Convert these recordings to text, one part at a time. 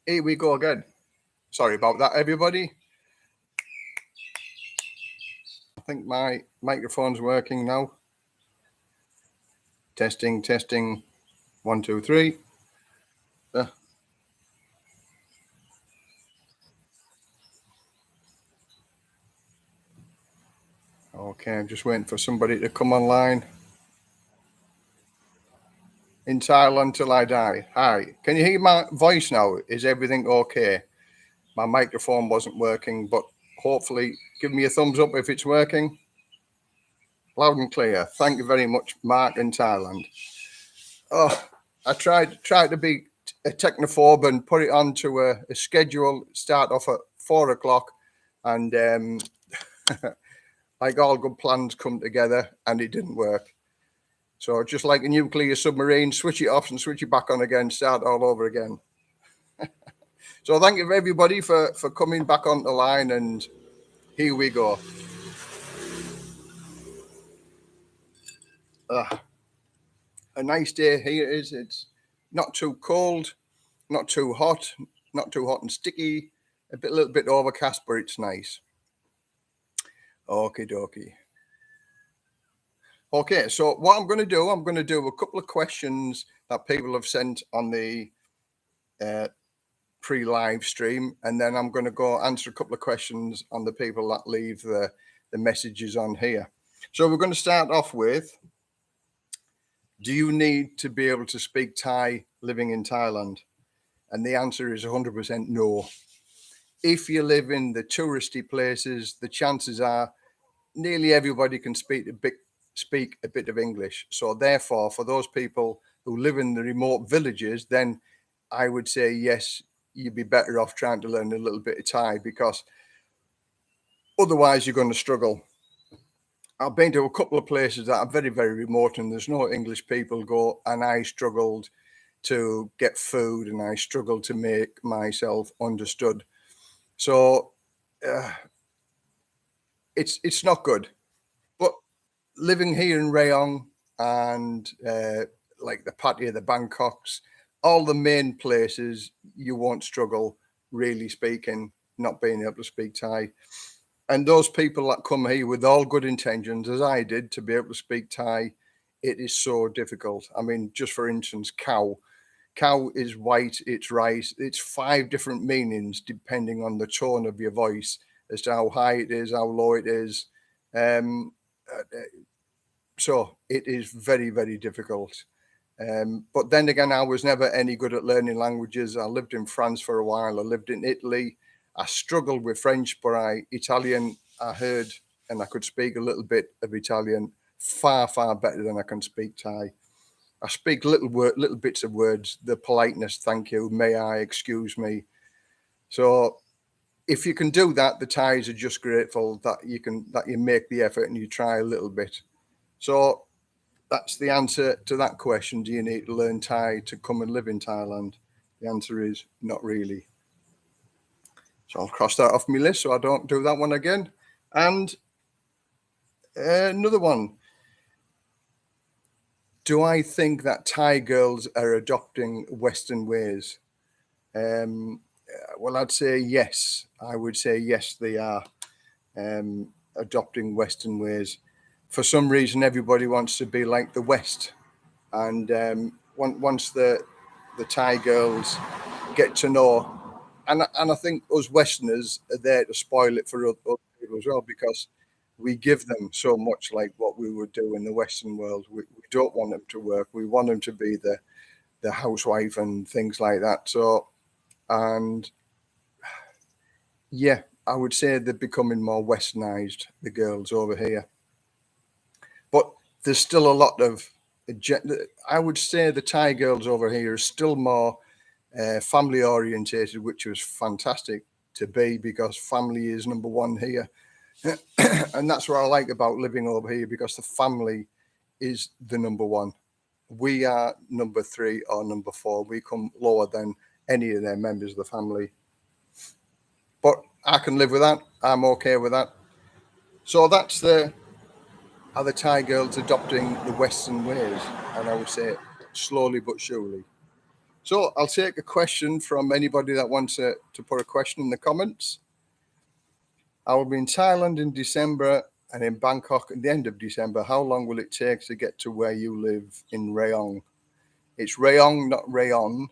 Here we go again. Sorry about that, everybody. I think my microphone's working now. Testing, testing. 1, 2, 3. Okay, I'm just waiting for somebody to come online. In Thailand till I die. Hi, can you hear my voice now? Is everything okay? My microphone wasn't working, but hopefully give me a thumbs up if it's working. Loud and clear. Thank you very much, Mark in Thailand. Oh, I tried to be a technophobe and put it onto a schedule, start off at 4 o'clock, and like all good plans come together, and it didn't work. So just like a nuclear submarine, switch it off and switch it back on again, start all over again. So thank you everybody for coming back on the line, and here we go. A nice day here it is. It's not too cold, not too hot and sticky, a little bit overcast, but it's nice. Okie dokie. Okay, so what I'm going to do a couple of questions that people have sent on the pre-live stream, and then I'm going to go answer a couple of questions on the people that leave the messages on here. So we're going to start off with, do you need to be able to speak Thai living in Thailand? And the answer is 100% no. If you live in the touristy places, the chances are nearly everybody can speak a bit of English. So therefore, for those people who live in the remote villages, then I would say yes, you'd be better off trying to learn a little bit of Thai, because otherwise you're going to struggle. I've been to a couple of places that are very, very remote and there's no English people go, and I struggled to get food and I struggled to make myself understood. So it's not good. But living here in Rayong and like the Pattaya, the Bangkoks, all the main places, you won't struggle really speaking, not being able to speak Thai. And those people that come here with all good intentions, as I did, to be able to speak Thai, it is so difficult. I mean, just for instance, cow. Cow is white, it's rice. It's 5 different meanings depending on the tone of your voice as to how high it is, how low it is. So it is very, very difficult. But then again, I was never any good at learning languages. I lived in France for a while. I lived in Italy. I struggled with French, but Italian, I heard and I could speak a little bit of Italian far, far better than I can speak Thai. I speak little bits of words, the politeness, thank you, may I, excuse me. So if you can do that, the Thais are just grateful that you make the effort and you try a little bit. So that's the answer to that question. Do you need to learn Thai to come and live in Thailand? The answer is not really. So I'll cross that off my list so I don't do that one again. And another one. Do I think that Thai girls are adopting Western ways? Well, I'd say yes. I would say yes, they are adopting Western ways. For some reason, everybody wants to be like the West. And once the Thai girls get to know, and I think us Westerners are there to spoil it for other people as well, because we give them so much like what we would do in the Western world. We don't want them to work. We want them to be the housewife and things like that. So, and yeah, I would say they're becoming more westernized, the girls over here. But there's still a lot of, I would say the Thai girls over here are still more family orientated, which was fantastic to be, because family is number one here. And that's what I like about living over here, because the family is the number one. We are number 3 or number 4. We come lower than any of their members of the family. But I can live with that. I'm okay with that. So that's are the Thai girls adopting the Western ways, and I would say slowly but surely. So I'll take a question from anybody that wants to put a question in the comments. I will be in Thailand in December and in Bangkok at the end of December. How long will it take to get to where you live in Rayong? It's Rayong, not Rayon.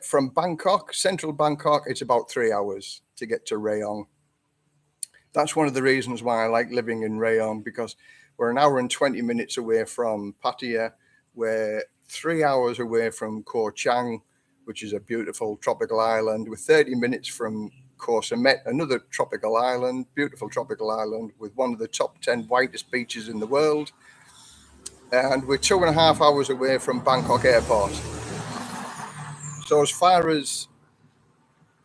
From Bangkok, central Bangkok, it's about 3 hours to get to Rayong. That's one of the reasons why I like living in Rayong, because we're an hour and 20 minutes away from Pattaya. We're 3 hours away from Koh Chang, which is a beautiful tropical island. We're 30 minutes from Koh Samet, another tropical island, beautiful tropical island with one of the top 10 whitest beaches in the world. And we're 2.5 hours away from Bangkok Airport. So as far as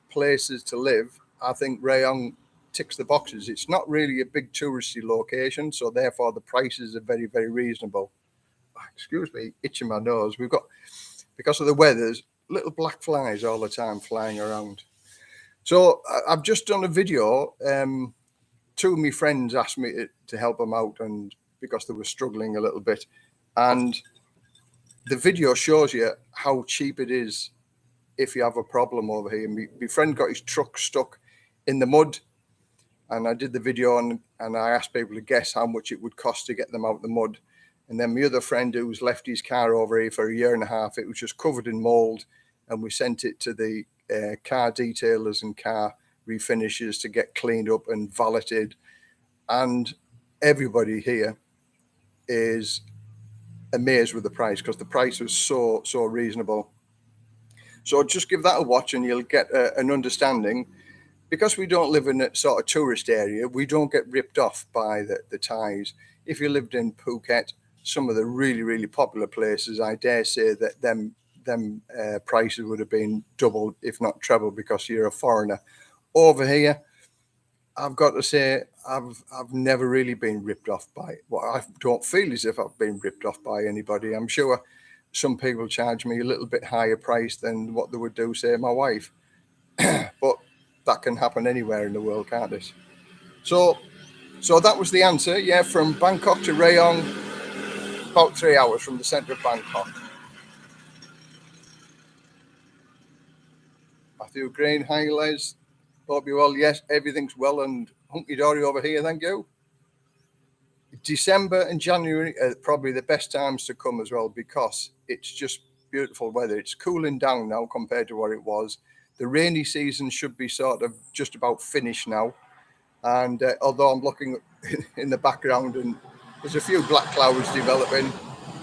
places to live, I think Rayong ticks the boxes. It's not really a big touristy location, so therefore the prices are very, very reasonable. Excuse me, itching my nose. We've got, because of the weather, there's little black flies all the time flying around. So I've just done a video. Two of my friends asked me to help them out, and because they were struggling a little bit. And the video shows you how cheap it is if you have a problem over here. My friend got his truck stuck in the mud, and I did the video and I asked people to guess how much it would cost to get them out of the mud. And then my other friend, who's left his car over here for 1.5 years, it was just covered in mold, and we sent it to the car detailers and car refinishers to get cleaned up and valeted. And everybody here is amazed with the price, because the price was so reasonable. So just give that a watch and you'll get an understanding. Because we don't live in a sort of tourist area, we don't get ripped off by the Thais. If you lived in Phuket, some of the really popular places, I dare say that them prices would have been double, if not treble, because you're a foreigner. Over here, I've got to say, I've never really been ripped off by it. Well, I don't feel as if I've been ripped off by anybody. I'm sure some people charge me a little bit higher price than what they would do, say, my wife. But that can happen anywhere in the world, can't it? So that was the answer. Yeah, from Bangkok to Rayong, about 3 hours from the centre of Bangkok. Matthew Green, hi Les. Hope you're well. Yes, everything's well and hunky-dory over here, thank you. December and January are probably the best times to come as well, because it's just beautiful weather. It's cooling down now compared to what it was. The rainy season should be sort of just about finished now. And although I'm looking in the background and there's a few black clouds developing,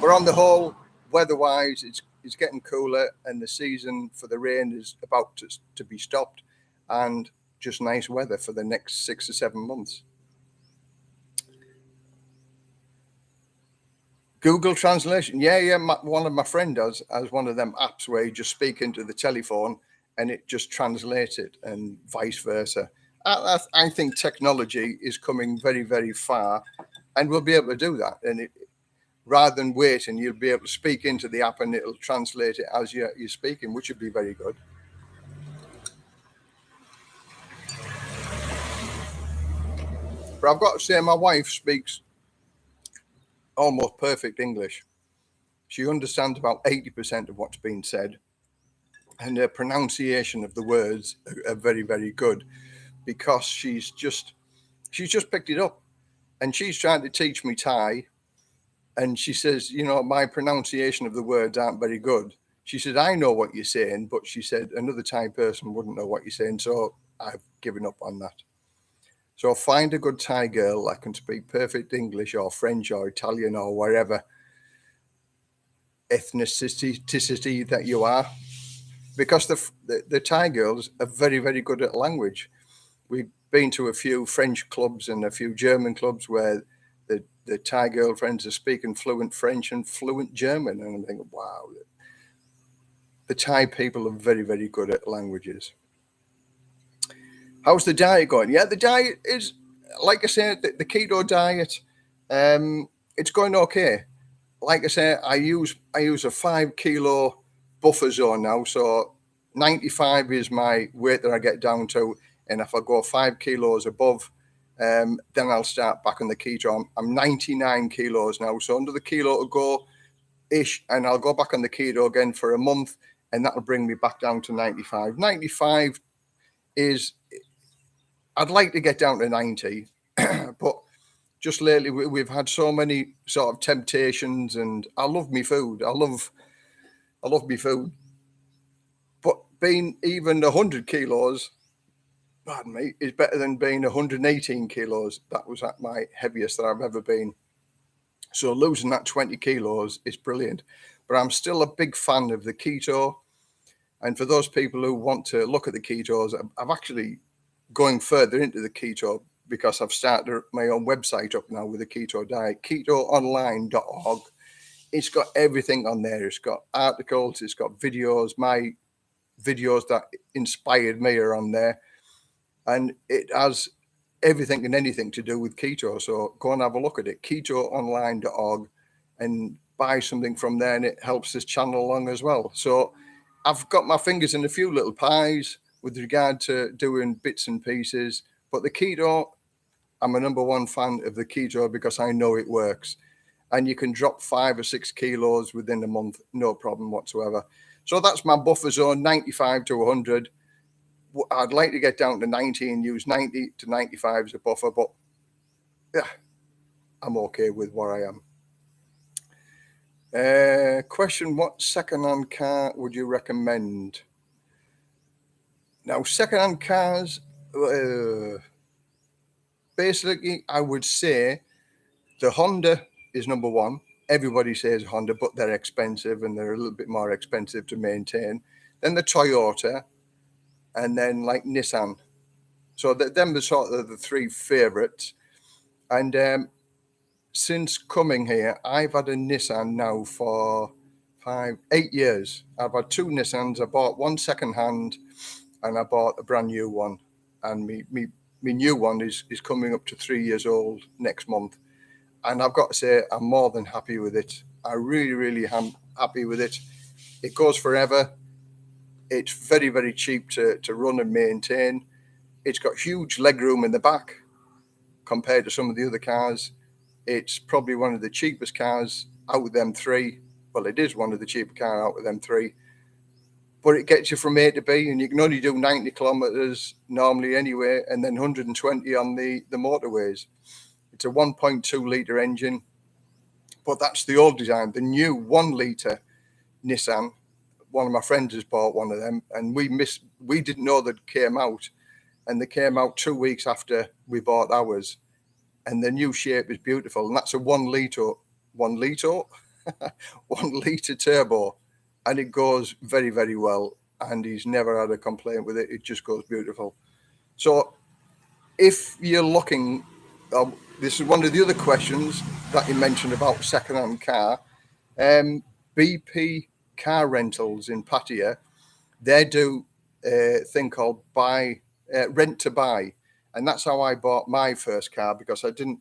but on the whole, weather-wise, it's getting cooler, and the season for the rain is about to be stopped, and just nice weather for the next 6 or 7 months. Google Translation, yeah. One of my friends has one of them apps where you just speak into the telephone and it just translates it, and vice versa. I think technology is coming very far, and we'll be able to do that. And rather than waiting, you'll be able to speak into the app and it'll translate it as you're speaking, which would be very good. But I've got to say, my wife speaks almost perfect English. She understands about 80% of what's being said, and her pronunciation of the words are very good, because she's just picked it up, and she's trying to teach me Thai, and she says, my pronunciation of the words aren't very good. She said, I know what you're saying, but she said another Thai person wouldn't know what you're saying, so I've given up on that. So find a good Thai girl that can speak perfect English or French or Italian or wherever ethnicity that you are, because the Thai girls are very good at language. We've been to a few French clubs and a few German clubs where the Thai girlfriends are speaking fluent French and fluent German, and I'm thinking, wow, the Thai people are very good at languages. How's the diet going? Yeah, the diet is, like I said, the keto diet, it's going okay. Like I say, I use a 5 kilo buffer zone now. So 95 is my weight that I get down to. And if I go 5 kilos above, then I'll start back on the keto. I'm 99 kilos now. So under the kilo to go ish, and I'll go back on the keto again for a month. and that'll bring me back down to 95. 95 is, I'd like to get down to 90, but just lately we've had so many sort of temptations, and I love me food. I love me food. But being even 100 kilos, pardon me, is better than being 118 kilos. That was at my heaviest that I've ever been. So losing that 20 kilos is brilliant. But I'm still a big fan of the keto. And for those people who want to look at the ketos, I've actually going further into the keto because I've started my own website up now with the keto diet, ketoonline.org. It's got everything on there. It's got articles, it's got videos. My videos that inspired me are on there. And it has everything and anything to do with keto. So go and have a look at it, ketoonline.org, and buy something from there, and it helps this channel along as well. So I've got my fingers in a few little pies with regard to doing bits and pieces, but the keto, I'm a number one fan of the keto because I know it works, and you can drop 5 or 6 kilos within a month, no problem whatsoever. So that's my buffer zone, 95 to 100. I'd like to get down to 90 and use 90 to 95 as a buffer, but yeah, I'm okay with where I am. Question, what second-hand car would you recommend? Now, second-hand cars, basically, I would say the Honda is number one. Everybody says Honda, but they're expensive, and they're a little bit more expensive to maintain. Then the Toyota, and then like Nissan. So them are sort of the three favorites. And since coming here, I've had a Nissan now for 8 years. I've had 2 Nissans. I bought one second-hand, and I bought a brand new one. And me new one is coming up to 3 years old next month. And I've got to say, I'm more than happy with it. I really, really am happy with it. It goes forever. It's very, very cheap to run and maintain. It's got huge legroom in the back compared to some of the other cars. It's probably one of the cheapest cars out of them 3. Well, it is one of the cheaper cars out of them 3. But it gets you from A to B, and you can only do 90 kilometers normally anyway, and then 120 on the motorways. It's a 1.2 litre engine, but that's the old design. The new 1 litre Nissan, one of my friends has bought one of them, and we didn't know that came out, and they came out 2 weeks after we bought ours, and the new shape is beautiful, and that's a 1 litre 1 litre turbo, and it goes very, very well, and he's never had a complaint with it. It just goes beautiful. So if you're looking, this is one of the other questions that you mentioned about second-hand car. BP car rentals in Pattaya, they do a thing called rent to buy, and that's how I bought my first car, because I didn't,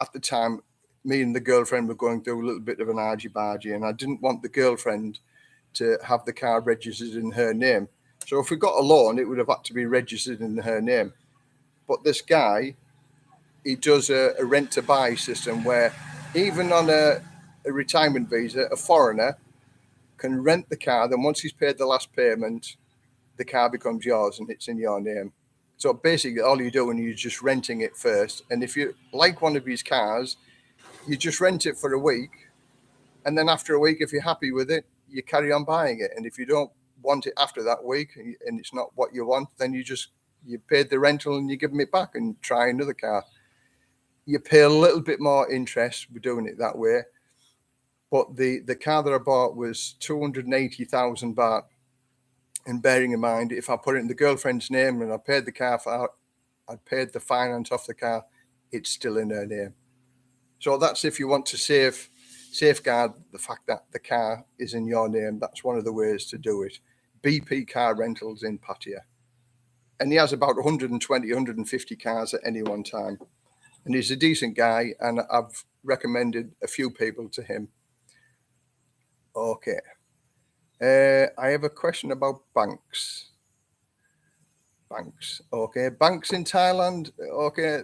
at the time, me and the girlfriend were going through a little bit of an argy-bargy, and I didn't want the girlfriend to have the car registered in her name. So if we got a loan, it would have had to be registered in her name. But this guy, he does a rent to buy system where even on a retirement visa, a foreigner can rent the car. Then once he's paid the last payment, the car becomes yours and it's in your name. So basically all you're doing is just renting it first. And if you like one of these cars, you just rent it for a week. And then after a week, if you're happy with it, you carry on buying it. And if you don't want it after that week and it's not what you want, then you paid the rental and you give them it back and try another car. You pay a little bit more interest for doing it that way. But the car that I bought was 280,000 baht. And bearing in mind, if I put it in the girlfriend's name and I paid the car I paid the finance off the car, it's still in her name. So that's if you want to safeguard the fact that the car is in your name. That's one of the ways to do it. BP car rentals in Pattaya. And he has about 120, 150 cars at any one time. And he's a decent guy, and I've recommended a few people to him. Okay. I have a question about banks. Banks. Okay. Banks in Thailand. Okay.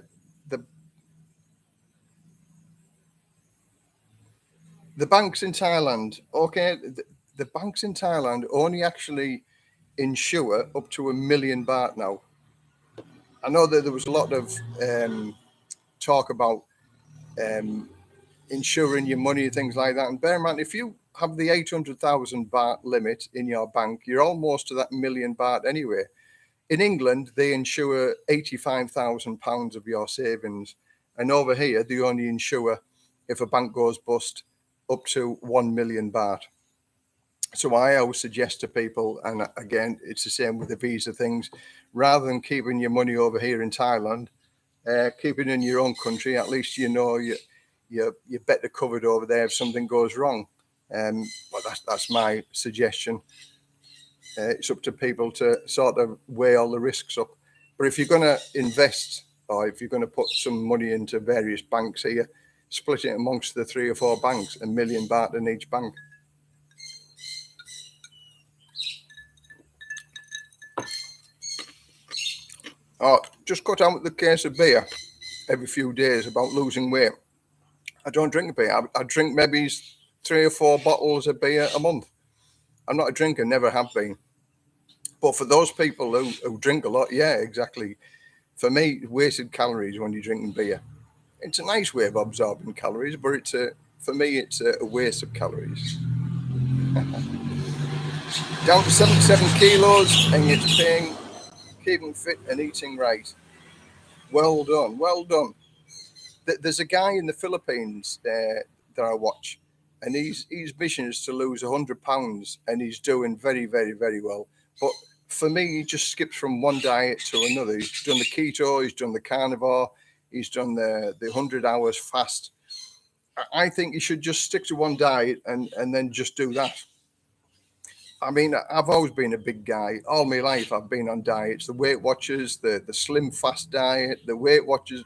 The banks in Thailand. Okay. the banks in Thailand only actually insure up to 1 million baht now. I know that there was a lot of talk about insuring your money and things like that. And bear in mind, if you have the 800,000 baht limit in your bank, you're almost to that 1 million baht anyway. In England, they insure £85,000 of your savings. And over here, they only insure, if a bank goes bust, up to 1 million baht. So I always suggest to people, and again, it's the same with the visa things, rather than keeping your money over here in Thailand, keep it in your own country. At least you know you're better covered over there if something goes wrong. But that's my suggestion. It's up to people to sort of weigh all the risks up. But if you're going to invest, or if you're going to put some money into various banks here, split it amongst the 3 or 4 banks, 1 million baht in each bank. Oh, just cut out with the case of beer every few days about losing weight. I don't drink beer. I drink maybe 3 or 4 bottles of beer a month. I'm not a drinker, never have been. But for those people who drink a lot, yeah, exactly. For me, wasted calories when you're drinking beer. It's a nice way of absorbing calories, but for me, it's a waste of calories. Down to 77 kilos, and it's paying, keeping fit and eating right. Well done, well done. There's a guy in the Philippines that I watch, and his mission is to lose 100 pounds, and he's doing very, very, very well. But for me, he just skips from one diet to another. He's done the keto, he's done the carnivore, he's done the 100 hours fast. I think you should just stick to one diet and then just do that. I mean, I've always been a big guy. All my life, I've been on diets. The Weight Watchers, the Slim Fast diet, the Weight Watchers,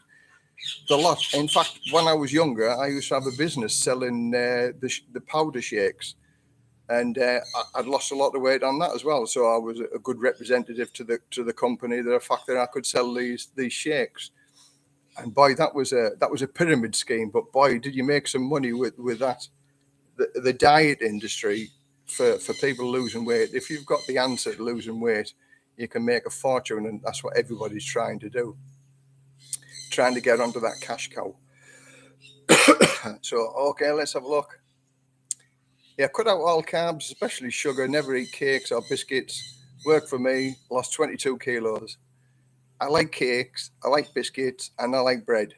the lot. In fact, when I was younger, I used to have a business selling the powder shakes, and I'd lost a lot of weight on that as well. So I was a good representative to the company. The fact that I could sell these shakes, and boy, that was a pyramid scheme. But boy, did you make some money with that. The diet industry for people losing weight. If you've got the answer to losing weight, you can make a fortune, and that's what everybody's trying to do. Trying to get onto that cash cow. So, okay, let's have a look. Yeah, cut out all carbs, especially sugar. Never eat cakes or biscuits. Worked for me. Lost 22 kilos. I like cakes, I like biscuits, and I like bread.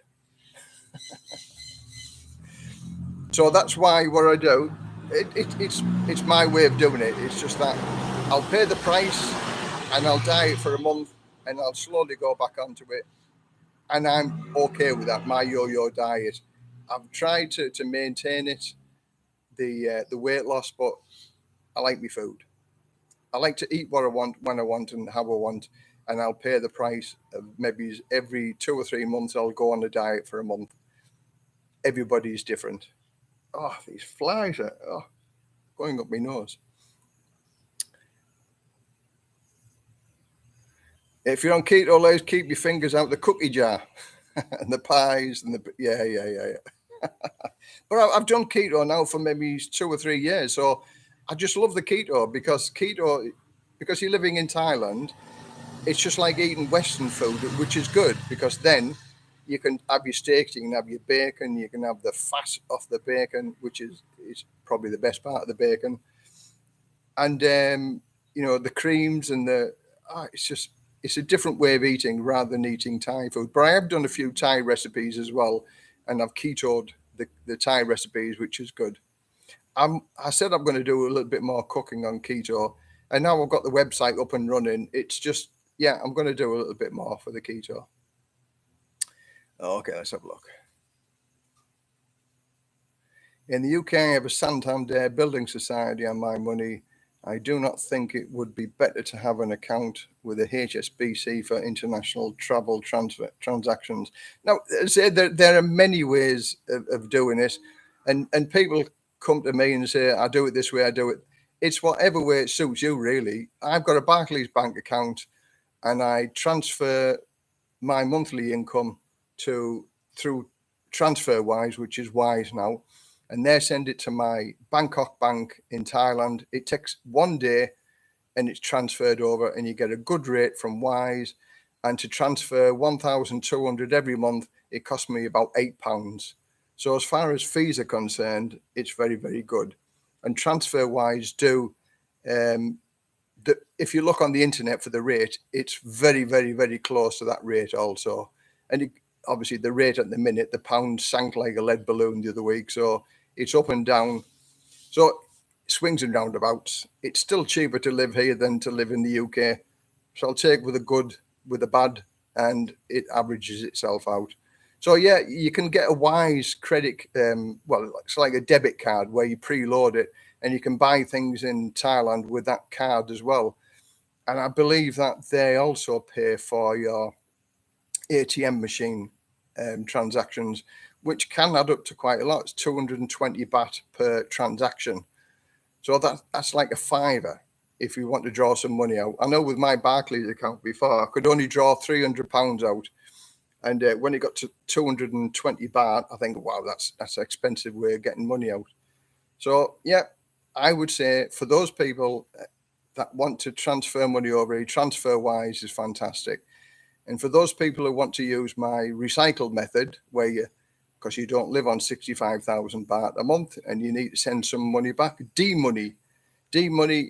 So that's why what I do, it's my way of doing it. It's just that I'll pay the price and I'll diet for a month and I'll slowly go back onto it. And I'm okay with that, my yo-yo diet. I've tried to maintain it, the weight loss, but I like my food. I like to eat what I want, when I want, and how I want, and I'll pay the price. Maybe every 2 or 3 months, I'll go on a diet for a month. Everybody's different. Oh, these flies are going up my nose. If you're on keto, let's keep your fingers out the cookie jar and the pies and yeah. But I've done keto now for maybe 2 or 3 years, so I just love the keto because you're living in Thailand. It's just like eating Western food, which is good because then you can have your steaks, you can have your bacon, you can have the fat off the bacon, which is probably the best part of the bacon, and the creams and it's a different way of eating rather than eating Thai food. But I have done a few Thai recipes as well, and I've ketoed the Thai recipes, which is good. I said I'm going to do a little bit more cooking on keto, and now I've got the website up and running. It's just, yeah, I'm going to do a little bit more for the keto. Okay, let's have a look. In the UK, I have a Santander Building Society on my money. I do not think it would be better to have an account with a HSBC for international travel transactions. Now, there are many ways of doing it, and people come to me and say, I do it this way, I do it. It's whatever way it suits you, really. I've got a Barclays bank account, and I transfer my monthly income through TransferWise, which is Wise now, and they send it to my Bangkok bank in Thailand. It takes 1 day and it's transferred over, and you get a good rate from Wise. And to transfer 1,200 every month, it cost me about £8. So as far as fees are concerned, it's very, very good. And TransferWise do, if you look on the internet for the rate, it's very, very, very close to that rate also. And obviously the rate at the minute, the pound sank like a lead balloon the other week. So it's up and down. So swings and roundabouts. It's still cheaper to live here than to live in the UK. So I'll take with the good, with the bad, and it averages itself out. So yeah, you can get a Wise credit, well, it's like a debit card where you preload it, and you can buy things in Thailand with that card as well. And I believe that they also pay for your ATM machine transactions, which can add up to quite a lot. It's 220 baht per transaction. So that's like a fiver if you want to draw some money out. I know with my Barclays account before, I could only draw £300 out. And when it got to 220 baht, I think, wow, that's an expensive way of getting money out. So, yeah, I would say for those people that want to transfer money over, TransferWise is fantastic. And for those people who want to use my recycle method, where because you don't live on 65,000 baht a month and you need to send some money back, D-Money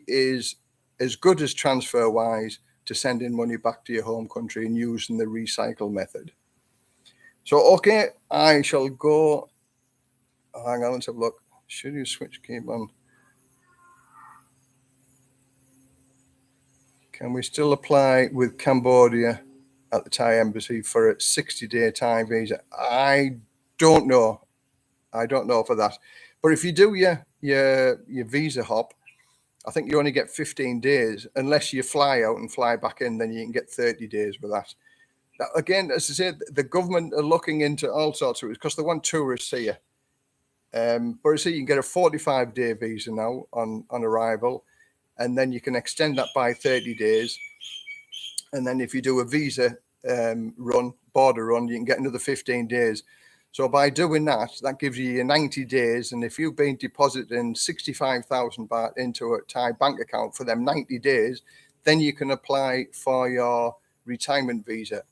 is as good as TransferWise to sending money back to your home country and using the recycle method. So, okay, I shall go. Hang on, let's have a look. Should you switch keep on? Can we still apply with Cambodia at the Thai embassy for a 60-day Thai visa? I don't know. I don't know for that. But if you do your visa hop, I think you only get 15 days. Unless you fly out and fly back in, then you can get 30 days with that. Now, again, as I said, the government are looking into all sorts of it because they want tourists here. But you see, you can get a 45-day visa now on arrival, and then you can extend that by 30 days. And then if you do a visa border run, you can get another 15 days. So by doing that, that gives you 90 days. And if you've been depositing 65,000 baht into a Thai bank account for them 90 days, then you can apply for your retirement visa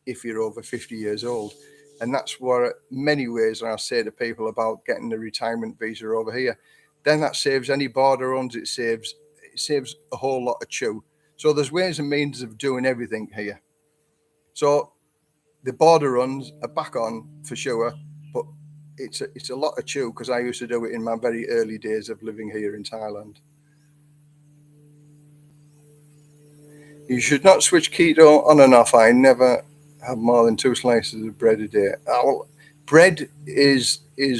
if you're over 50 years old. And that's what many ways I say to people about getting a retirement visa over here. Then that saves any border runs. It saves a whole lot of chew. So there's ways and means of doing everything here. So the border runs are back on for sure, but it's a lot of chew because I used to do it in my very early days of living here in Thailand. You should not switch keto on and off. I never have more than 2 slices of bread a day. Well, bread is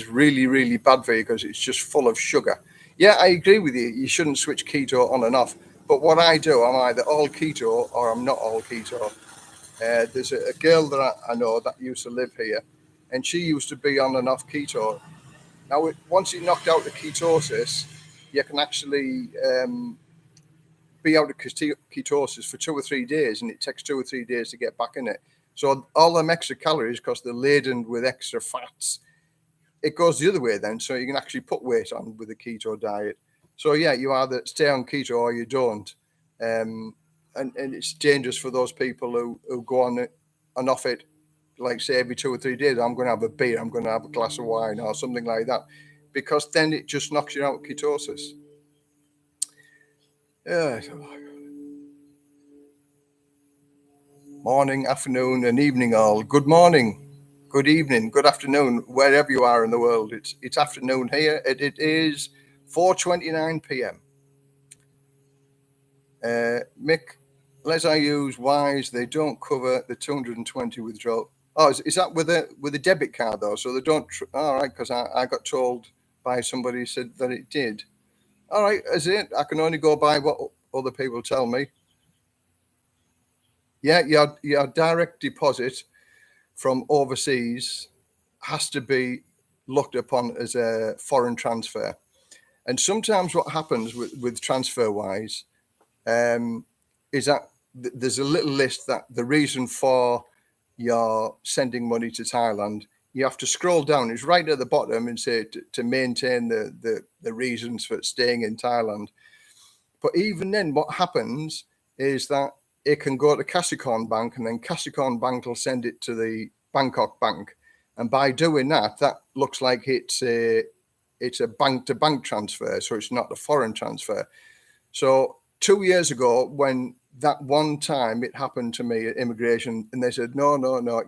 really, really bad for you because it's just full of sugar. Yeah, I agree with you. You shouldn't switch keto on and off. But what I do, I'm either all keto or I'm not all keto. There's a girl that I know that used to live here, and she used to be on and off keto. Now, once you knocked out the ketosis, you can actually be out of ketosis for 2 or 3 days, and it takes 2 or 3 days to get back in it. So all them extra calories, because they're laden with extra fats, it goes the other way then. So you can actually put weight on with a keto diet. So yeah, you either stay on keto or you don't. And it's dangerous for those people who go on it and off it, like say every 2 or 3 days, I'm going to have a beer, I'm going to have a glass of wine or something like that, because then it just knocks you out of ketosis. Morning, afternoon, and evening all. Good morning, good evening, good afternoon, wherever you are in the world. It's afternoon here. It is 4:29 p.m. Mick, unless I use Wise, they don't cover the 220 withdrawal. Oh, is that with a debit card though? So they don't. All right, because I got told by somebody who said that it did. All right, is it? I can only go by what other people tell me. Yeah, your direct deposit from overseas has to be looked upon as a foreign transfer. And sometimes what happens with TransferWise is that there's a little list that the reason for your sending money to Thailand, you have to scroll down. It's right at the bottom and say to maintain the reasons for staying in Thailand. But even then, what happens is that it can go to Kasikorn Bank, and then Kasikorn Bank will send it to the Bangkok Bank. And by doing that, that looks like it's a bank-to-bank transfer, so it's not a foreign transfer. So 2 years ago, when that one time it happened to me at immigration, and they said, no,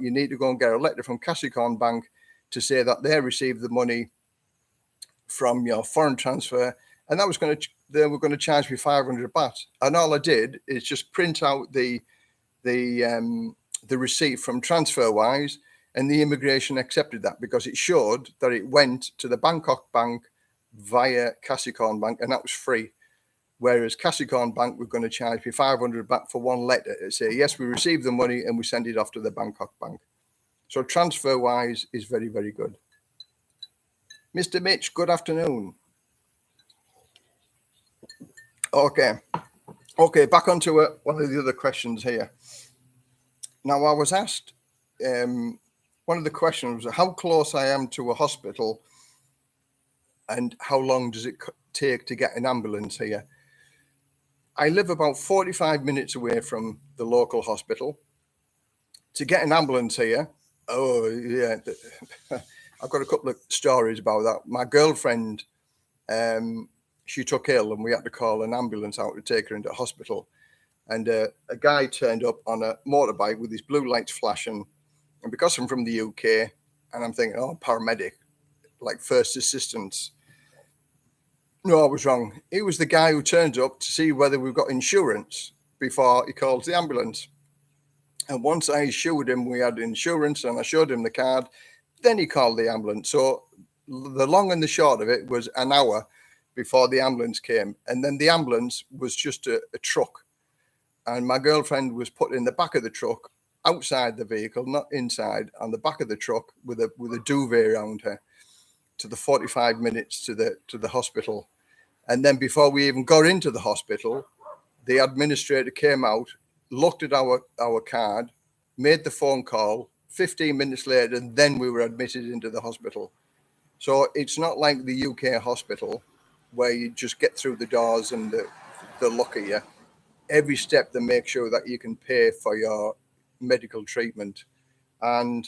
you need to go and get a letter from Kasikorn Bank to say that they received the money from your foreign transfer, and that was they were going to charge me 500 baht. And all I did is just print out the receipt from TransferWise, and the immigration accepted that because it showed that it went to the Bangkok Bank via Kasikorn Bank, and that was free. Whereas Kasikorn Bank were going to charge me 500 baht for one letter to say, yes, we received the money and we send it off to the Bangkok Bank. So TransferWise is very, very good. Mr. Mitch, good afternoon. Okay, back onto one of the other questions here. Now, I was asked, one of the questions was how close I am to a hospital and how long does it take to get an ambulance here? I live about 45 minutes away from the local hospital. To get an ambulance here, oh yeah, I've got a couple of stories about that. My girlfriend, she took ill and we had to call an ambulance out to take her into hospital. And a guy turned up on a motorbike with his blue lights flashing. And because I'm from the UK, and I'm thinking, oh, paramedic, like first assistance. No, I was wrong. He was the guy who turned up to see whether we've got insurance before he calls the ambulance. And once I assured him we had insurance and I showed him the card, then he called the ambulance. So the long and the short of it was an hour before the ambulance came. And then the ambulance was just a truck. And my girlfriend was put in the back of the truck, outside the vehicle, not inside, on the back of the truck with a duvet around her, to the 45 minutes to the hospital. And then before we even got into the hospital, the administrator came out, looked at our card, made the phone call. 15 minutes later, and then we were admitted into the hospital. So it's not like the UK hospital where you just get through the doors and they're luck at you. Every step they make sure that you can pay for your medical treatment. And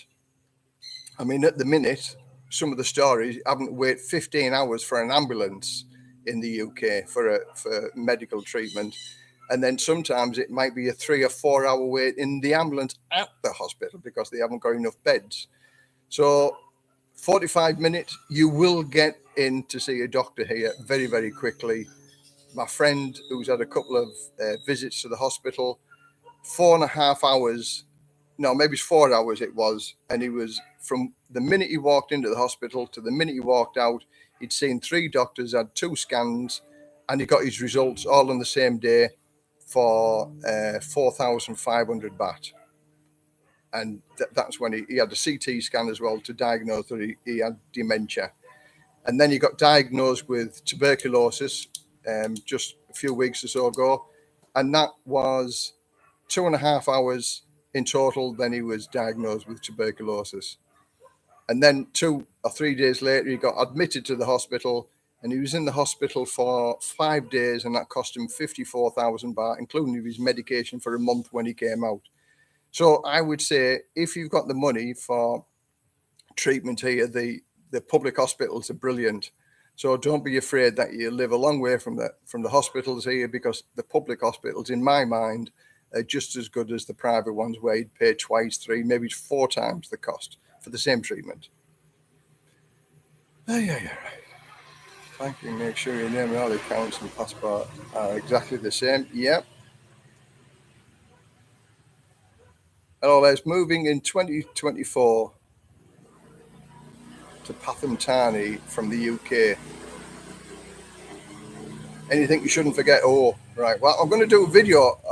I mean, at the minute, some of the stories haven't waited 15 hours for an ambulance in the UK for medical treatment. And then sometimes it might be a 3 or 4 hour wait in the ambulance at the hospital because they haven't got enough beds. So 45 minutes, you will get in to see a doctor here very, very quickly. My friend who's had a couple of visits to the hospital, 4.5 hours, no, maybe it's 4 hours it was. And he was, from the minute he walked into the hospital to the minute he walked out, he'd seen 3 doctors, had 2 scans, and he got his results all on the same day for 4,500 baht. And that's when he had a CT scan as well to diagnose that he had dementia. And then he got diagnosed with tuberculosis just a few weeks or so ago. And that was 2.5 hours in total. Then he was diagnosed with tuberculosis. And then 2 or 3 days later, he got admitted to the hospital. And he was in the hospital for 5 days, and that cost him 54,000 baht, including his medication for a month when he came out. So I would say if you've got the money for treatment here, the public hospitals are brilliant. So don't be afraid that you live a long way from the hospitals here, because the public hospitals, in my mind, are just as good as the private ones where you'd pay twice, 3, maybe 4 times the cost for the same treatment. Yeah. Thank you. Make sure your name and all accounts and passport are exactly the same. Yep. Hello, Les. Moving in 2024 to Pathum from the UK. Anything you shouldn't forget? Oh, right. Well, I'm going to do a video.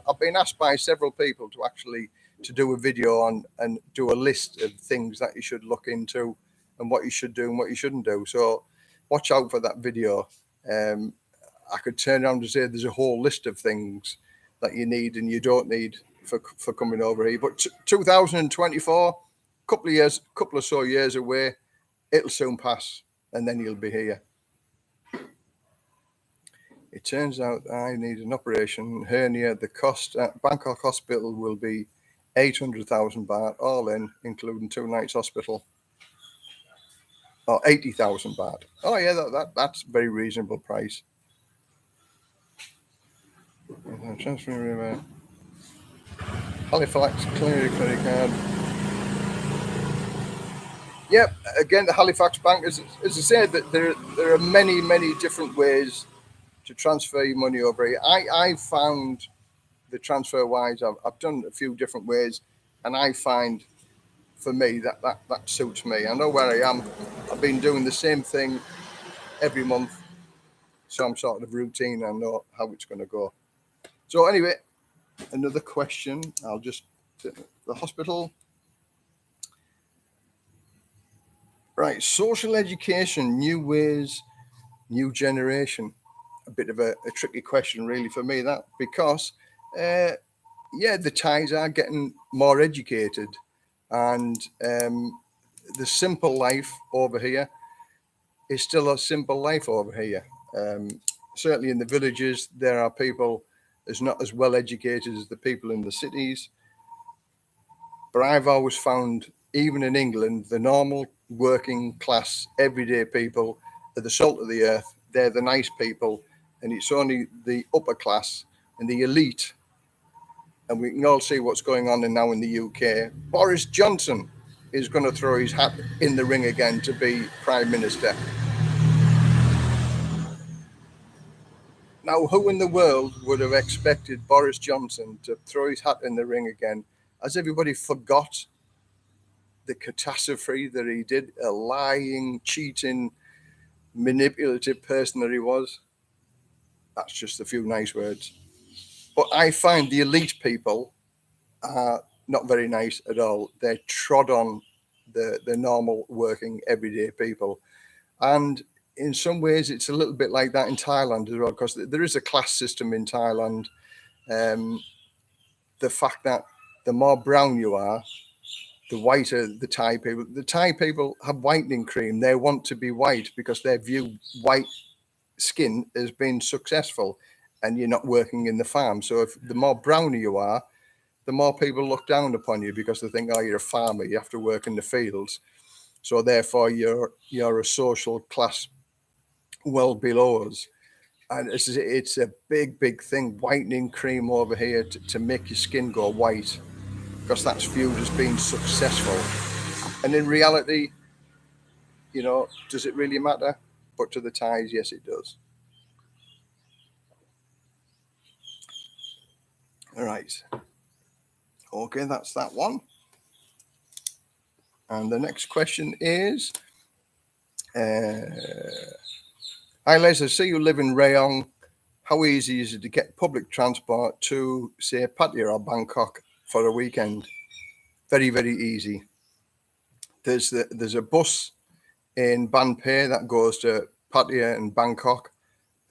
I've been asked by several people to do a video on and do a list of things that you should look into and what you should do and what you shouldn't do. So watch out for that video. I could turn around and say there's a whole list of things that you need and you don't need for coming over here. But 2024, couple or so years away. It'll soon pass, and then you'll be here. It turns out I need an operation hernia. The cost at Bangkok Hospital will be 800,000 baht, all in, including 2 nights hospital. Or 80,000 baht. Oh yeah, that's very reasonable price. Transfer Halifax clear credit card. Yep. Again, the Halifax Bank, as I said, that there are many different ways to transfer your money over here. I found the transfer wise. I've done a few different ways, and I find for me that suits me. I know where I am. I've been doing the same thing every month, so I'm sort of routine. I know how it's going to go. So anyway, another question. I'll just the hospital. Right, social education, new ways, new generation. A bit of a tricky question, really, for me, that, because, yeah, the Thais are getting more educated, and the simple life over here is still a simple life over here. Certainly in the villages, there are people as not as well educated as the people in the cities. But I've always found, even in England, the normal working class, everyday people are the salt of the earth. They're the nice people. And it's only the upper class and the elite. And we can all see what's going on now in the UK. Boris Johnson is going to throw his hat in the ring again to be Prime Minister. Now, who in the world would have expected Boris Johnson to throw his hat in the ring again? Has everybody forgot the catastrophe that he did, a lying, cheating, manipulative person that he was? That's just a few nice words. But I find the elite people are not very nice at all. They trod on the normal working everyday people. And in some ways, it's a little bit like that in Thailand as well, because there is a class system in Thailand. The fact that the more brown you are, the whiter the Thai people. The Thai people have whitening cream. They want to be white because they view white skin as being successful, and you're not working in the farm. So if the more browner you are, the more people look down upon you because they think, oh, you're a farmer, you have to work in the fields. So therefore you're a social class well below us. And it's a big thing, whitening cream over here to make your skin go white, because that's viewed as being successful. And in reality, does it really matter? But to the Thais, yes, it does. All right. Okay, that's that one. And the next question is, hi Les, I see you live in Rayong. How easy is it to get public transport to, say, Pattaya or Bangkok for a weekend? Very easy. There's a bus in Ban Phe that goes to Pattaya and Bangkok.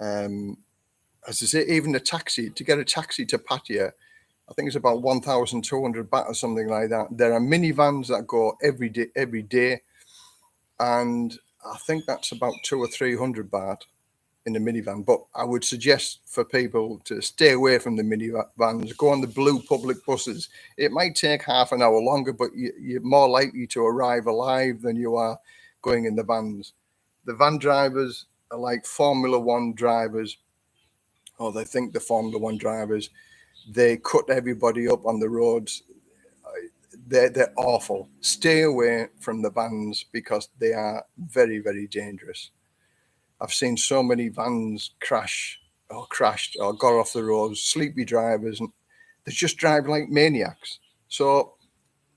As I say, even a taxi, to get a taxi to Pattaya, I think it's about 1,200 baht or something like that. There are minivans that go every day, and I think that's about 200 or 300 baht in the minivan. But I would suggest for people to stay away from the minivans, go on the blue public buses. It might take half an hour longer, but you're more likely to arrive alive than you are going in the vans. The van drivers are like Formula One drivers, or they think the Formula One drivers. They cut everybody up on the roads. They're awful. Stay away from the vans because they are very dangerous. I've seen so many vans crashed or got off the roads, sleepy drivers, and they just drive like maniacs. So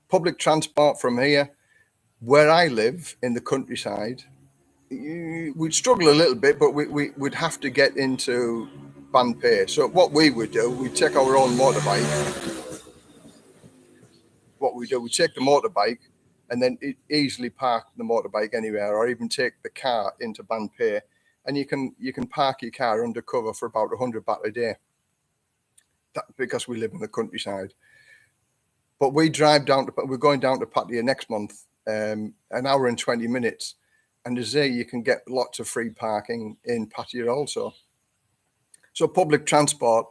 public transport from here, where I live in the countryside, we'd struggle a little bit, but we'd have to get into Ban Phe. So what we would do, we'd take our own motorbike. We take the motorbike and then easily park the motorbike anywhere, or even take the car into Ban Phe, and you can park your car undercover for about 100 baht a day. That, because we live in the countryside. But we drive down to, we're going down to Pattaya next month, an hour and 20 minutes. And as there, you can get lots of free parking in Pattaya also. So public transport,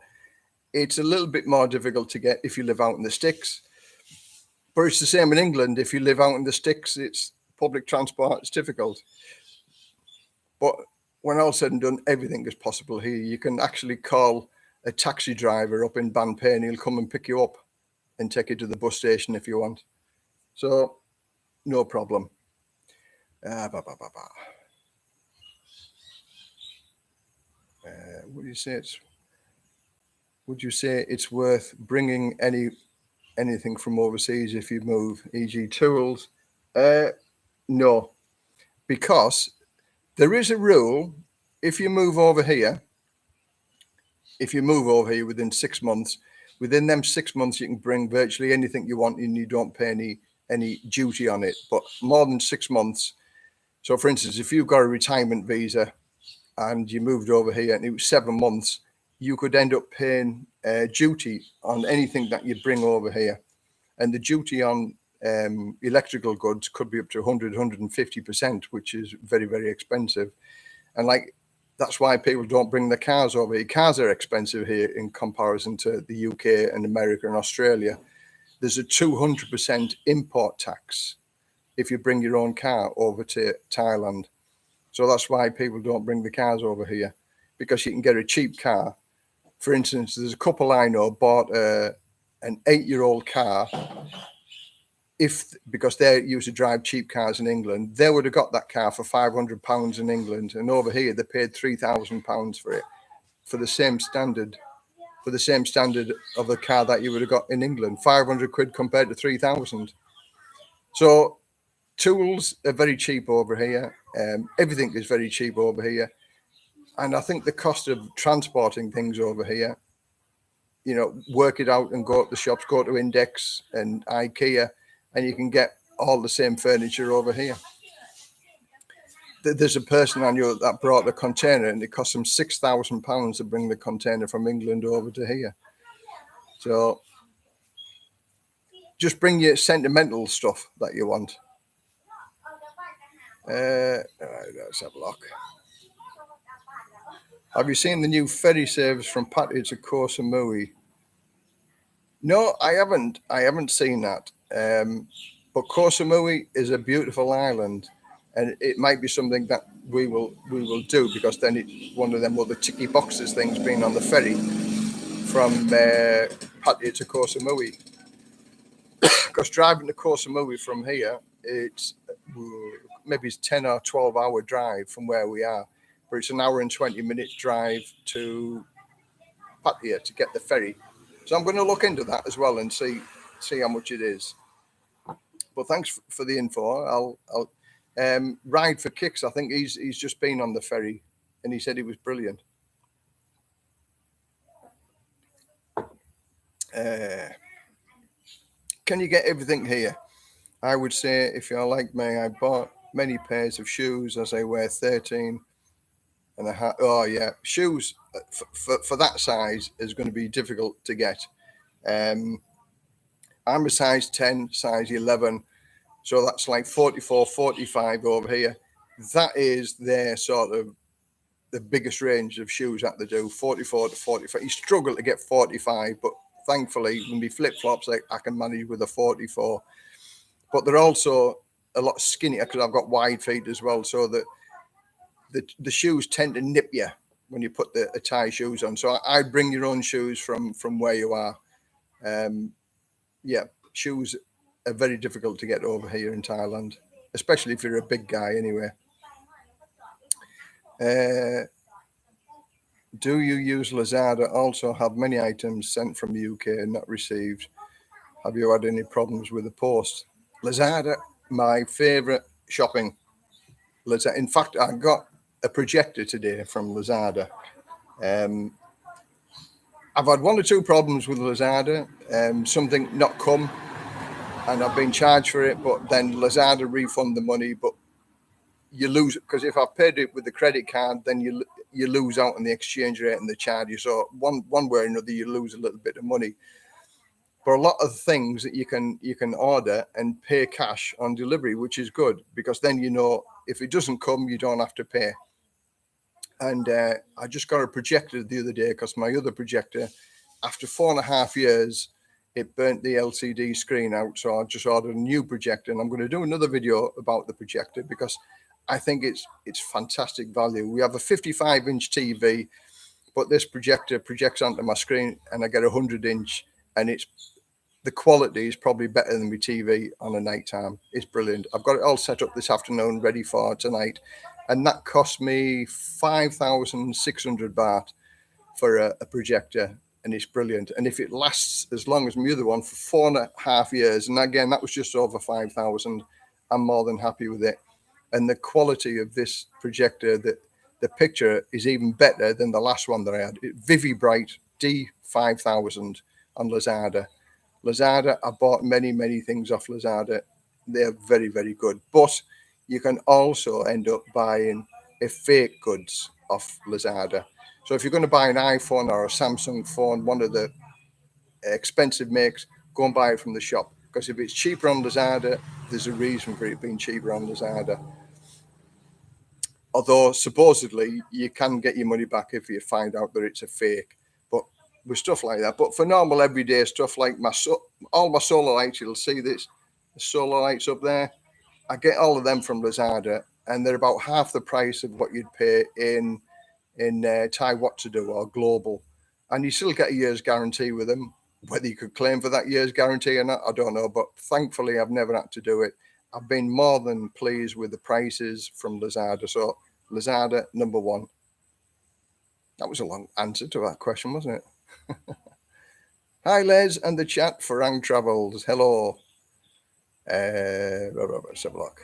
it's a little bit more difficult to get if you live out in the sticks. But it's the same in England. If you live out in the sticks, it's public transport, it's difficult. But when all said and done, everything is possible here. You can actually call a taxi driver up in Banpay and he'll come and pick you up and take you to the bus station if you want. So no problem. Would you say it's worth bringing anything from overseas if you move, e.g. tools? No, because there is a rule. If you move over here within 6 months, within them 6 months, you can bring virtually anything you want and you don't pay any duty on it. But more than 6 months. So for instance, if you've got a retirement visa and you moved over here and it was 7 months, you could end up paying duty on anything that you bring over here. And the duty on electrical goods could be up to 150%, which is very, very expensive. And that's why people don't bring their cars over here. Cars are expensive here in comparison to the UK and America and Australia. There's a 200% import tax if you bring your own car over to Thailand. So that's why people don't bring the cars over here, because you can get a cheap car. For instance, there's a couple I know bought an 8-year-old car. Because they used to drive cheap cars in England, they would have got that car for £500 in England, and over here they paid £3,000 for it, for the same standard of the car that you would have got in England. 500 quid compared to 3,000. So tools are very cheap over here. Everything is very cheap over here, and I think the cost of transporting things over here, work it out and go to the shops, go to Index and IKEA, and you can get all the same furniture over here. There's a person I knew that brought a container, and it cost them £6,000 to bring the container from England over to here. So just bring your sentimental stuff that you want. Let's have a look. Have you seen the new ferry service from Pattaya to Koh Samui? No, I haven't. I haven't seen that. But Koh Samui is a beautiful island, and it might be something that we will do, because then it's one of them other ticky boxes things being on the ferry from Pattaya to Koh Samui. Because driving to Koh Samui from here, it's maybe 10 or 12 hour drive from where we are, but it's an hour and 20 minute drive to Pattaya to get the ferry. So I'm going to look into that as well and see how much it is. But thanks for the info. I'll Ride for Kicks, I think he's just been on the ferry, and he said it was brilliant. Can you get everything here? I would say, if you're like me, I bought many pairs of shoes as I wear 13 and a half. Oh yeah, shoes for that size is going to be difficult to get. I'm a size 10, size 11, so that's like 44, 45 over here. That is their sort of the biggest range of shoes that they do, 44 to 45. You struggle to get 45, but thankfully, when we flip-flops, I can manage with a 44. But they're also a lot skinnier because I've got wide feet as well, so that the shoes tend to nip you when you put the Thai shoes on. So I'd bring your own shoes from where you are. Yeah, shoes are very difficult to get over here in Thailand, especially if you're a big guy anyway. Do you use Lazada? Also have many items sent from the UK and not received. Have you had any problems with the post? Lazada, my favorite shopping. Lazada. In fact, I got a projector today from Lazada. I've had 1 or 2 problems with Lazada. Something not come, and I've been charged for it, but then Lazada refund the money, but you lose it, because if I paid it with the credit card, then you lose out on the exchange rate and the charges. So one way or another, you lose a little bit of money. But a lot of things that you can order and pay cash on delivery, which is good, because then you know if it doesn't come, you don't have to pay. And I just got a projector the other day because my other projector, after 4.5 years, it burnt the LCD screen out. So I just ordered a new projector, and I'm going to do another video about the projector because I think it's fantastic value. We have a 55-inch TV, but this projector projects onto my screen, and I get a 100-inch, and the quality is probably better than my TV on a night time. It's brilliant. I've got it all set up this afternoon, ready for tonight. And that cost me 5,600 baht for a projector. And it's brilliant. And if it lasts as long as my other one for 4.5 years, and again, that was just over 5,000, I'm more than happy with it. And the quality of this projector, the picture is even better than the last one that I had. Vivi Bright D5000 on Lazada. Lazada, I bought many things off Lazada. They're very, very good. But you can also end up buying a fake goods off Lazada. So if you're going to buy an iPhone or a Samsung phone, one of the expensive makes, go and buy it from the shop. Because if it's cheaper on Lazada, there's a reason for it being cheaper on Lazada. Although supposedly you can get your money back if you find out that it's a fake. But with stuff like that. But for normal everyday stuff like all my solar lights, you'll see this, the solar lights up there. I get all of them from Lazada, and they're about half the price of what you'd pay in Thai What To Do or Global. And you still get a year's guarantee with them. Whether you could claim for that year's guarantee or not, I don't know. But thankfully, I've never had to do it. I've been more than pleased with the prices from Lazada. So Lazada, number one. That was a long answer to that question, wasn't it? Hi, Les, and the chat. Farang Travels. Hello. Let's have a look.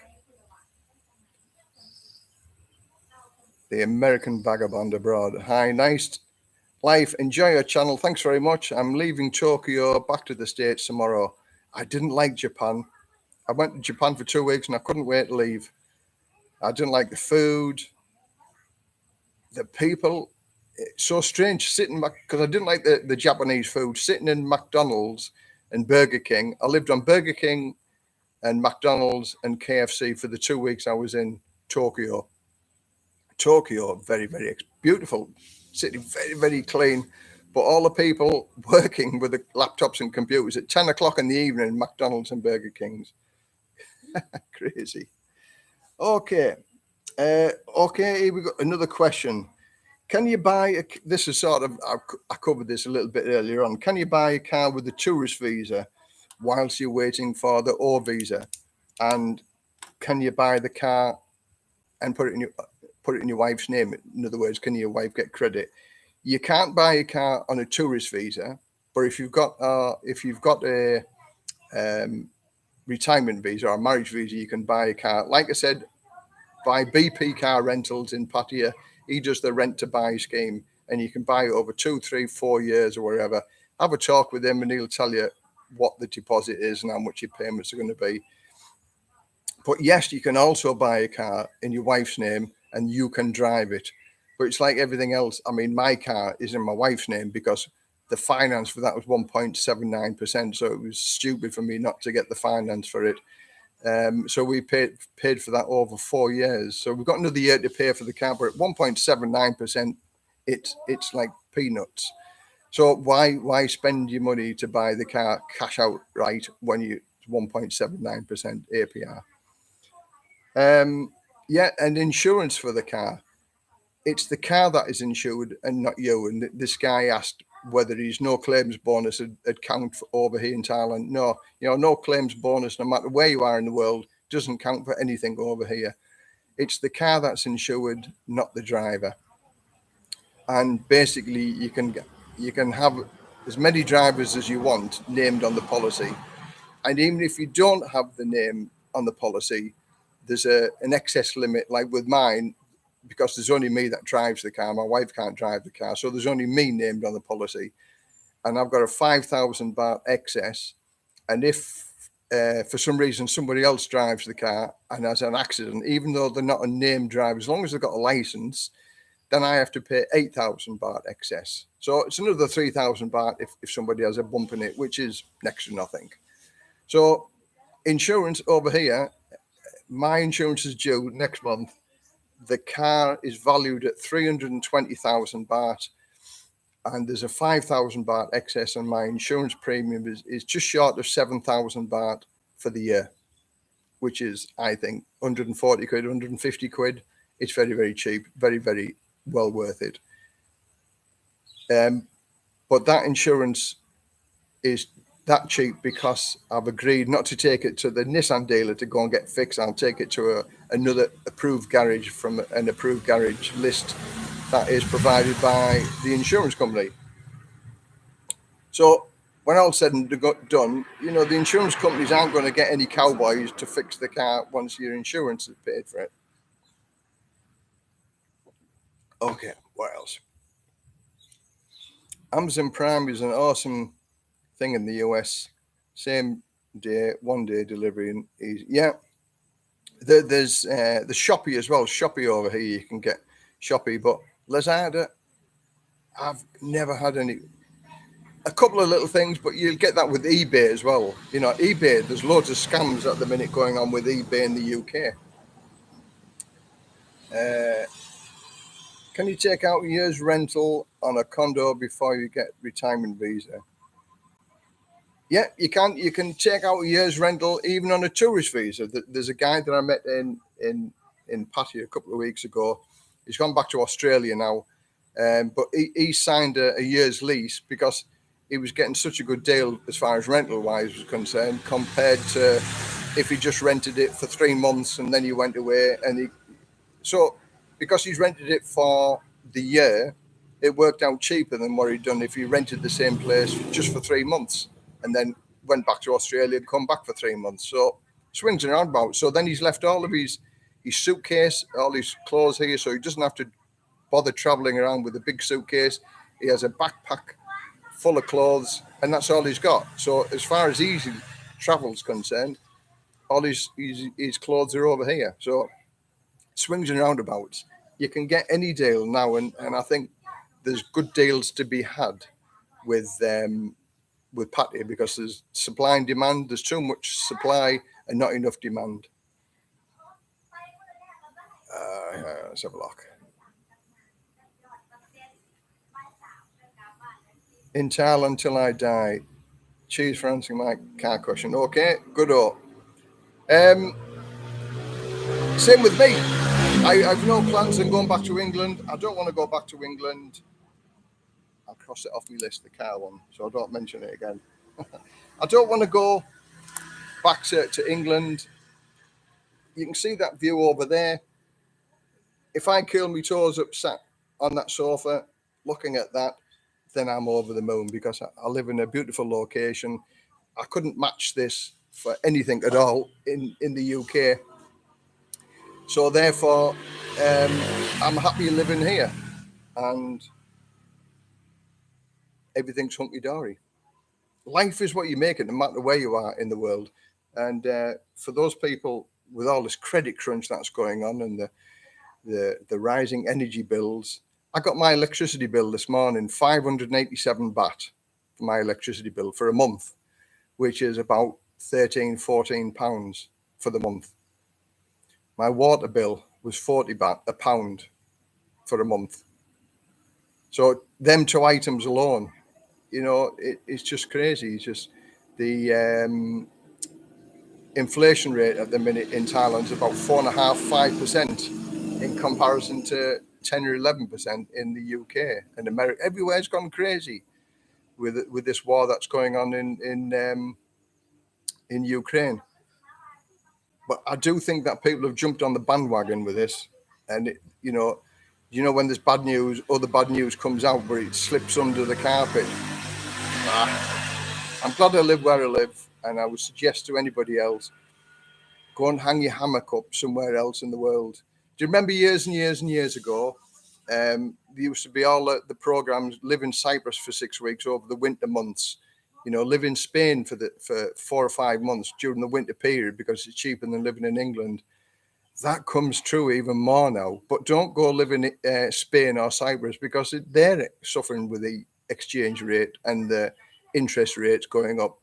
The American Vagabond Abroad. Hi, nice life. Enjoy your channel. Thanks very much. I'm leaving Tokyo back to the States tomorrow. I didn't like Japan. I went to Japan for 2 weeks and I couldn't wait to leave. I didn't like the food, the people. It's so strange sitting back because I didn't like the Japanese food. Sitting in McDonald's and Burger King. I lived on Burger King and McDonald's and KFC for the 2 weeks I was in Tokyo. Tokyo, very, very beautiful city, very, very clean. But all the people working with the laptops and computers at 10 o'clock in the evening, McDonald's and Burger Kings. Crazy. Okay. Okay, here we got another question. Can you buy, this is sort of, I covered this a little bit earlier on. Can you buy a car with a tourist visa whilst you're waiting for the O visa? And can you buy the car and put it in your wife's name? In other words, can your wife get credit? You can't buy a car on a tourist visa, but if you've got a retirement visa or a marriage visa, you can buy a car. Like I said, buy BP Car Rentals in Pattaya. He does the rent to buy scheme, and you can buy it over 2, 3, 4 years or whatever. Have a talk with him, and he'll tell you what the deposit is and how much your payments are going to be. But yes, you can also buy a car in your wife's name and you can drive it. But it's like everything else. I mean, my car is in my wife's name because the finance for that was 1.79%. So it was stupid for me not to get the finance for it. So we paid for that over 4 years. So we've got another year to pay for the car, but at 1.79%, it's like peanuts. So why spend your money to buy the car cash outright when you 1.79% APR? Yeah, and insurance for the car. It's the car that is insured and not you. And this guy asked whether his no claims bonus had count for over here in Thailand. No, no claims bonus, no matter where you are in the world, doesn't count for anything over here. It's the car that's insured, not the driver. And basically, you can have as many drivers as you want named on the policy. And even if you don't have the name on the policy, there's an excess limit. Like with mine, because there's only me that drives the car. My wife can't drive the car. So there's only me named on the policy. And I've got a 5,000 baht excess. And if for some reason somebody else drives the car and has an accident, even though they're not a named driver, as long as they've got a license, then I have to pay 8,000 baht excess. So it's another 3,000 baht if somebody has a bump in it, which is next to nothing. So insurance over here, my insurance is due next month. The car is valued at 320,000 baht, and there's a 5,000 baht excess, and my insurance premium is just short of 7,000 baht for the year, which is, I think, 140 quid, 150 quid. It's very, very cheap, very, very well worth it. But that insurance is that cheap because I've agreed not to take it to the Nissan dealer to go and get fixed. I'll take it to another approved garage from an approved garage list that is provided by the insurance company. So when all said and done, you know, the insurance companies aren't going to get any cowboys to fix the car once your insurance is paid for it. Okay, what else? Amazon Prime is an awesome thing in the US. Same day, 1 day delivery. And yeah, there's the Shopee as well. Shopee over here, you can get Shopee, but Lazada, I've never had any. A couple of little things, but you'll get that with eBay as well. You know, eBay, there's loads of scams at the minute going on with eBay in the UK. Can you take out a year's rental on a condo before you get retirement visa? Yeah, you can. You can take out a year's rental even on a tourist visa. There's a guy that I met in Patti a couple of weeks ago. He's gone back to Australia now, but he signed a year's lease because he was getting such a good deal as far as rental-wise was concerned, compared to if he just rented it for 3 months and then he went away. So because he's rented it for the year, it worked out cheaper than what he'd done if he rented the same place just for 3 months and then went back to Australia and come back for 3 months. So swings and roundabouts. So then he's left all of his suitcase, all his clothes here, so he doesn't have to bother traveling around with a big suitcase. He has a backpack full of clothes, and that's all he's got. So as far as easy travel's concerned, all his clothes are over here. So swings and roundabouts. You can get any deal now, and I think there's good deals to be had with Patti because there's supply and demand. There's too much supply and not enough demand. Let's have a look. In Thailand till I die. Cheers for answering my car question. Okay, good. Same with me. I've no plans on going back to England. I don't want to go back to England. I'll cross it off my list, the car one, so I don't mention it again. I don't want to go back to England. You can see that view over there. If I curl my toes up sat on that sofa looking at that, then I'm over the moon because I live in a beautiful location. I couldn't match this for anything at all in the UK. So therefore, I'm happy living here and everything's hunky-dory. Life is what you make it, no matter where you are in the world. And for those people with all this credit crunch that's going on and the rising energy bills, I got my electricity bill this morning, 587 baht for my electricity bill for a month, which is about 13, 14 pounds for the month. My water bill was 40 baht, a pound for a month. So them two items alone, you know, it's just crazy. It's just the inflation rate at the minute in Thailand is about 4.5%, 5% in comparison to 10 or 11% in the UK and America. Everywhere's gone crazy with this war that's going on in Ukraine. But I do think that people have jumped on the bandwagon with this, and you know when there's bad news, other bad news comes out, but it slips under the carpet. I'm glad I live where I live, and I would suggest to anybody else, go and hang your hammock up somewhere else in the world. Do you remember years and years and years ago, there used to be all the programs, live in Cyprus for 6 weeks over the winter months, you know, live in Spain for 4 or 5 months during the winter period because it's cheaper than living in England. that comes true even more now. But don't go live in Spain or Cyprus, because they're suffering with the exchange rate and the interest rates going up.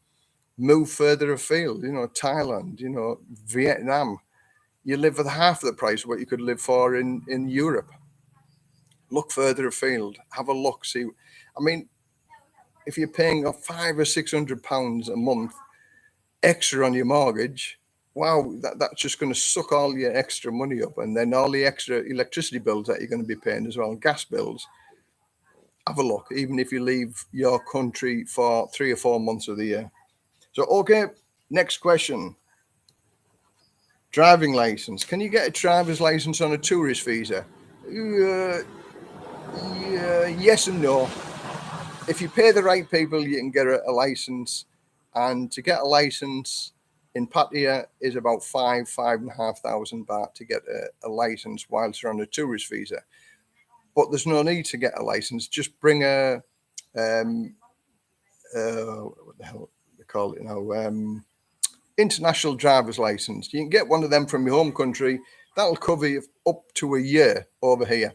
Move further afield, Thailand, Vietnam. You live for half the price of what you could live for in Europe. Look further afield, have a look, see. I mean, if you're paying £500 or £600 a month extra on your mortgage, wow, that's just going to suck all your extra money up, and then all the extra electricity bills that you're going to be paying as well, gas bills. Have a look, even if you leave your country for 3 or 4 months of the year. So, okay, next question. Driving license. Can you get a driver's license on a tourist visa? Yes and no. If you pay the right people, you can get a license. And to get a license in Pattaya is about 5,500 baht to get a license whilst you're on a tourist visa. But there's no need to get a license. Just bring a what the hell they call it now? International driver's license. You can get one of them from your home country. That'll cover you up to a year over here.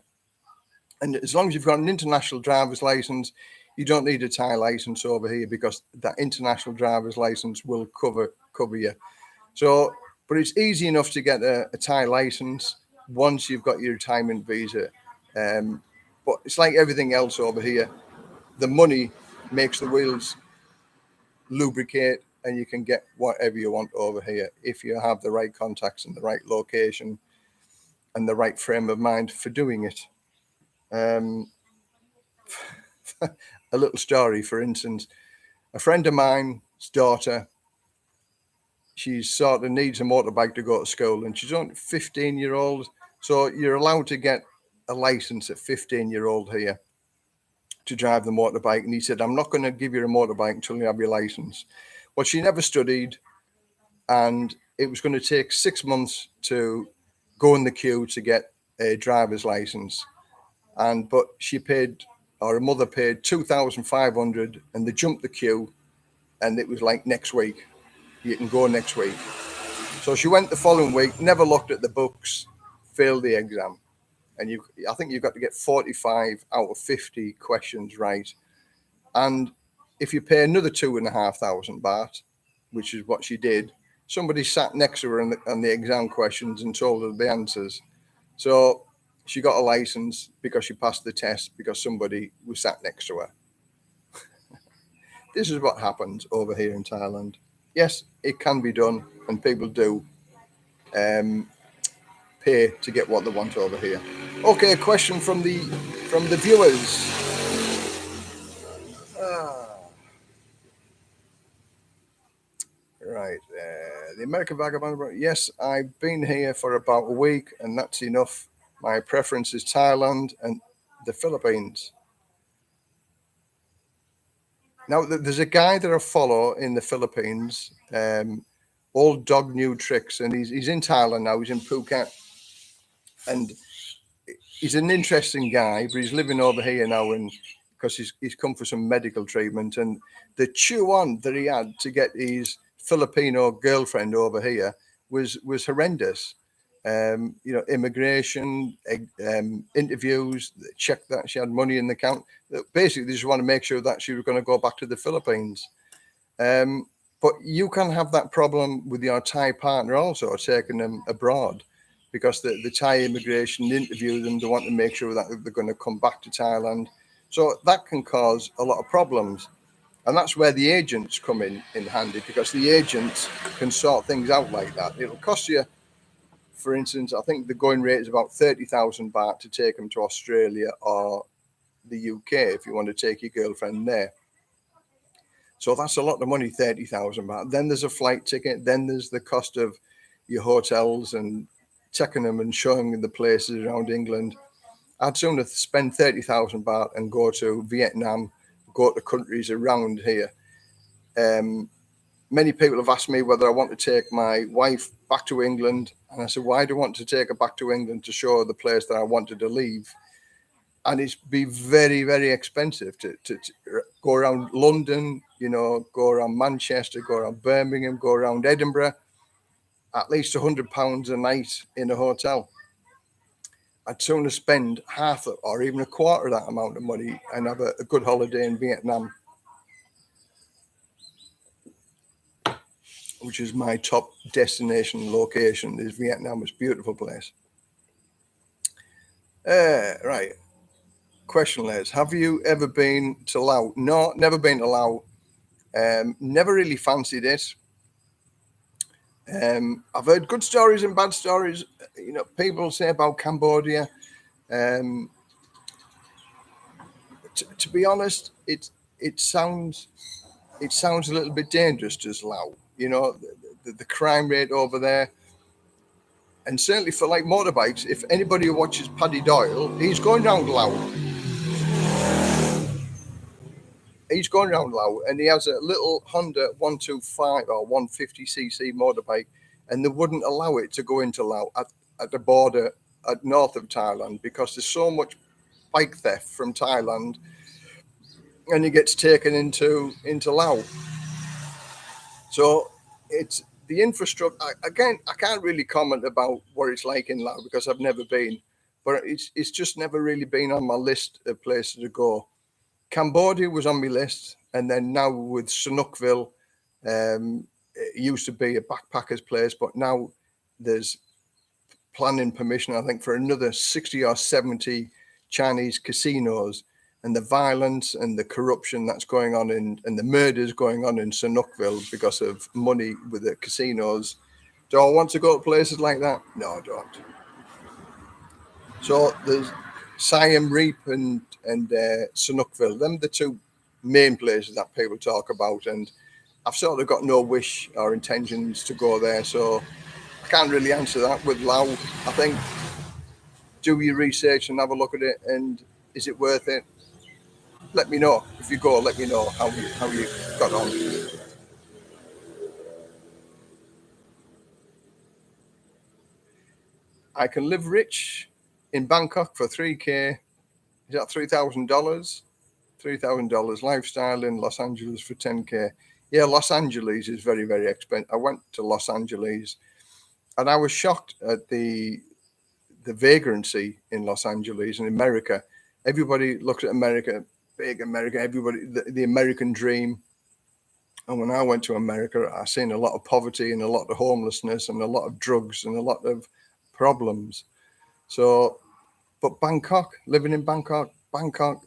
And as long as you've got an international driver's license, you don't need a Thai license over here, because that international driver's license will cover you. So, but it's easy enough to get a Thai license once you've got your retirement visa. But it's like everything else over here. The money makes the wheels lubricate, and you can get whatever you want over here if you have the right contacts and the right location and the right frame of mind for doing it. A little story, for instance, a friend of mine's daughter, she sort of needs a motorbike to go to school, and she's only 15-year-old. So you're allowed to get a license at 15-year-old here to drive the motorbike. And he said, I'm not going to give you a motorbike until you have your license. Well, she never studied, and it was going to take 6 months to go in the queue to get a driver's license. But she paid, or her mother paid 2,500, and they jumped the queue, and it was like next week. You can go next week. So she went the following week, never looked at the books, failed the exam. And I think you've got to get 45 out of 50 questions right. And if you pay another 2,500 baht, which is what she did, somebody sat next to her on the exam questions and told her the answers. So she got a license because she passed the test, because somebody was sat next to her. This is what happens over here in Thailand. Yes, it can be done, and people do pay to get what they want over here. Okay, a question from the viewers. Right, the American Vagabond. Yes, I've been here for about a week, and that's enough. My preference is Thailand and the Philippines. Now, there's a guy that I follow in the Philippines, Old Dog New Tricks, and he's in Thailand now. He's in Phuket, and he's an interesting guy, but he's living over here now, and because he's come for some medical treatment, and the chew-on that he had to get his Filipino girlfriend over here was horrendous. Immigration, interviews, checked that she had money in the account. Basically, they just want to make sure that she was going to go back to the Philippines. But you can have that problem with your Thai partner also, taking them abroad, because the Thai immigration interview them. They want to make sure that they're going to come back to Thailand. So that can cause a lot of problems. And that's where the agents come in handy, because the agents can sort things out like that. It'll cost you, for instance, I think the going rate is about 30,000 baht to take them to Australia or the UK if you want to take your girlfriend there. So that's a lot of money, 30,000 baht. Then there's a flight ticket. Then there's the cost of your hotels and taking them and showing them the places around England. I'd sooner spend 30,000 baht and go to Vietnam, go to countries around here. Many people have asked me whether I want to take my wife back to England. And I said, why do I want to take her back to England? To show her the place that I wanted to leave. And it's be very, very expensive to go around London, go around Manchester, go around Birmingham, go around Edinburgh. at least £100 a night in a hotel. I'd sooner spend half or even a quarter of that amount of money and have a good holiday in Vietnam, which is my top destination location. Is Vietnam. It's a beautiful place. Right. Question, Les. Have you ever been to Laos? No, never been to Laos. Never really fancied it. I've heard good stories and bad stories. You know, people say about Cambodia. To be honest, it sounds a little bit dangerous to Laos. You know, the crime rate over there, and certainly for like motorbikes. If anybody who watches Paddy Doyle, he's going around Laos. He's going around Laos, and he has a little Honda 125 or 150cc motorbike, and they wouldn't allow it to go into Laos at the border at north of Thailand because there's so much bike theft from Thailand, and he gets taken into Laos. So it's the infrastructure. Again, I can't really comment about what it's like in Laos because I've never been, but it's just never really been on my list of places to go. Cambodia was on my list, and then now with Sanukville, it used to be a backpacker's place, but now there's planning permission, I think, for another 60 or 70 Chinese casinos, and the violence and the corruption that's going on and the murders going on in Sanukville because of money with the casinos. Do I want to go to places like that? No, I don't. So there's Siam Reap and Sanukville. Them the two main places that people talk about, and I've sort of got no wish or intentions to go there, so I can't really answer that. With Laos, I think do your research and have a look at it, and is it worth it? Let me know. If you go, let me know how you got on. I can live rich in Bangkok for $3,000. Is that $3,000? $3,000 lifestyle in Los Angeles for $10,000. Yeah, Los Angeles is very, very expensive. I went to Los Angeles, and I was shocked at the vagrancy in Los Angeles and America. Everybody looks at America, big America. Everybody, the American dream. And when I went to America, I seen a lot of poverty and a lot of homelessness and a lot of drugs and a lot of problems. So, but Bangkok, living in Bangkok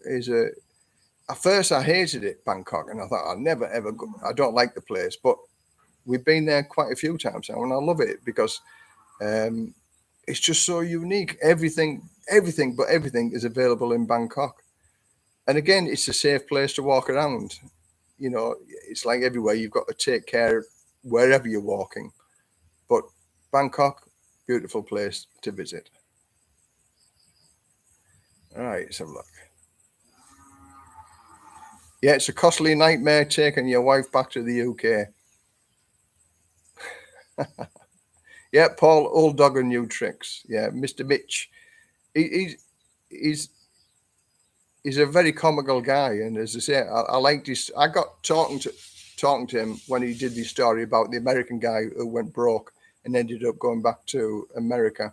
is at first I hated it, Bangkok, and I thought I'll never ever go. I don't like the place, but we've been there quite a few times now, and I love it because it's just so unique. Everything is available in Bangkok, and again, it's a safe place to walk around. You know, it's like everywhere you've got to take care wherever you're walking, but Bangkok, beautiful place to visit. All right, let's have a look. Yeah, it's a costly nightmare taking your wife back to the UK. Yeah, Paul, old dog and new tricks. Yeah, Mr. Mitch. He's a very comical guy, and as I say, I liked his. I got talking to him when he did this story about the American guy who went broke and ended up going back to America.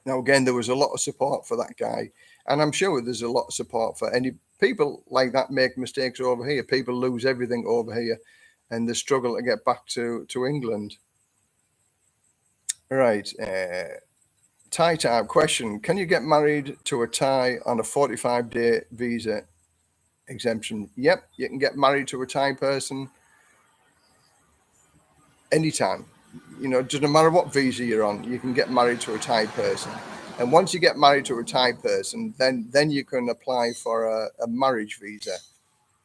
Now, again, there was a lot of support for that guy, and I'm sure there's a lot of support for any people like that make mistakes over here. People lose everything over here, and they struggle to get back to England. Right. Thai time question. Can you get married to a Thai on a 45-day visa exemption? Yep, you can get married to a Thai person anytime. You know, doesn't matter what visa you're on, you can get married to a Thai person. And once you get married to a Thai person, then you can apply for a marriage visa.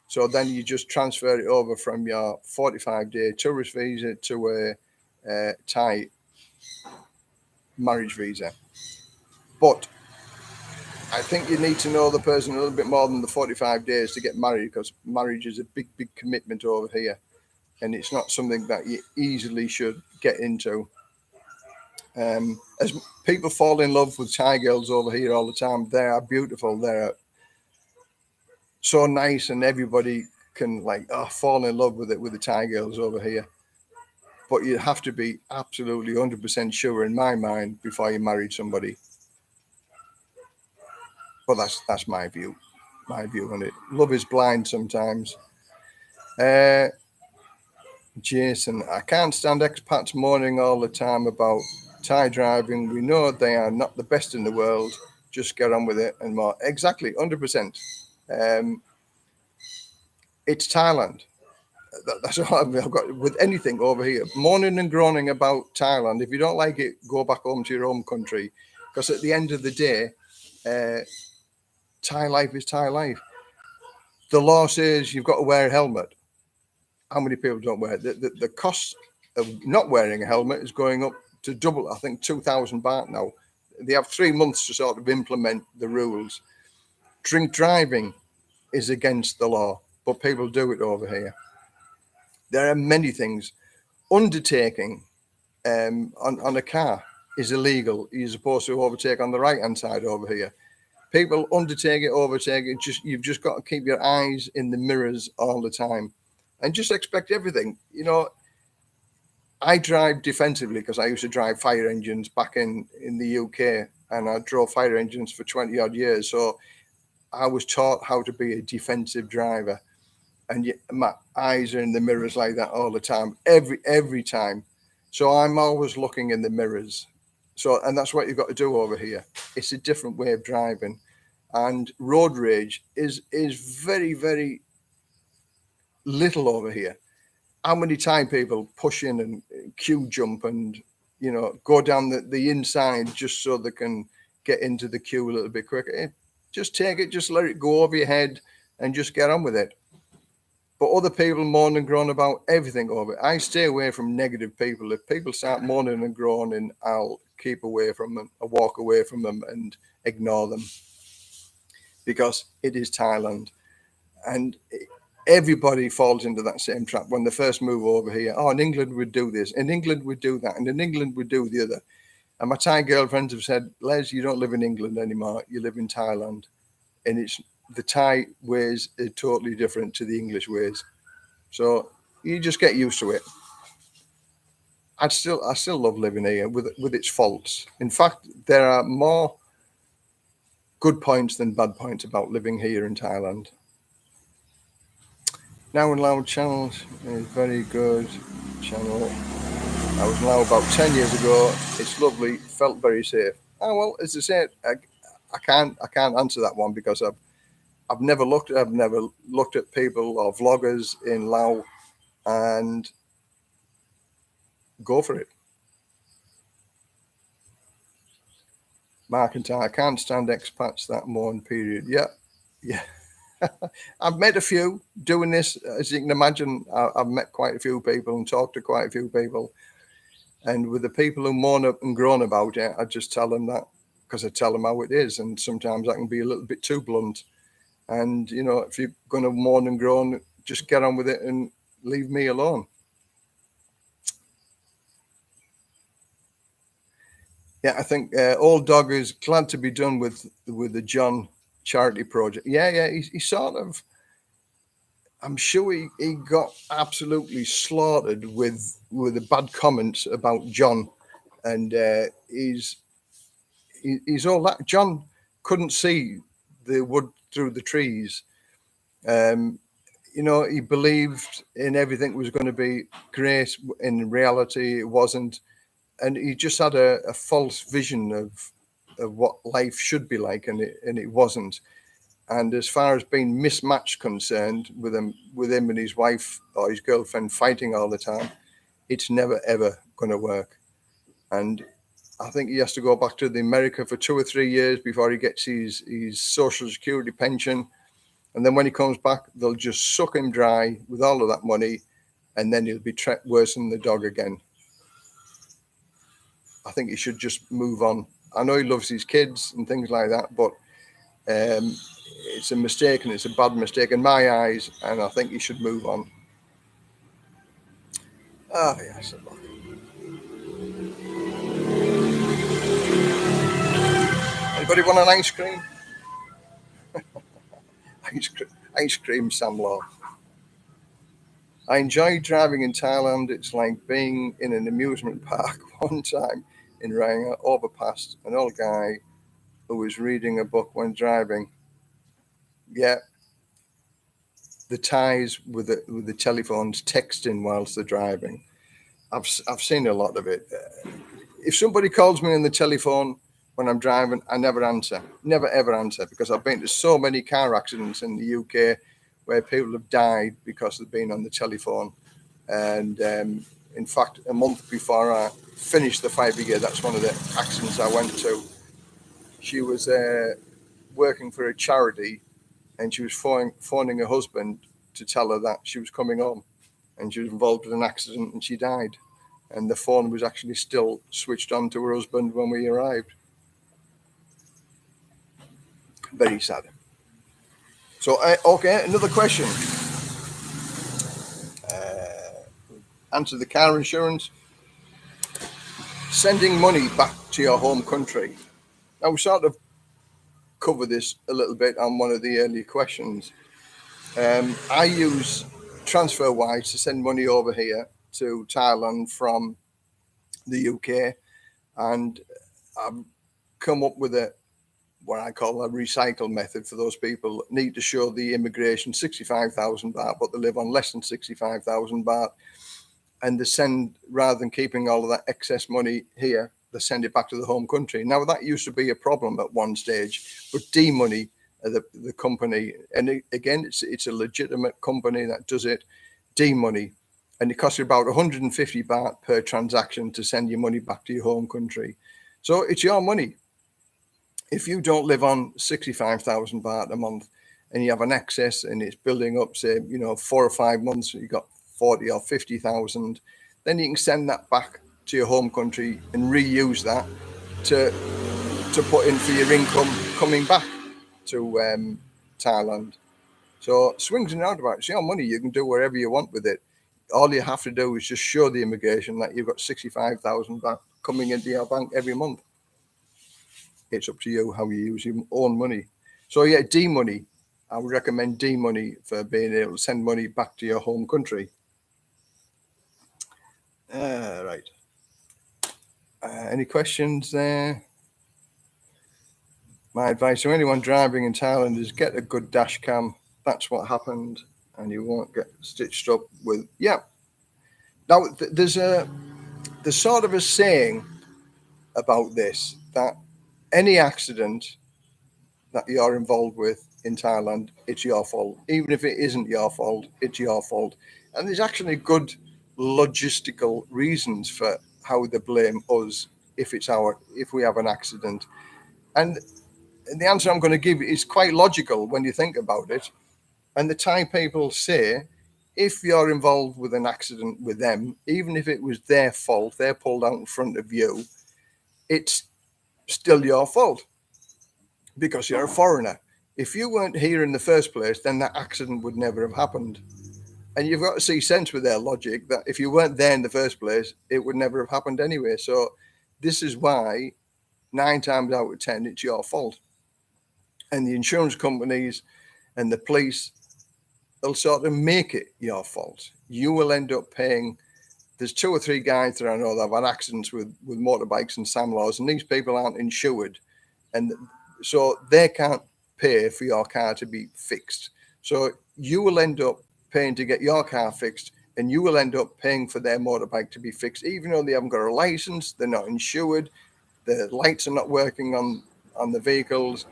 So then you just transfer it over from your 45-day tourist visa to a Thai marriage visa. But I think you need to know the person a little bit more than the 45 days to get married, because marriage is a big, big commitment over here. And it's not something that you easily should get into. As people fall in love with Thai girls over here all the time, they are beautiful. They're so nice, and everybody can fall in love with the Thai girls over here. but you have to be absolutely 100% sure, in my mind, before you married somebody. But that's my view on it. Love is blind sometimes. Jason, I can't stand expats moaning all the time about Thai driving. We know they are not the best in the world. Just get on with it and more. Exactly, 100%. It's Thailand. That's all I've got with anything over here. Moaning and groaning about Thailand. If you don't like it, go back home to your home country. Because at the end of the day, Thai life is Thai life. The law says you've got to wear a helmet. How many people don't wear it? The cost of not wearing a helmet is going up to double, I think, 2,000 baht now. They have 3 months to sort of implement the rules. Drink driving is against the law, but people do it over here. There are many things. Undertaking on a car is illegal. You're supposed to overtake on the right-hand side over here. People undertake it, overtake it. You've just got to keep your eyes in the mirrors all the time and just expect everything. You know, I drive defensively because I used to drive fire engines back in the UK, and I drove fire engines for 20 odd years. So I was taught how to be a defensive driver, and my eyes are in the mirrors like that all the time, every time. So I'm always looking in the mirrors. So, and that's what you've got to do over here. It's a different way of driving, and road rage is very, very little over here. How many time people push in and queue jump and, you know, go down the inside just so they can get into the queue a little bit quicker? Just take it, just let it go over your head and just get on with it. But other people moan and groan about everything over it. I stay away from negative people. If people start moaning and groaning, I'll keep away from them. I walk away from them and ignore them, because it is Thailand. And everybody falls into that same trap when they first move over here. Oh, in England we'd do this, in England we'd do that, and in England we'd do the other. And my Thai girlfriends have said, Les, you don't live in England anymore, you live in Thailand. And it's the Thai ways are totally different to the English ways. So you just get used to it. I still love living here with its faults. In fact, there are more good points than bad points about living here in Thailand. Now in Loud channels is very good channel. I was now about 10 years ago. It's lovely, felt very safe. Oh well, as I said, I can't answer that one because I've never looked at people or vloggers in Laos, and go for it. McIntyre, I can't stand expats that mourn, period. Yeah. I've met a few doing this. As you can imagine, I've met quite a few people and talked to quite a few people. And with the people who mourn up and groan about it, I just tell them that, because I tell them how it is. And sometimes I can be a little bit too blunt. And, you know, if you're going to mourn and groan, just get on with it and leave me alone. Yeah, I think Old Dog is glad to be done with the John charity project. Yeah, he sort of, I'm sure he got absolutely slaughtered with the bad comments about John, and he's all that. John couldn't see the wood through the trees. You know, he believed in everything was going to be great. In reality, it wasn't. And he just had a false vision of what life should be like, and it wasn't. And as far as being mismatched concerned, with him and his wife or his girlfriend fighting all the time, it's never ever going to work. And I think he has to go back to America for 2 or 3 years before he gets his Social Security pension. And then when he comes back, they'll just suck him dry with all of that money, and then he'll be worse than the dog again. I think he should just move on. I know he loves his kids and things like that, but it's a mistake, and it's a bad mistake in my eyes, and I think he should move on. Ah, yes. Anybody want an ice cream? Ice cream, Sam Law. I enjoyed driving in Thailand. It's like being in an amusement park. One time in Raya, overpassed an old guy who was reading a book when driving. Yeah, the Thais with the telephones texting whilst they're driving. I've seen a lot of it. If somebody calls me on the telephone when I'm driving, I never answer. Never ever answer, because I've been to so many car accidents in the UK where people have died because they've been on the telephone. And in fact, a month before I finished the fire brigade, that's one of the accidents I went to. She was working for a charity, and she was phoning her husband to tell her that she was coming home, and she was involved with an accident and she died. And the phone was actually still switched on to her husband when we arrived. Very sad. So, okay, another question. Answer the car insurance. Sending money back to your home country. Now, we sort of cover this a little bit on one of the earlier questions. I use TransferWise to send money over here to Thailand from the UK, and I've come up with what I call a recycle method for those people that need to show the immigration 65,000 baht, but they live on less than 65,000 baht, and they send, rather than keeping all of that excess money here, they send it back to the home country. Now, that used to be a problem at one stage, but D-Money, the company, and again, it's a legitimate company that does it, D-Money, and it costs you about 150 baht per transaction to send your money back to your home country. So it's your money. If you don't live on 65,000 baht a month and you have an excess and it's building up, say, 4 or 5 months, you've got 40 or 50,000, then you can send that back to your home country and reuse that to put in for your income coming back to Thailand. So swings and roundabouts, it's your money. You can do whatever you want with it. All you have to do is just show the immigration that you've got 65,000 baht coming into your bank every month. It's up to you how you use your own money. So yeah, D-Money. I would recommend D-Money for being able to send money back to your home country. Right. Any questions there? My advice to anyone driving in Thailand is get a good dash cam. That's what happened, and you won't get stitched up with. Yeah. Now there's sort of a saying about this, that any accident that you're involved with in Thailand, it's your fault. Even if it isn't your fault, it's your fault. And there's actually good logistical reasons for how they blame us if we have an accident. And the answer I'm going to give is quite logical when you think about it. And the Thai people say, if you're involved with an accident with them, even if it was their fault, they're pulled out in front of you, it's still your fault because you're a foreigner. If you weren't here in the first place, then that accident would never have happened. And you've got to see sense with their logic that if you weren't there in the first place, it would never have happened anyway. So this is why 9 times out of 10, it's your fault. And the insurance companies and the police, they'll sort of make it your fault. You will end up paying. There's 2 or 3 guys that I know that have had accidents with motorbikes and SAMLOs, and these people aren't insured. And so they can't pay for your car to be fixed. So you will end up paying to get your car fixed, and you will end up paying for their motorbike to be fixed, even though they haven't got a license, they're not insured, the lights are not working on the vehicles.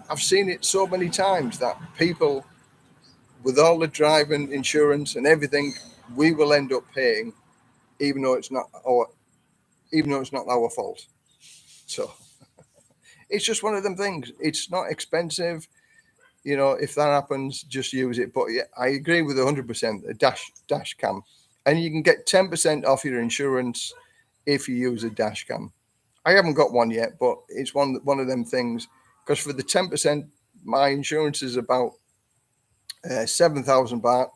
I've seen it so many times that people, with all the driving insurance and everything, we will end up paying, even though it's not our fault. So it's just one of them things. It's not expensive. If that happens, just use it. But yeah, I agree with 100%, a dash cam. And you can get 10% off your insurance if you use a dash cam. I haven't got one yet, but it's one of them things. Because for the 10%, my insurance is about 7,000 baht.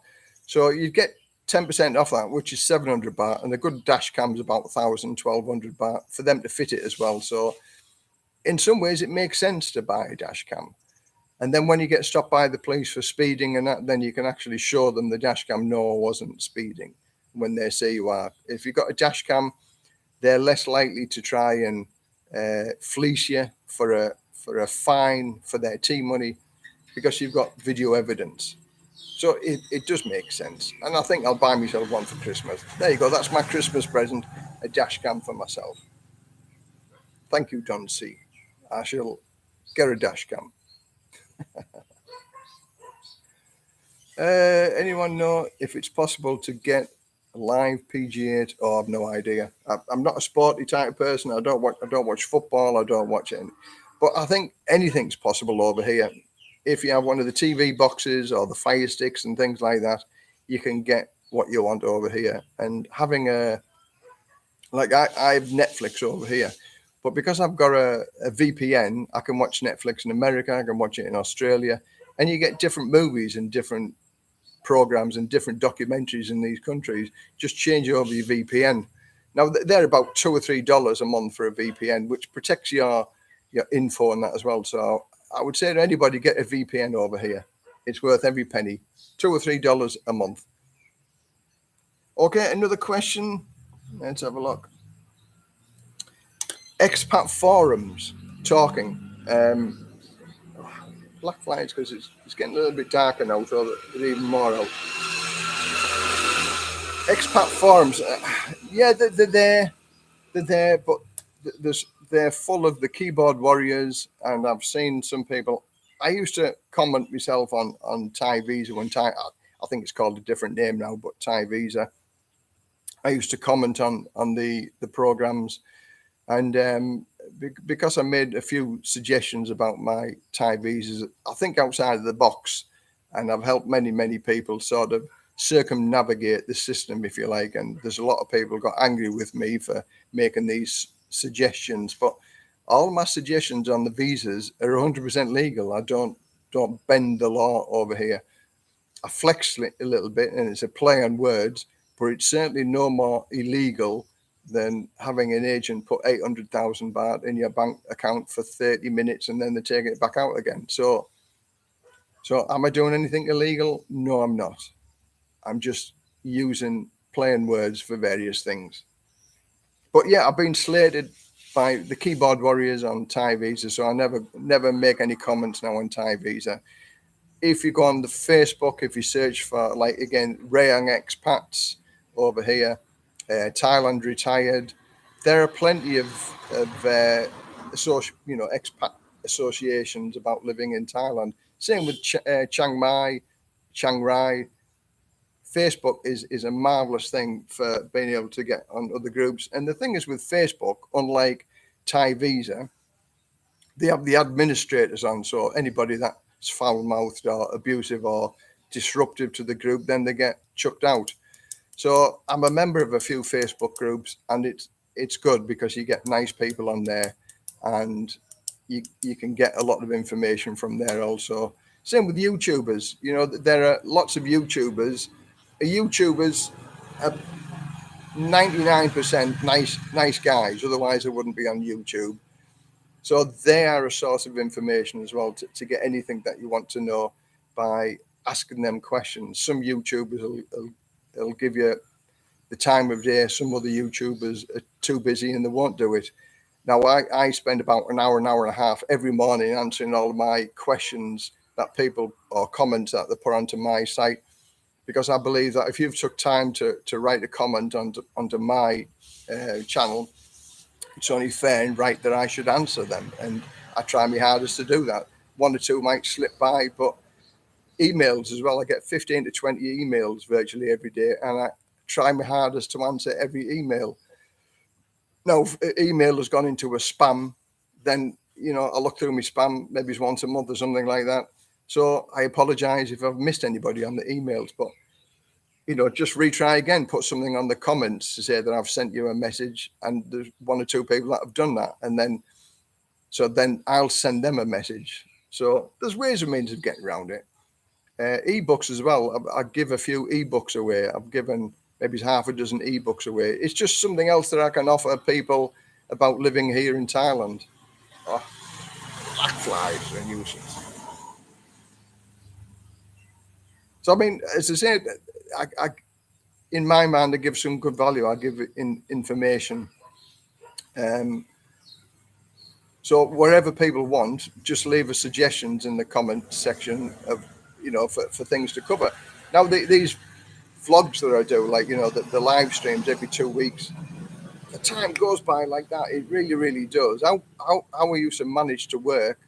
So you get 10% off that, which is 700 baht. And a good dash cam is about 1,000, 1,200 baht for them to fit it as well. So in some ways, it makes sense to buy a dash cam. And then when you get stopped by the police for speeding and that, then you can actually show them the dash cam, no, I wasn't speeding, when they say you are. If you've got a dash cam, they're less likely to try and fleece you for a fine for their tea money, because you've got video evidence. So it does make sense. And I think I'll buy myself one for Christmas. There you go. That's my Christmas present, a dash cam for myself. Thank you, Don C. I shall get a dash cam. Anyone know if it's possible to get a live PGA? Oh, I've no idea. I'm not a sporty type of person. I don't watch football. I don't watch it. But I think anything's possible over here. If you have one of the TV boxes or the Fire Sticks and things like that, you can get what you want over here. And having I have Netflix over here, but because I've got a VPN, I can watch Netflix in America, I can watch it in Australia, and you get different movies and different programs and different documentaries in these countries. Just change over your VPN. Now they're about $2 or $3 a month for a VPN, which protects your info and that as well. So I would say to anybody, get a VPN over here. It's worth every penny. $2 or $3 a month. Okay, another question. Let's have a look. Expat forums talking. Black flies, because it's getting a little bit darker now, so there's even more out. Expat forums, yeah, they're there, but they're full of the keyboard warriors, and I've seen some people. I used to comment myself on Thai Visa when I think it's called a different name now, but Thai Visa. I used to comment on the programs, and because I made a few suggestions about my Thai visas, I think outside of the box, and I've helped many people sort of circumnavigate the system, if you like. And there's a lot of people got angry with me for making these suggestions, but all my suggestions on the visas are 100% legal. I don't bend the law over here. I flex it a little bit, and it's a play on words, but it's certainly no more illegal than having an agent put 800,000 baht in your bank account for 30 minutes and then they're taking it back out again. So am I doing anything illegal? No, I'm not. I'm just using plain words for various things. But yeah, I've been slated by the keyboard warriors on Thai Visa, so I never make any comments now on Thai Visa. If you go on the Facebook, if you search for, like, again, Rayong expats over here, Thailand retired, there are plenty of expat associations about living in Thailand. Same with Chiang Mai, Chiang Rai. Facebook is a marvelous thing for being able to get on other groups. And the thing is with Facebook, unlike Thai Visa, they have the administrators on. So anybody that's foul-mouthed or abusive or disruptive to the group, then they get chucked out. So I'm a member of a few Facebook groups, and it's good because you get nice people on there, and you can get a lot of information from there also. Same with YouTubers. There are lots of YouTubers. YouTubers are 99% nice guys. Otherwise, they wouldn't be on YouTube. So they are a source of information as well to get anything that you want to know by asking them questions. Some YouTubers will give you the time of day. Some other YouTubers are too busy and they won't do it. Now, I spend about an hour and a half every morning answering all of my questions that people, or comments that they put onto my site, because I believe that if you've took time to write a comment onto my channel, it's only fair and right that I should answer them. And I try my hardest to do that. One or two might slip by, but emails as well. I get 15 to 20 emails virtually every day, and I try my hardest to answer every email. Now, if an email has gone into a spam, then, I look through my spam maybe it's once a month or something like that. So I apologize if I've missed anybody on the emails, but, just retry again, put something on the comments to say that I've sent you a message, and there's one or two people that have done that. And then I'll send them a message. So there's ways and means of getting around it. Ebooks as well. I give a few ebooks away. I've given maybe half a dozen ebooks away. It's just something else that I can offer people about living here in Thailand. Oh, black flies are a nuisance. So I mean, as I said, I in my mind, I give some good value. I give information. Um, so wherever people want, just leave us suggestions in the comment section of, for things to cover. Now these vlogs that I do, like the live streams every 2 weeks, the time goes by like that. It really, really does. How we used to manage to work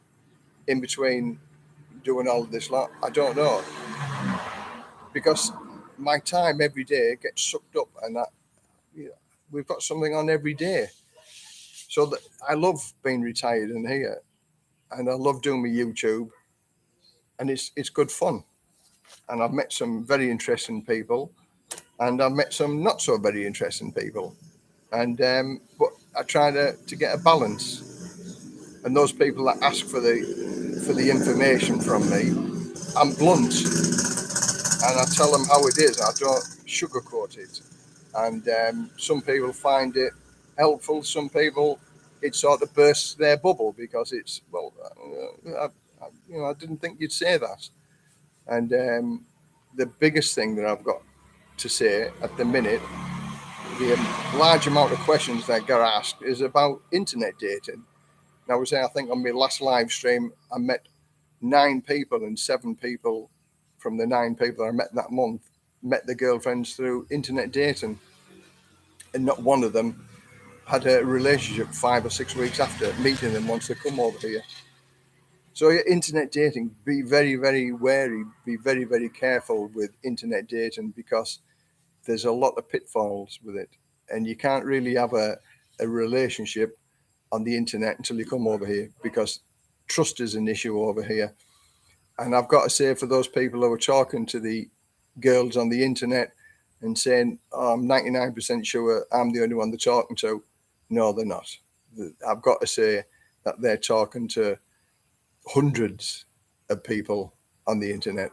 in between doing all of this lot, I don't know, because my time every day gets sucked up, and we've got something on every day. So that I love being retired in here, and I love doing my YouTube, and it's good fun. And I've met some very interesting people, and I've met some not so very interesting people, and but I try to get a balance. And those people that ask for the information from me, I'm blunt, and I tell them how it is. I don't sugarcoat it. And some people find it helpful. Some people, it sort of bursts their bubble because it's, well, I didn't think you'd say that. And the biggest thing that I've got to say at the minute, the large amount of questions that get asked is about internet dating. Now, I think on my last live stream, I met 9 people, and 7 people from the 9 people I met that month met their girlfriends through internet dating. And not one of them had a relationship 5 or 6 weeks after meeting them once they come over here. So internet dating, be very, very wary, be very, very careful with internet dating, because there's a lot of pitfalls with it. And you can't really have a relationship on the internet until you come over here, because trust is an issue over here. And I've got to say, for those people who are talking to the girls on the internet and saying, oh, I'm 99% sure I'm the only one they're talking to, no, they're not. I've got to say that they're talking to hundreds of people on the internet,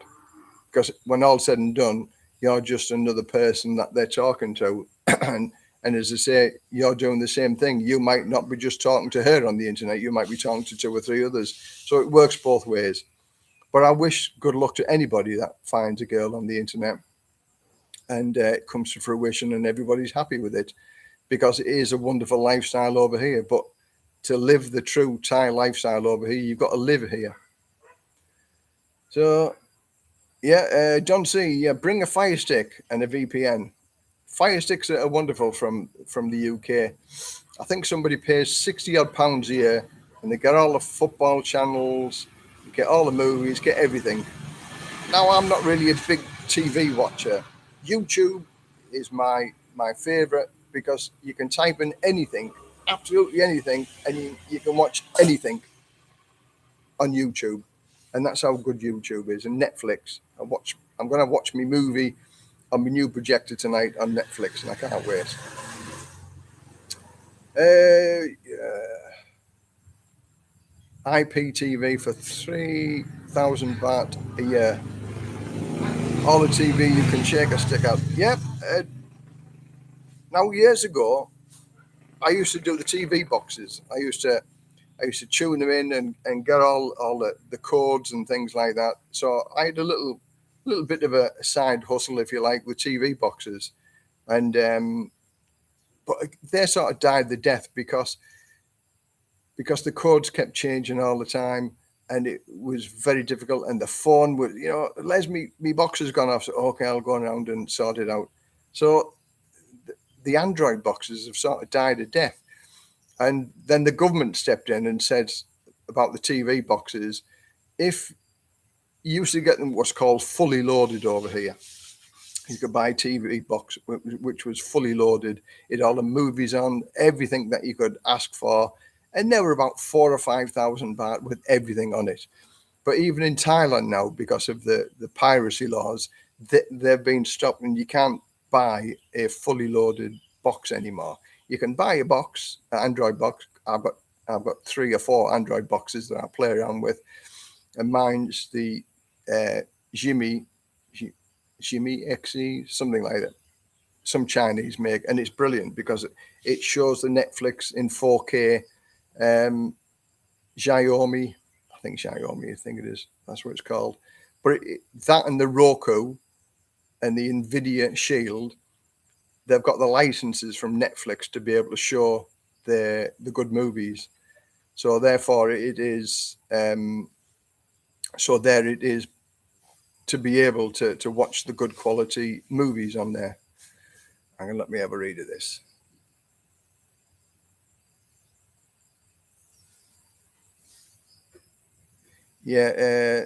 because when all's said and done, you're just another person that they're talking to. And as I say, you're doing the same thing. You might not be just talking to her on the internet. You might be talking to 2 or 3 others. So it works both ways. But I wish good luck to anybody that finds a girl on the internet and it comes to fruition and everybody's happy with it, because it is a wonderful lifestyle over here. But to live the true Thai lifestyle over here, you've got to live here. So, yeah, John C., yeah, bring a Fire Stick and a VPN. Fire Sticks are wonderful from the UK. I think somebody pays 60 odd pounds a year, and they get all the football channels, get all the movies, get everything. Now, I'm not really a big TV watcher. YouTube is my favorite, because you can type in anything, absolutely anything, and you can watch anything on YouTube. And that's how good YouTube is. And Netflix, I'm going to watch my movie on my new projector tonight on Netflix, and I can't wait. IPTV for 3,000 baht a year. All the TV you can shake a stick at. Yep. Now, years ago, I used to do the TV boxes. I used to tune them in and get all the codes and things like that. So I had a little bit of a side hustle, if you like, with TV boxes. And but they sort of died the death because the codes kept changing all the time, and it was very difficult. And the phone was, Les, me box has gone off. So okay, I'll go around and sort it out. So the Android boxes have sort of died a death. And then the government stepped in and said about the TV boxes, if you used to get them what's called fully loaded over here, you could buy a TV box which was fully loaded. It had all the movies on, everything that you could ask for, and they were about 4,000 or 5,000 baht with everything on it. But even in Thailand now, because of the piracy laws, they've been stopped, and you can't buy a fully loaded box anymore. You can buy a box, an Android box. I've got 3 or 4 Android boxes that I play around with, and mine's the Jimmy XE, something like that, some Chinese make, and it's brilliant because it shows the Netflix in 4K. Xiaomi, I think it is. That's what it's called. But that and the Roku and the Nvidia Shield, they've got the licenses from Netflix to be able to show the good movies. So therefore, it is so there it is to be able to watch the good quality movies on there. Hang on, let me have a read of this. Yeah,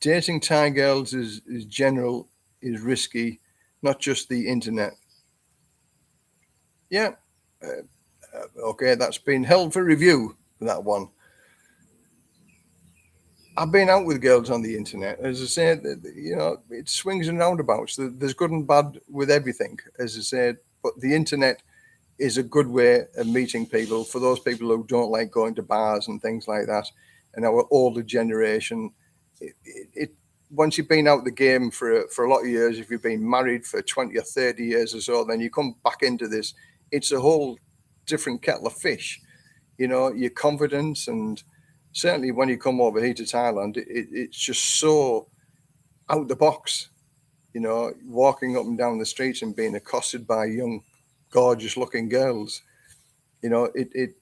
dating Thai girls is risky, not just the internet. Yeah, okay, that's been held for review, that one. I've been out with girls on the internet. As I said, it swings and roundabouts. There's good and bad with everything, as I said. But the internet is a good way of meeting people for those people who don't like going to bars and things like that. And our older generation, it once you've been out the game for a lot of years, if you've been married for 20 or 30 years or so, then you come back into this. It's a whole different kettle of fish. Your confidence, and certainly when you come over here to Thailand, it's just so out the box. Walking up and down the streets and being accosted by young, gorgeous-looking girls. It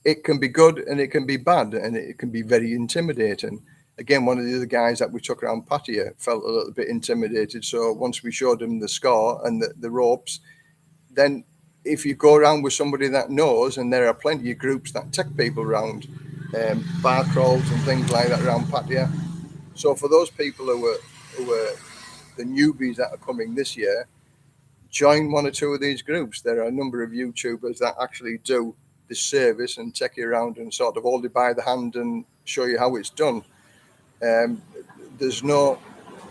it can be good and it can be bad, and it can be very intimidating. Again, one of the other guys that we took around Pattaya felt a little bit intimidated. So once we showed him the score and the ropes, then if you go around with somebody that knows, and there are plenty of groups that take people around, bar crawls and things like that around Pattaya. So for those people who are the newbies that are coming this year, join one or two of these groups. There are a number of YouTubers that actually do this service and take you around and sort of hold you by the hand and show you how it's done. There's no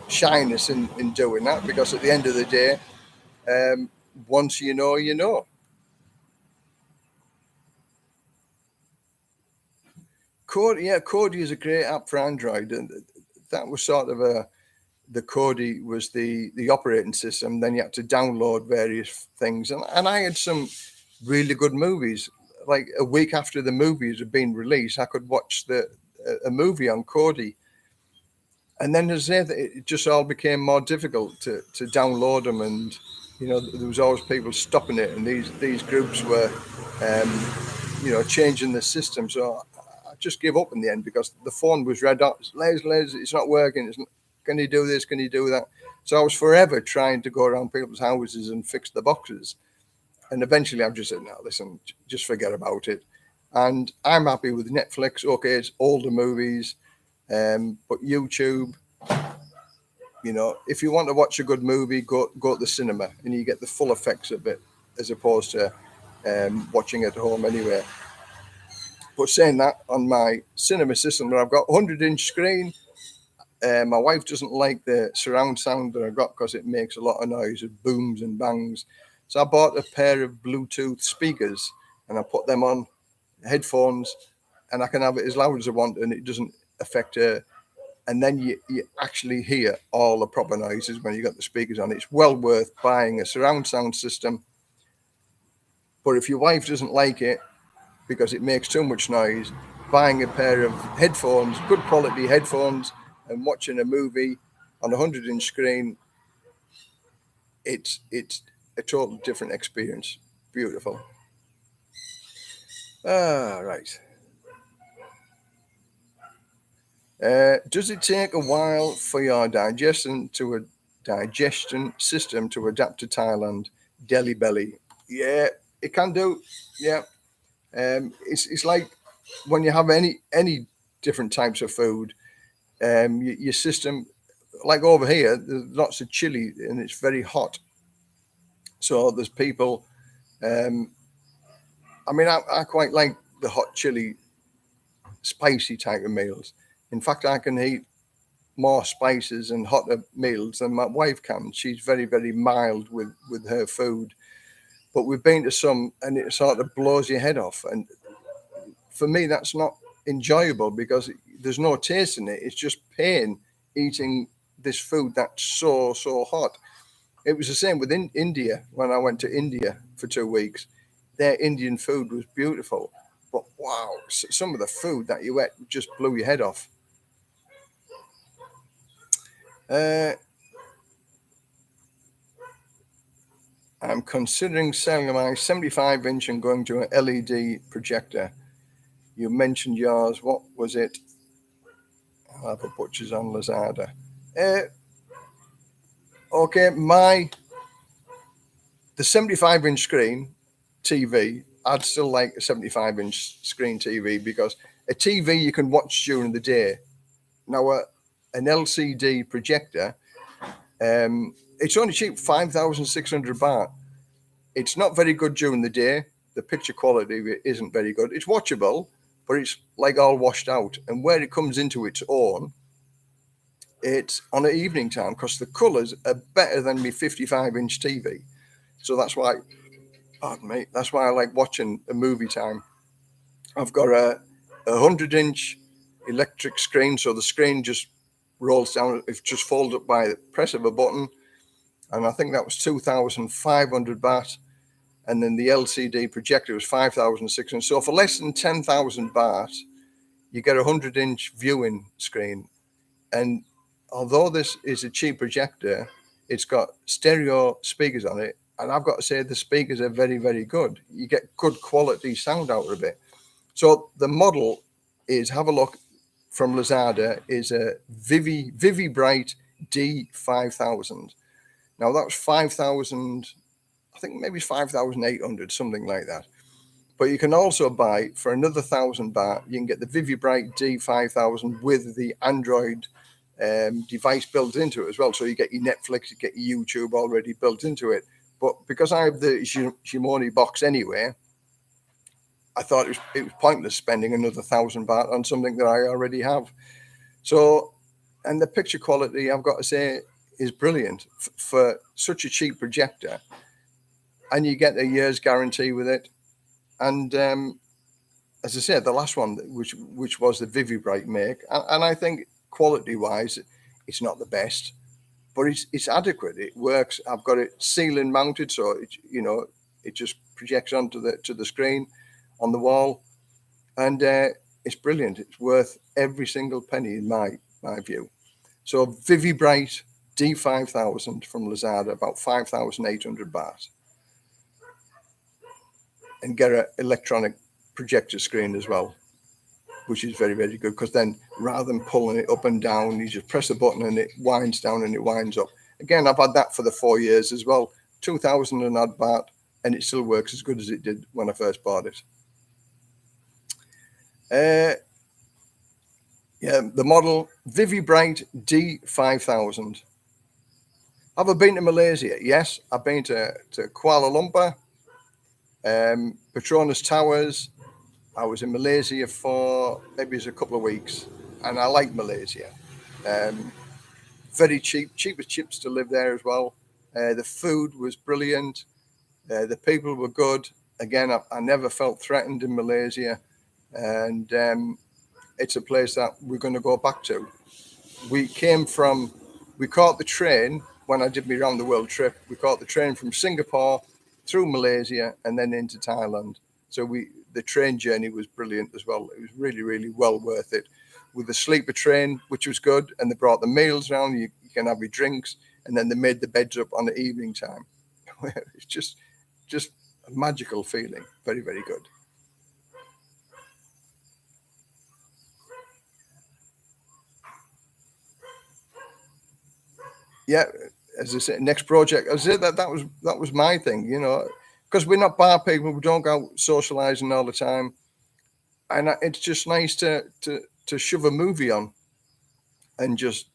shyness in doing that, because at the end of the day, once you know, you know. Kodi is a great app for Android, and that was sort of the Kodi was the operating system. Then you had to download various things, and I had some really good movies. Like a week after the movies had been released, I could watch a movie on Kodi. And then as it just all became more difficult to download them, and there was always people stopping it, and these groups were changing the system. So I just gave up in the end, because the phone was red hot. Les, it's not working. Can you do this? Can you do that? So I was forever trying to go around people's houses and fix the boxes. And eventually I've just said, no, listen, just forget about it. And I'm happy with Netflix. Okay, it's older movies, but YouTube, if you want to watch a good movie, go to the cinema, and you get the full effects of it, as opposed to watching at home anyway. But saying that, on my cinema system that I've got 100-inch screen, my wife doesn't like the surround sound that I've got, because it makes a lot of noise. It booms and bangs. So I bought a pair of Bluetooth speakers, and I put them on headphones, and I can have it as loud as I want, and it doesn't affect her. And then you actually hear all the proper noises when you got the speakers on. It's well worth buying a surround sound system. But if your wife doesn't like it because it makes too much noise, buying a pair of headphones, good quality headphones, and watching a movie on a 100-inch screen, it's a total different experience. Beautiful. Right. Does it take a while for your digestion system to adapt to Thailand? Delhi belly. Yeah, it can do. Yeah. It's like when you have any different types of food, your system, like over here, there's lots of chili and it's very hot. So there's people. I mean, I quite like the hot chili, spicy type of meals. In fact, I can eat more spices and hotter meals than my wife can. She's very, very mild with her food. But we've been to some, and it sort of blows your head off. And for me, that's not enjoyable, because there's no taste in it. It's just pain eating this food that's so hot. It was the same with India. When I went to India for 2 weeks, their Indian food was beautiful. But wow, some of the food that you ate just blew your head off. I'm considering selling my 75-inch and going to an LED projector. You mentioned yours. What was it? I'll have a butcher's on Lazada. Okay, the 75-inch screen TV, I'd still like a 75-inch screen TV because a TV you can watch during the day. Now, an LCD projector, it's only cheap, 5,600 baht. It's not very good during the day. The picture quality isn't very good. It's watchable, but it's like all washed out. And where it comes into its own, it's on an evening time because the colours are better than my 55-inch TV. So that's why, pardon me, that's why I like watching a movie time. I've got a 100-inch electric screen, so the screen just rolls down. It's just folded up by the press of a button. And I think that was 2,500 baht. And then the LCD projector was 5,600. So for less than 10,000 baht, you get a 100-inch viewing screen. And although this is a cheap projector, it's got stereo speakers on it. And I've got to say the speakers are very, very good. You get good quality sound out of it. So the model is, have a look, from Lazada, is a Vivi Bright D5000. Now that was 5,000, I think maybe 5,800, something like that. But you can also buy for another 1,000 baht, you can get the Vivi Bright D5000 with the Android device built into it as well. So you get your Netflix, you get your YouTube already built into it. But because I have the Shimoni box anyway, I thought it was pointless spending another 1,000 baht on something that I already have. So, and the picture quality, I've got to say, is brilliant for such a cheap projector. And you get a year's guarantee with it. And as I said, the last one, which was the Vivi Bright make, and I think quality-wise, it's not the best, but it's adequate. It works. I've got it ceiling mounted, so it just projects onto the screen on the wall, and it's brilliant. It's worth every single penny in my view. So Vivi Bright D5000 from Lazada, about 5,800 baht, and get an electronic projector screen as well, which is very, very good, because then rather than pulling it up and down, you just press the button and it winds down and it winds up. Again, I've had that for the 4 years as well, 2,000 and odd baht, and it still works as good as it did when I first bought it. Yeah, the model Vivi Bright D5000. Have I been to Malaysia? Yes, I've been to Kuala Lumpur, Petronas Towers. I was in Malaysia for maybe a couple of weeks, and I like Malaysia. Very cheap as chips to live there as well. The food was brilliant. The people were good. Again, I never felt threatened in Malaysia, and it's a place that we're going to go back to. We caught the train when I did my round the world trip. We caught the train from Singapore through Malaysia and then into Thailand. So the train journey was brilliant as well. It was really, really well worth it. With the sleeper train, which was good, and they brought the meals around. You can have your drinks, and then they made the beds up on the evening time. It's just a magical feeling. Very, very good. Yeah, as I said, next project. As I said, that was my thing, because we're not bar people. We don't go out socializing all the time, and it's just nice to shove a movie on, and just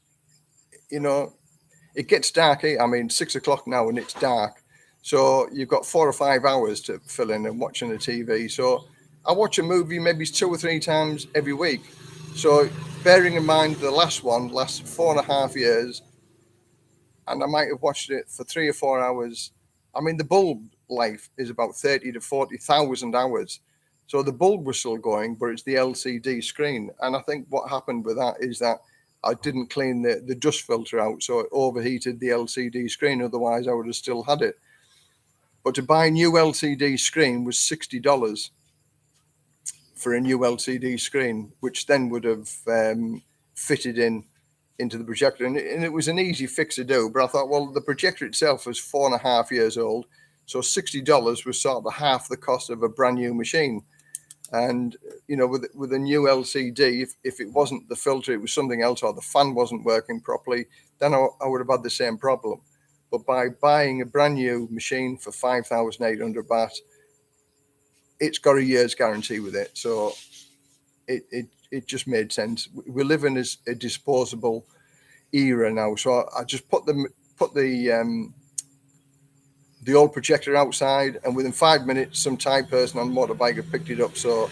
it gets dark. I mean, 6 o'clock now, and it's dark, so you've got 4 or 5 hours to fill in and watching the TV. So I watch a movie maybe 2 or 3 times every week. So bearing in mind the last one lasts 4.5 years. And I might have watched it for 3 or 4 hours. I mean, the bulb life is about 30 to 40,000 hours. So the bulb was still going, but it's the LCD screen. And I think what happened with that is that I didn't clean the dust filter out, so it overheated the LCD screen. Otherwise, I would have still had it. But to buy a new LCD screen was $60 for a new LCD screen, which then would have fitted in into the projector, and it was an easy fix to do. But I thought, well, the projector itself was 4.5 years old, so $60 was sort of half the cost of a brand new machine. And you know, with a new LCD, if it wasn't the filter, it was something else, or the fan wasn't working properly, then I would have had the same problem. But by buying a brand new machine for 5,800 baht, it's got a year's guarantee with it. So it just made sense. We live in a disposable era now. So I just put the old projector outside, and within 5 minutes, some Thai person on a motorbike had picked it up. So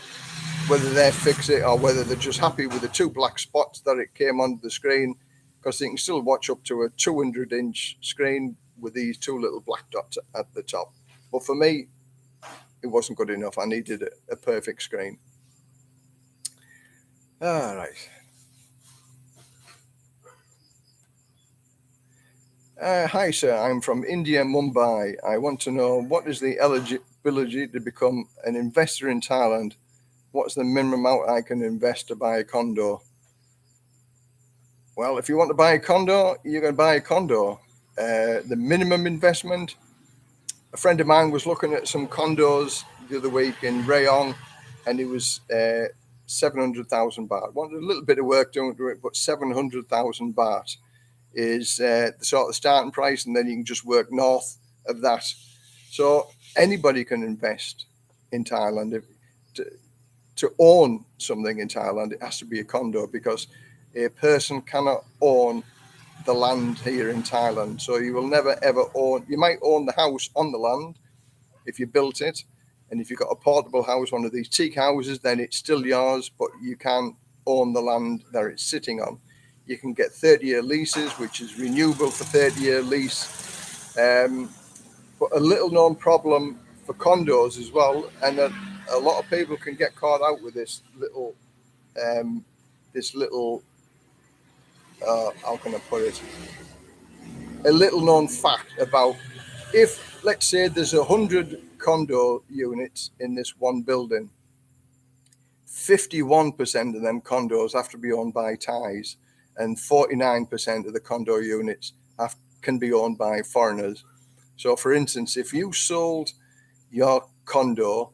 whether they fix it or whether they're just happy with the 2 black spots that it came onto the screen, because they can still watch up to a 200-inch screen with these 2 little black dots at the top. But for me, it wasn't good enough. I needed a perfect screen. All right. Hi, sir. I'm from India, Mumbai. I want to know, what is the eligibility to become an investor in Thailand? What's the minimum amount I can invest to buy a condo? Well, if you want to buy a condo, you're going to buy a condo. The minimum investment, a friend of mine was looking at some condos the other week in Rayong, and it was 700,000 baht. Wanted a little bit of work done to it, but 700,000 baht is the sort of starting price, and then you can just work north of that. So anybody can invest in Thailand. To own something in Thailand, it has to be a condo, because a person cannot own the land here in Thailand. So you will never ever own. You might own the house on the land if you built it, and if you've got a portable house, one of these teak houses, then it's still yours, but you can't own the land that it's sitting on. You can get 30-year leases, which is renewable for 30-year lease. But a little known problem for condos as well, and a lot of people can get caught out with this little, how can I put it? A little known fact about, if, let's say, there's 100 condo units in this one building, 51% of them condos have to be owned by Thais, and 49% of the condo units can be owned by foreigners. So, for instance, if you sold your condo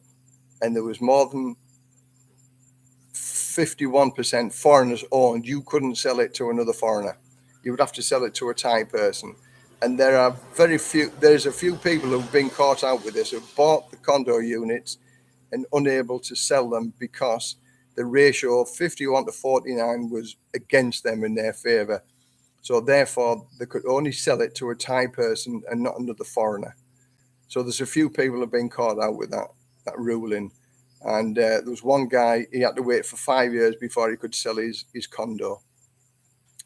and there was more than 51% foreigners owned, you couldn't sell it to another foreigner. You would have to sell it to a Thai person. And there's a few people who've been caught out with this, who've bought the condo units and unable to sell them because the ratio of 51 to 49 was against them in their favor. So therefore, they could only sell it to a Thai person and not another foreigner. So there's a few people have been caught out with that ruling. And there was one guy, he had to wait for 5 years before he could sell his condo.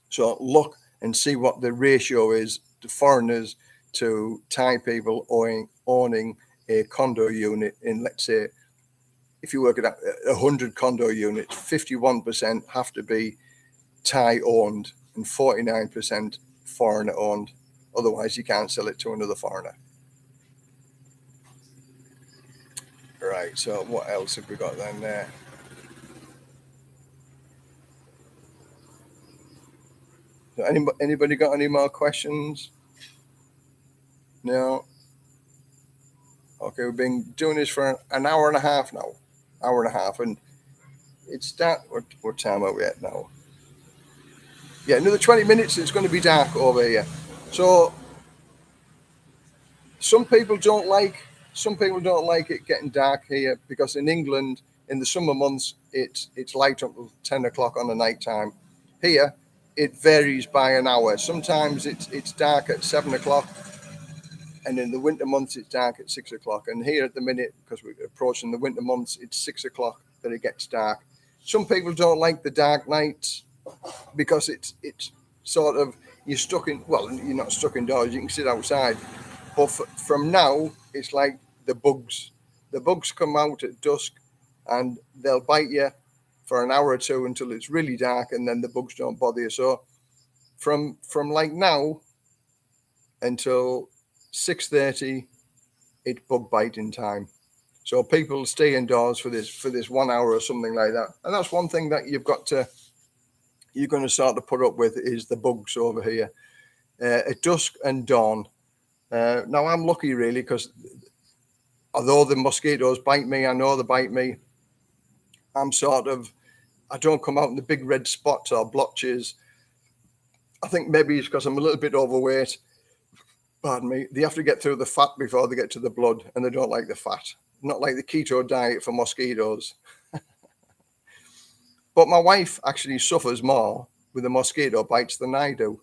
So look and see what the ratio is to foreigners to Thai people owning a condo unit in, let's say, if you work at 100 condo units, 51% have to be Thai owned and 49% foreigner owned. Otherwise, you can't sell it to another foreigner. Right, so what else have we got then there? So anybody got any more questions? No? Okay, we've been doing this for an hour and a half now. Hour and a half, and it's dark. What time are we at now? Yeah, another 20 minutes, it's going to be dark over here. So some people don't like it getting dark here, because in England, in the summer months, it's light up till 10 o'clock on the night time. Here, it varies by an hour. Sometimes it's dark at 7 o'clock, and in the winter months, it's dark at 6 o'clock. And here at the minute, because we're approaching the winter months, it's 6 o'clock that it gets dark. Some people don't like the dark nights because it's sort of, you're stuck in, well, you're not stuck indoors, you can sit outside. But from now, it's like the bugs. The bugs come out at dusk and they'll bite you for an hour or two until it's really dark, and then the bugs don't bother you. So from like now until 6:30, it's bug biting time. So people stay indoors for this 1 hour or something like that. And that's one thing that you've got to you're going to start to put up with is the bugs over here at dusk and dawn. Now, I'm lucky, really, because although the mosquitoes bite me, I know they bite me, I don't come out in the big red spots or blotches. I think maybe it's because I'm a little bit overweight. Pardon me. They have to get through the fat before they get to the blood, and they don't like the fat. Not like the keto diet for mosquitoes. But my wife actually suffers more with the mosquito bites than I do.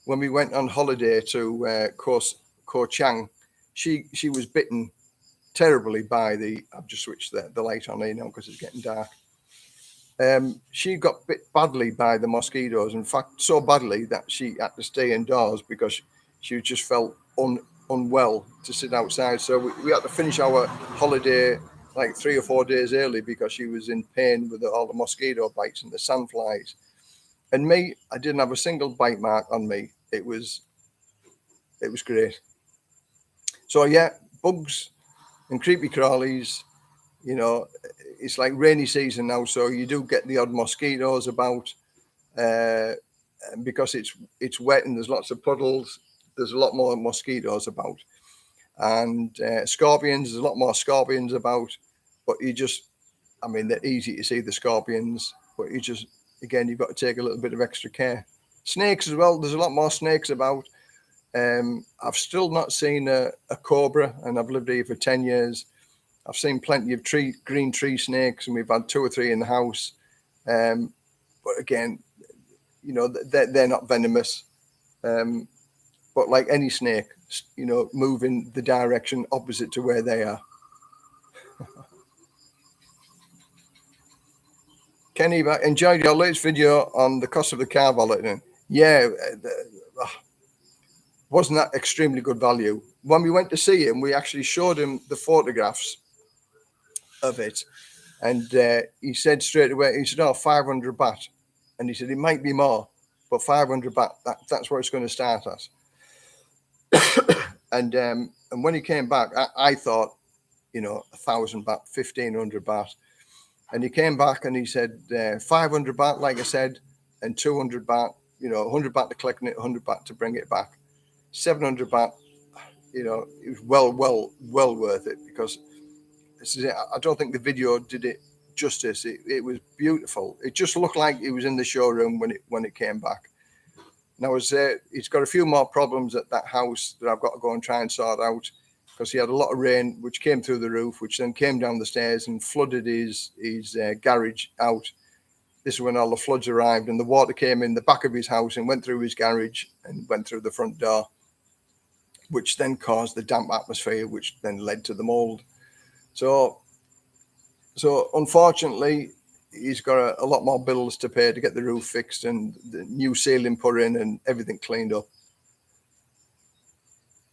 When we went on holiday to Koh Chang, she was bitten terribly by I've just switched the light on here now because it's getting dark. She got bit badly by the mosquitoes. In fact, so badly that she had to stay indoors because she just felt unwell to sit outside. So we had to finish our holiday like 3 or 4 days early because she was in pain with all the mosquito bites and the sandflies. And me, I didn't have a single bite mark on me. It was great. So yeah, bugs and creepy crawlies, you know, it's like rainy season now, so you do get the odd mosquitoes about because it's wet and there's lots of puddles. There's a lot more mosquitoes about, and scorpions. There's a lot more scorpions about, but they're easy to see, the scorpions, but again, you've got to take a little bit of extra care. Snakes as well. There's a lot more snakes about. I've still not seen a cobra, and I've lived here for 10 years. I've seen plenty of green tree snakes, and we've had 2 or 3 in the house. But again, you know, they're not venomous. But like any snake, you know, move in the direction opposite to where they are. Kenny, I enjoyed your latest video on the cost of the car valeting. Yeah, wasn't that extremely good value? When we went to see him, we actually showed him the photographs of it, and he said straight away, he said, "Oh, 500 baht," and he said it might be more, but 500 baht, that's where it's going to start at. And when he came back, I thought, you know, 1,000 baht, 1,500 baht, and he came back and he said 500 baht, like I said, and 200 baht, you know, 100 baht to collect it, 100 baht to bring it back, 700 baht. You know, it was well worth it, because I don't think the video did it justice. It was beautiful. It just looked like it was in the showroom when it came back. Now, he's got a few more problems at that house that I've got to go and try and sort out, because he had a lot of rain which came through the roof, which then came down the stairs and flooded his garage out. This is when all the floods arrived, and the water came in the back of his house and went through his garage and went through the front door, which then caused the damp atmosphere, which then led to the mold. So unfortunately, he's got a lot more bills to pay to get the roof fixed and the new ceiling put in and everything cleaned up.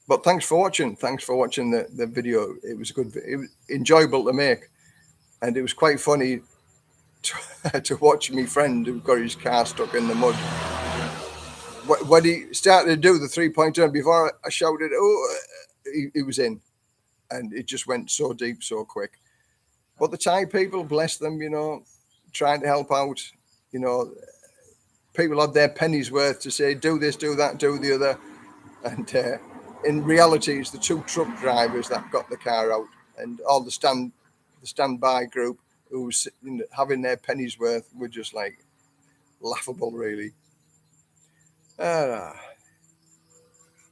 But thanks for watching. Thanks for watching the video. It was it was enjoyable to make, and it was quite funny to watch my friend who got his car stuck in the mud. When he started to do the 3-point turn, before I shouted, "Oh," he was in, and it just went so deep so quick. But the Thai people, bless them, you know, trying to help out. You know, people had their pennies worth to say, do this, do that, do the other. And in reality, it's the 2 truck drivers that got the car out, and all the standby group who was having their pennies worth were just like laughable, really.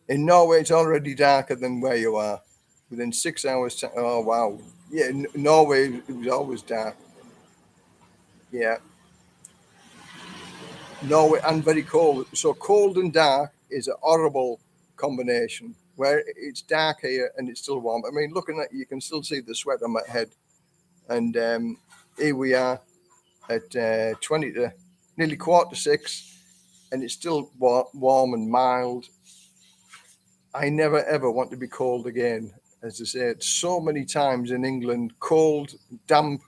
In Norway, it's already darker than where you are. Within 6 hours. Oh, wow. Yeah, Norway, it was always dark. Yeah. Norway, and very cold. So cold and dark is a horrible combination, where it's dark here and it's still warm. I mean, looking at you can still see the sweat on my head. And here we are at 20 to nearly 5:45, and it's still warm and mild. I never ever want to be cold again. As I said so many times in England, cold, damp,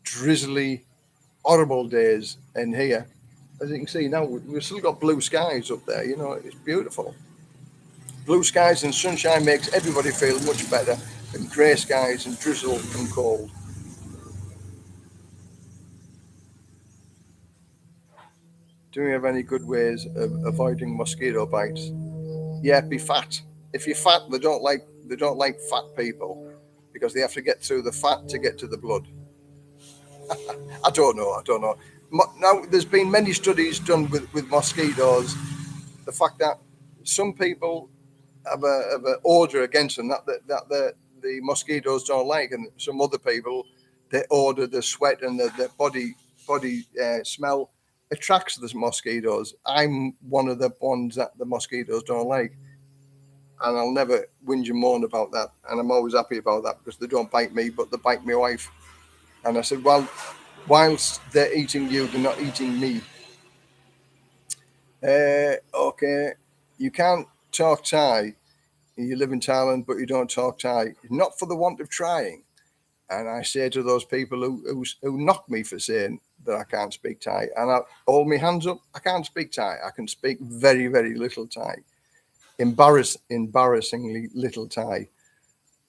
drizzly, horrible days. And here, as you can see now, we've still got blue skies up there. You know, it's beautiful. Blue skies and sunshine makes everybody feel much better than grey skies and drizzle and cold. Do we have any good ways of avoiding mosquito bites? Yeah, be fat. If you're fat, they don't like fat people because they have to get through the fat to get to the blood. I don't know. I don't know. Now, there's been many studies done with mosquitoes. The fact that some people have a order against them that the mosquitoes don't like, and some other people, they order the sweat and the body smell attracts the mosquitoes. I'm one of the ones that the mosquitoes don't like, and I'll never whinge and moan about that. And I'm always happy about that because they don't bite me, but they bite my wife. And I said, well, whilst they're eating you, they're not eating me. Okay, you can't talk Thai. You live in Thailand, but you don't talk Thai. Not for the want of trying. And I say to those people who knock me for saying that I can't speak Thai, and I hold my hands up, I can't speak Thai. I can speak very, very little Thai. Embarrassingly little Thai.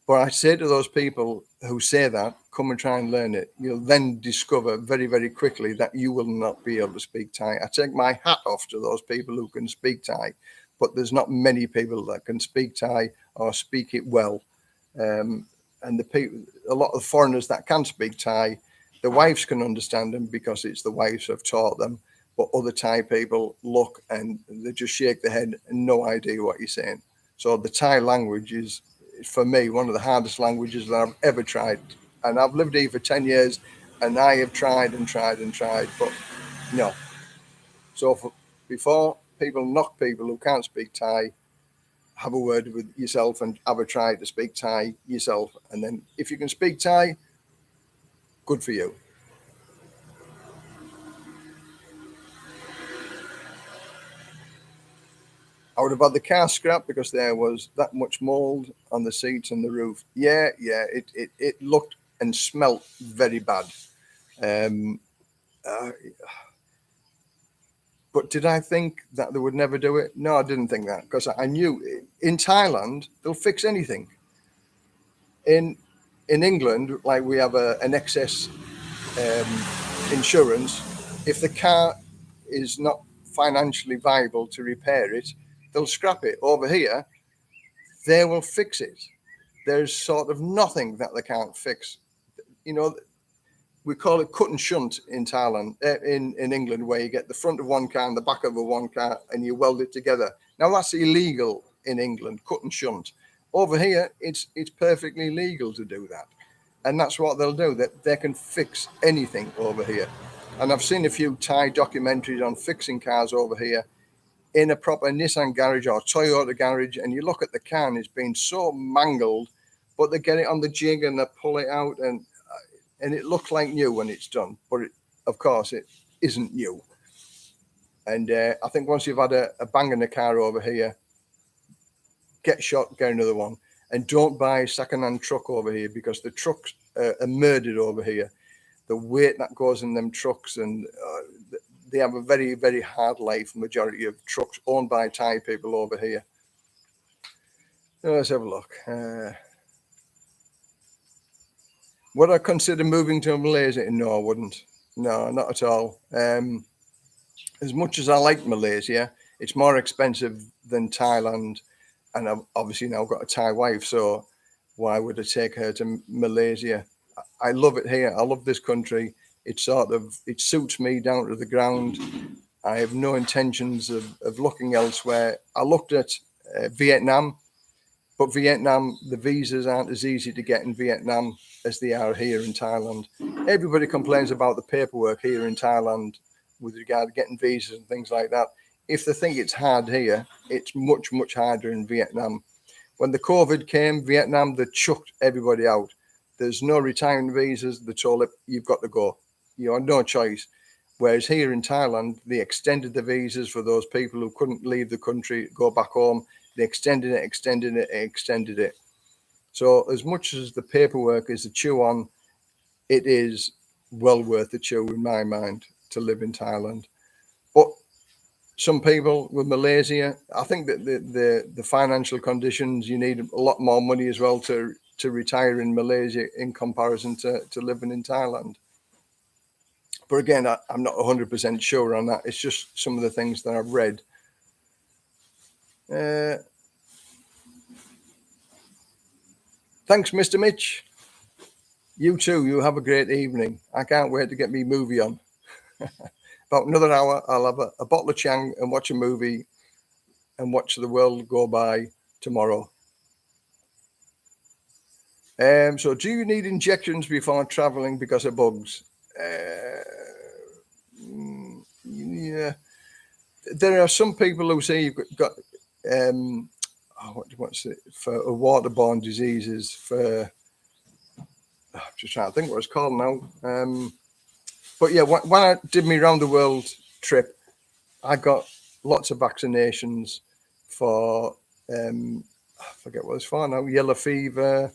But I say to those people who say that, come and try and learn it. You'll then discover very, very quickly that you will not be able to speak Thai. I take my hat off to those people who can speak Thai, but there's not many people that can speak Thai or speak it well. And a lot of foreigners that can speak Thai, the wives can understand them because it's the wives who have taught them. But other Thai people look and they just shake their head and no idea what you're saying. So the Thai language is, for me, one of the hardest languages that I've ever tried. And I've lived here for 10 years and I have tried and tried and tried, but no. So before people knock people who can't speak Thai, have a word with yourself and have a try to speak Thai yourself. And then if you can speak Thai, good for you. I would have had the car scrapped because there was that much mold on the seats and the roof. Yeah, it looked and smelt very bad. Um, uh, but did I think that they would never do it? No, I didn't think that because I knew in Thailand they'll fix anything. In England, like we have an excess insurance. If the car is not financially viable to repair it, they'll scrap it. Over here, they will fix it. There's sort of nothing that they can't fix. You know, we call it cut and shunt in Thailand, in England, where you get the front of one car and the back of one car and you weld it together. Now that's illegal in England, cut and shunt. Over here, it's perfectly legal to do that, and that's what they'll do. That they can fix anything over here. And I've seen a few Thai documentaries on fixing cars over here in a proper Nissan garage or Toyota garage, and you look at the car and it's been so mangled, but they get it on the jig and they pull it out and it looks like new when it's done, but of course it isn't new. And I think once you've had a bang in the car over here, get shot, get another one, and don't buy a second-hand truck over here because the trucks are murdered over here. The weight that goes in them trucks, and they have a very, very hard life. Majority of trucks owned by Thai people over here. Let's have a look. Would I consider moving to Malaysia? No, I wouldn't. No, not at all. As much as I like Malaysia, it's more expensive than Thailand. And I've obviously now got a Thai wife, so why would I take her to Malaysia? I love it here. I love this country. It suits me down to the ground. I have no intentions of looking elsewhere. I looked at Vietnam, but Vietnam, the visas aren't as easy to get in Vietnam as they are here in Thailand. Everybody complains about the paperwork here in Thailand with regard to getting visas and things like that. If they think it's hard here, it's much, much harder in Vietnam. When the COVID came, Vietnam, they chucked everybody out. There's no retirement visas. They told it, you've got to go. You have no choice. Whereas here in Thailand, they extended the visas for those people who couldn't leave the country, go back home. They extended it. So as much as the paperwork is a chew on, it is well worth the chew in my mind to live in Thailand. But some people with Malaysia, I think that the financial conditions, you need a lot more money as well to retire in Malaysia in comparison to living in Thailand. But again, I'm not 100% sure on that. It's just some of the things that I've read. Thanks, Mr. Mitch. You too. You have a great evening. I can't wait to get me movie on. About another hour, I'll have a bottle of Chang and watch a movie and watch the world go by tomorrow. So do you need injections before traveling because of bugs? Yeah. There are some people who say you've got what's it for waterborne diseases for I'm just trying to think what it's called now. But yeah, when I did my round the world trip, I got lots of vaccinations for I forget what it's for now, yellow fever,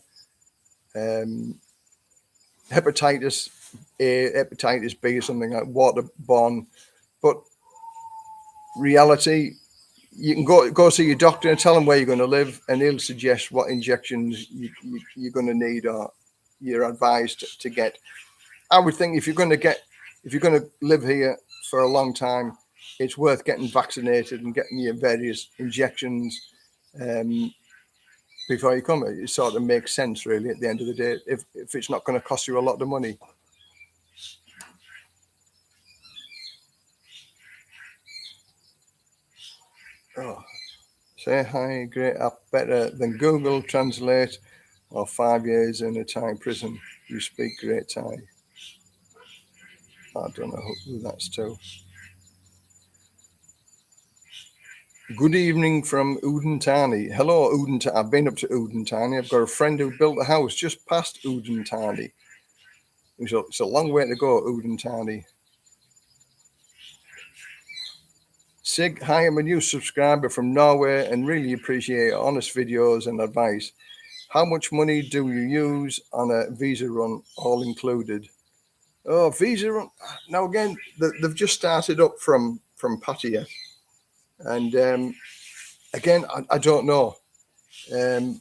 hepatitis A, hepatitis B, or something like waterborne. But reality, you can go see your doctor and tell him where you're going to live, and he'll suggest what injections you're going to need or you're advised to get. I would think if you're going to live here for a long time, it's worth getting vaccinated and getting your various injections before you come. It sort of makes sense, really, at the end of the day, if it's not going to cost you a lot of money. Oh, say hi, great app, better than Google Translate or 5 years in a Thai prison. You speak great Thai. I don't know who that's to. Good evening from Udentani. Hello, Udentani. I've been up to Udentani. I've got a friend who built a house just past Udentani. It's a long way to go, Udentani. Sig, hi, I'm a new subscriber from Norway and really appreciate honest videos and advice. How much money do you use on a visa run, all included? Oh, visa run. Now, again, they've just started up from Pattaya. And again, I don't know. If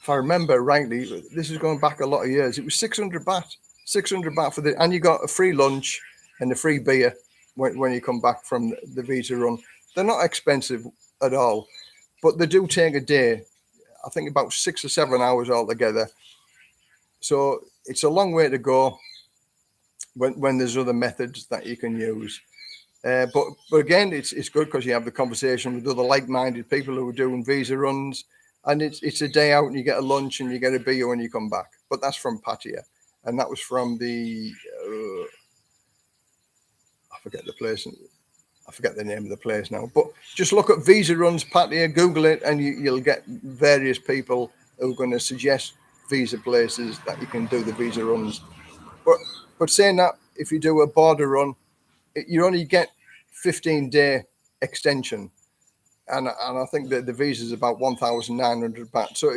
I remember rightly, this is going back a lot of years. It was 600 baht for and you got a free lunch and a free beer when you come back from the visa run. They're not expensive at all, but they do take a day. I think about 6 or 7 hours altogether. So it's a long way to go when there's other methods that you can use. But again, it's good because you have the conversation with other like-minded people who are doing visa runs, and it's a day out and you get a lunch and you get a beer when you come back. But that's from Pattaya, and that was from the I forget the place. I forget the name of the place now. But just look at visa runs Pattaya, Google it, and you'll get various people who are going to suggest visa places that you can do the visa runs. But saying that, if you do a border run, you only get 15-day extension, and I think that the visa is about 1,900 baht. So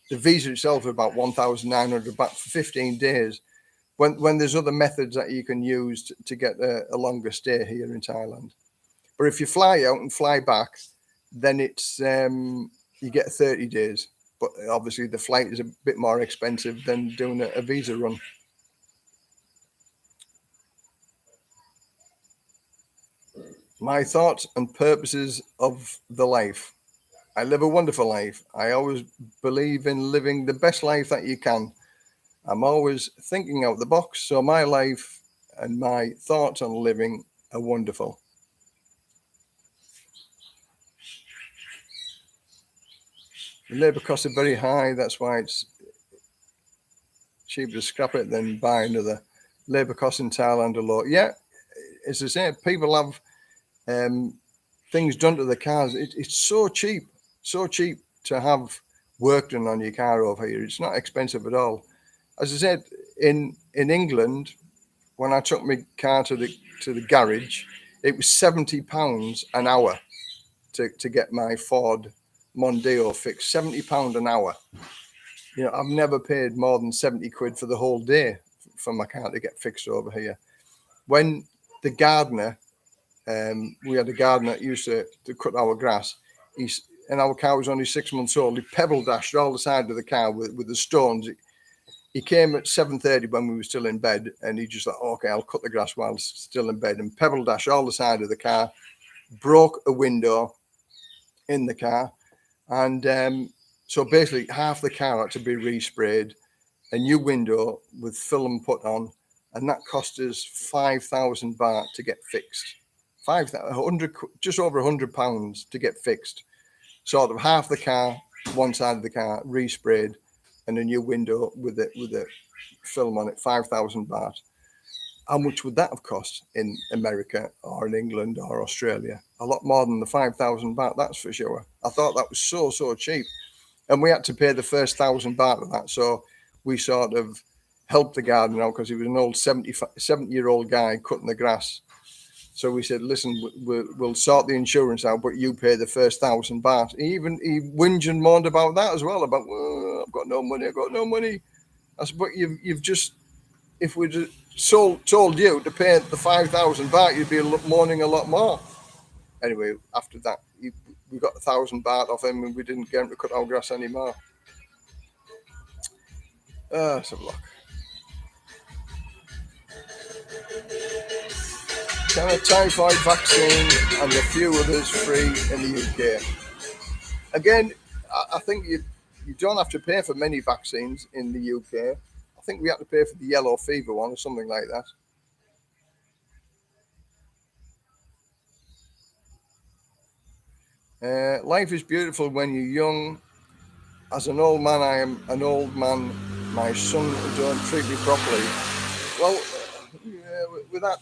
the visa itself is about 1,900 baht for 15 days. When there's other methods that you can use to get a longer stay here in Thailand. But if you fly out and fly back, then it's you get 30 days. But obviously the flight is a bit more expensive than doing a visa run. My thoughts and purposes of the life. I live a wonderful life. I always believe in living the best life that you can. I'm always thinking out the box, so my life and my thoughts on living are wonderful. The labour costs are very high, that's why it's cheaper to scrap it than buy another. Labour costs in Thailand are low. Yeah, as I say, people have things done to the cars. It's so cheap to have work done on your car over here. It's not expensive at all. As I said, in England, when I took my car to the garage, it was £70 an hour to get my Ford Mondeo fixed. £70 an hour. You know, I've never paid more than 70 quid for the whole day for my car to get fixed over here. When the gardener, we had a gardener that used to cut our grass, and our car was only 6 months old. He pebble dashed all the side of the car with the stones. he came at 7:30 when we were still in bed, and he just thought, okay, I'll cut the grass while still in bed, and pebble dash all the side of the car, broke a window in the car, and so basically half the car had to be resprayed, a new window with film put on, and that cost us 5,000 baht to get fixed. 500, just over £100 to get fixed. Sort of half the car, one side of the car resprayed, and a new window with a film on it, 5,000 baht. How much would that have cost in America or in England or Australia? A lot more than the 5,000 baht, that's for sure. I thought that was so cheap. And we had to pay the first 1,000 baht of that. So we sort of helped the gardener out because he was an old 70-year-old guy cutting the grass. So we said, listen, we'll sort the insurance out, but you pay the first 1,000 baht. He whinged and moaned about that as well, about, oh, I've got no money. I said, but you've just, if we'd told you to pay the 5,000 baht, you'd be mourning a lot more. Anyway, after that, we got 1,000 baht off him, and we didn't get him to cut our grass anymore. Let's have a look. Can a typhoid vaccine and a few others free in the UK? Again, I think you don't have to pay for many vaccines in the UK. I think we have to pay for the yellow fever one or something like that. Life is beautiful when you're young. As an old man, I am an old man. My son don't treat me properly. Well, with that,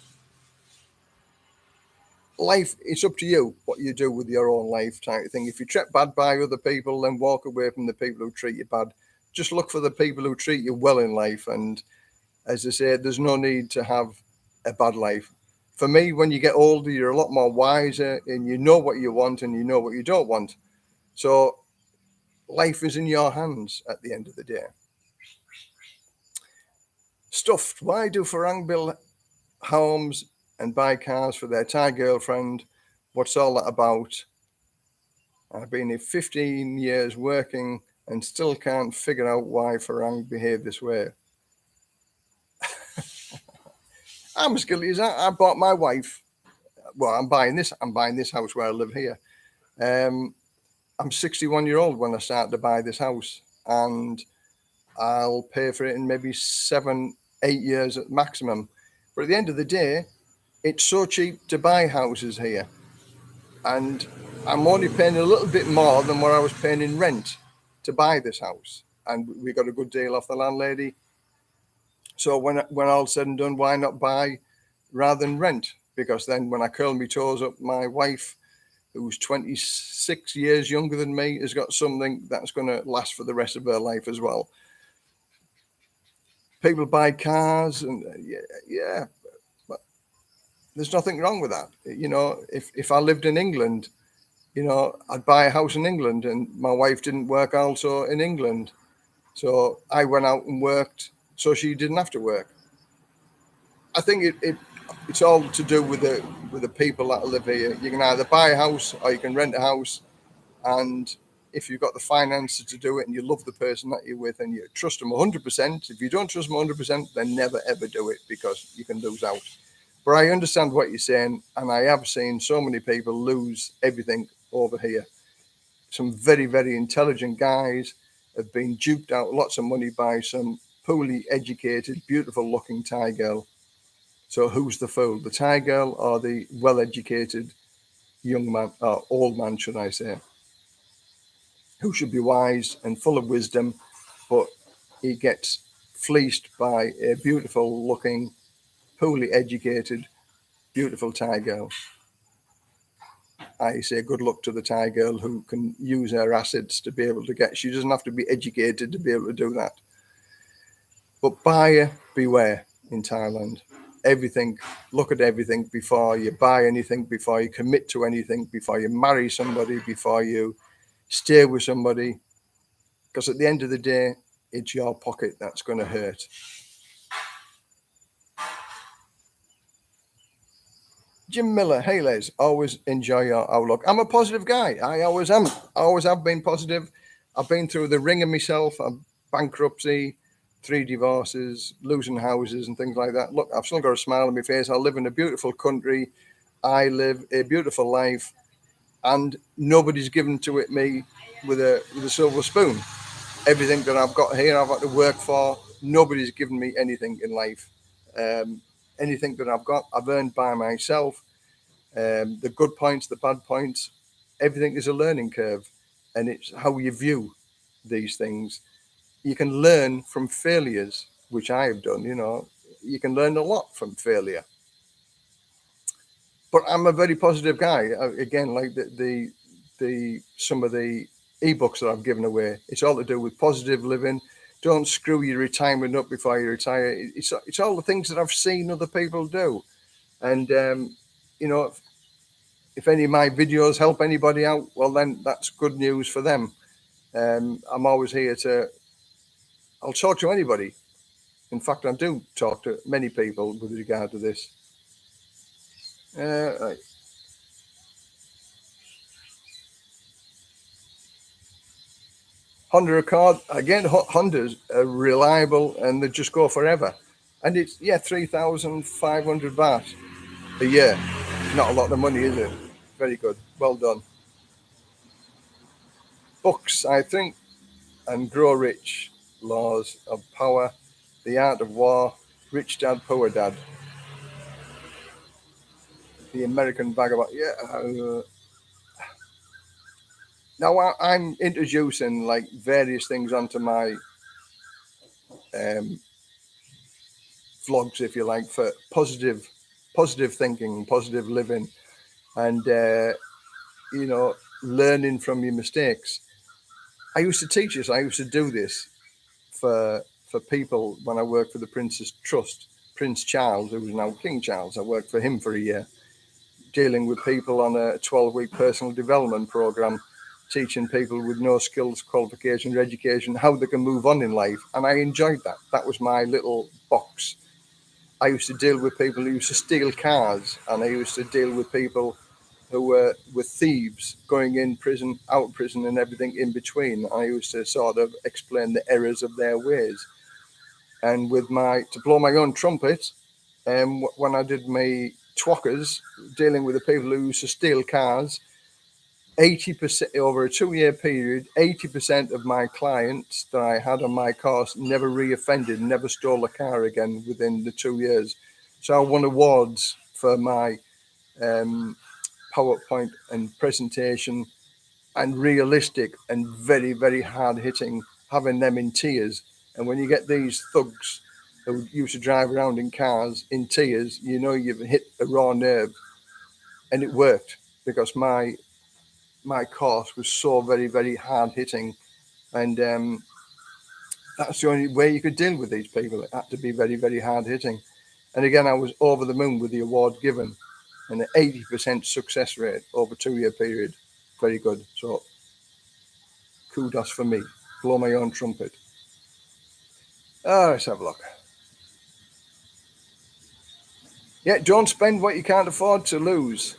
life, it's up to you what you do with your own life type of thing. If you treat bad by other people, then walk away from the people who treat you bad. Just look for the people who treat you well in life. And as I say, there's no need to have a bad life. For me, when you get older, you're a lot more wiser, and you know what you want and you know what you don't want. So life is in your hands at the end of the day. Stuffed. Why do Farang build homes and buy cars for their Thai girlfriend? What's all that about? I've been here 15 years working and still can't figure out why Farang behaved this way. I'm as guilty as that. I bought my wife. Well, I'm buying this house where I live here. I'm 61-year-old when I started to buy this house, and I'll pay for it in maybe 7-8 years at maximum. But at the end of the day, it's so cheap to buy houses here, and I'm only paying a little bit more than what I was paying in rent to buy this house, and we got a good deal off the landlady. So when all's said and done, why not buy rather than rent? Because then when I curl my toes up, my wife, who's 26 years younger than me, has got something that's going to last for the rest of her life as well. People buy cars, and yeah, but there's nothing wrong with that. You know, if I lived in England, you know, I'd buy a house in England, and my wife didn't work also in England. So I went out and worked so she didn't have to work. I think it's all to do with the people that live here. You can either buy a house or you can rent a house, and if you've got the finances to do it and you love the person that you're with and you trust them 100%, if you don't trust them 100%, then never ever do it, because you can lose out. But I understand what you're saying, and I have seen so many people lose everything over here. Some very, very intelligent guys have been duped out lots of money by some poorly educated, beautiful looking Thai girl. So who's the fool, the Thai girl or the well-educated young man, or old man, should I say, who should be wise and full of wisdom, but he gets fleeced by a beautiful looking, poorly educated, beautiful Thai girl. I say good luck to the Thai girl who can use her assets to be able to get, she doesn't have to be educated to be able to do that. But buyer beware in Thailand. Everything, look at everything before you buy anything, before you commit to anything, before you marry somebody, before you stay with somebody, because at the end of the day, it's your pocket that's going to hurt. Jim Miller, hey Les, always enjoy your outlook. I'm a positive guy. I always am. I always have been positive. I've been through the ringer myself, bankruptcy, 3 divorces, losing houses and things like that. Look, I've still got a smile on my face. I live in a beautiful country. I live a beautiful life, and nobody's given to it me with a silver spoon. Everything that I've got here, I've had to work for. Nobody's given me anything in life. Anything that I've got, I've earned by myself. The good points, the bad points, everything is a learning curve, and it's how you view these things. You can learn from failures, which I have done. You can learn a lot from failure. But I'm a very positive guy. Again, like the some of the ebooks that I've given away, it's all to do with positive living. Don't screw your retirement up before you retire. It's all the things that I've seen other people do, and if any of my videos help anybody out, well, then that's good news for them. I'm always here I'll talk to anybody. In fact, I do talk to many people with regard to this. Right. Honda Accord, again, Hondas are reliable and they just go forever. And it's, 3,500 baht a year. Not a lot of money, is it? Very good. Well done. Books, I think, and Grow Rich, Laws of Power, The Art of War, Rich Dad, Poor Dad, The American Vagabond. Now I'm introducing like various things onto my vlogs, if you like, for positive thinking, positive living, and learning from your mistakes. I used to teach this. I used to do this for people when I worked for the Prince's Trust. Prince Charles, who was now King Charles, I worked for him for a year, dealing with people on a 12-week personal development program, teaching people with no skills, qualifications, or education how they can move on in life. And I enjoyed that. That was my little box. I used to deal with people who used to steal cars, and I used to deal with people who were thieves, going in prison, out of prison, and everything in between. I used to sort of explain the errors of their ways. And to blow my own trumpet, when I did my twackers, dealing with the people who used to steal cars, 80% over a 2-year period, 80% of my clients that I had on my course never reoffended, never stole a car again within the 2 years. So I won awards for my PowerPoint and presentation, and realistic and very, very hard hitting, having them in tears. And when you get these thugs who used to drive around in cars in tears, you've hit a raw nerve. And it worked because my course was so very, very hard hitting, and that's the only way you could deal with these people. It had to be very, very hard hitting. And again, I was over the moon with the award given, and an 80% success rate over a 2-year period. Very good. So kudos for me. Blow my own trumpet. Let's have a look. Yeah, don't spend what you can't afford to lose.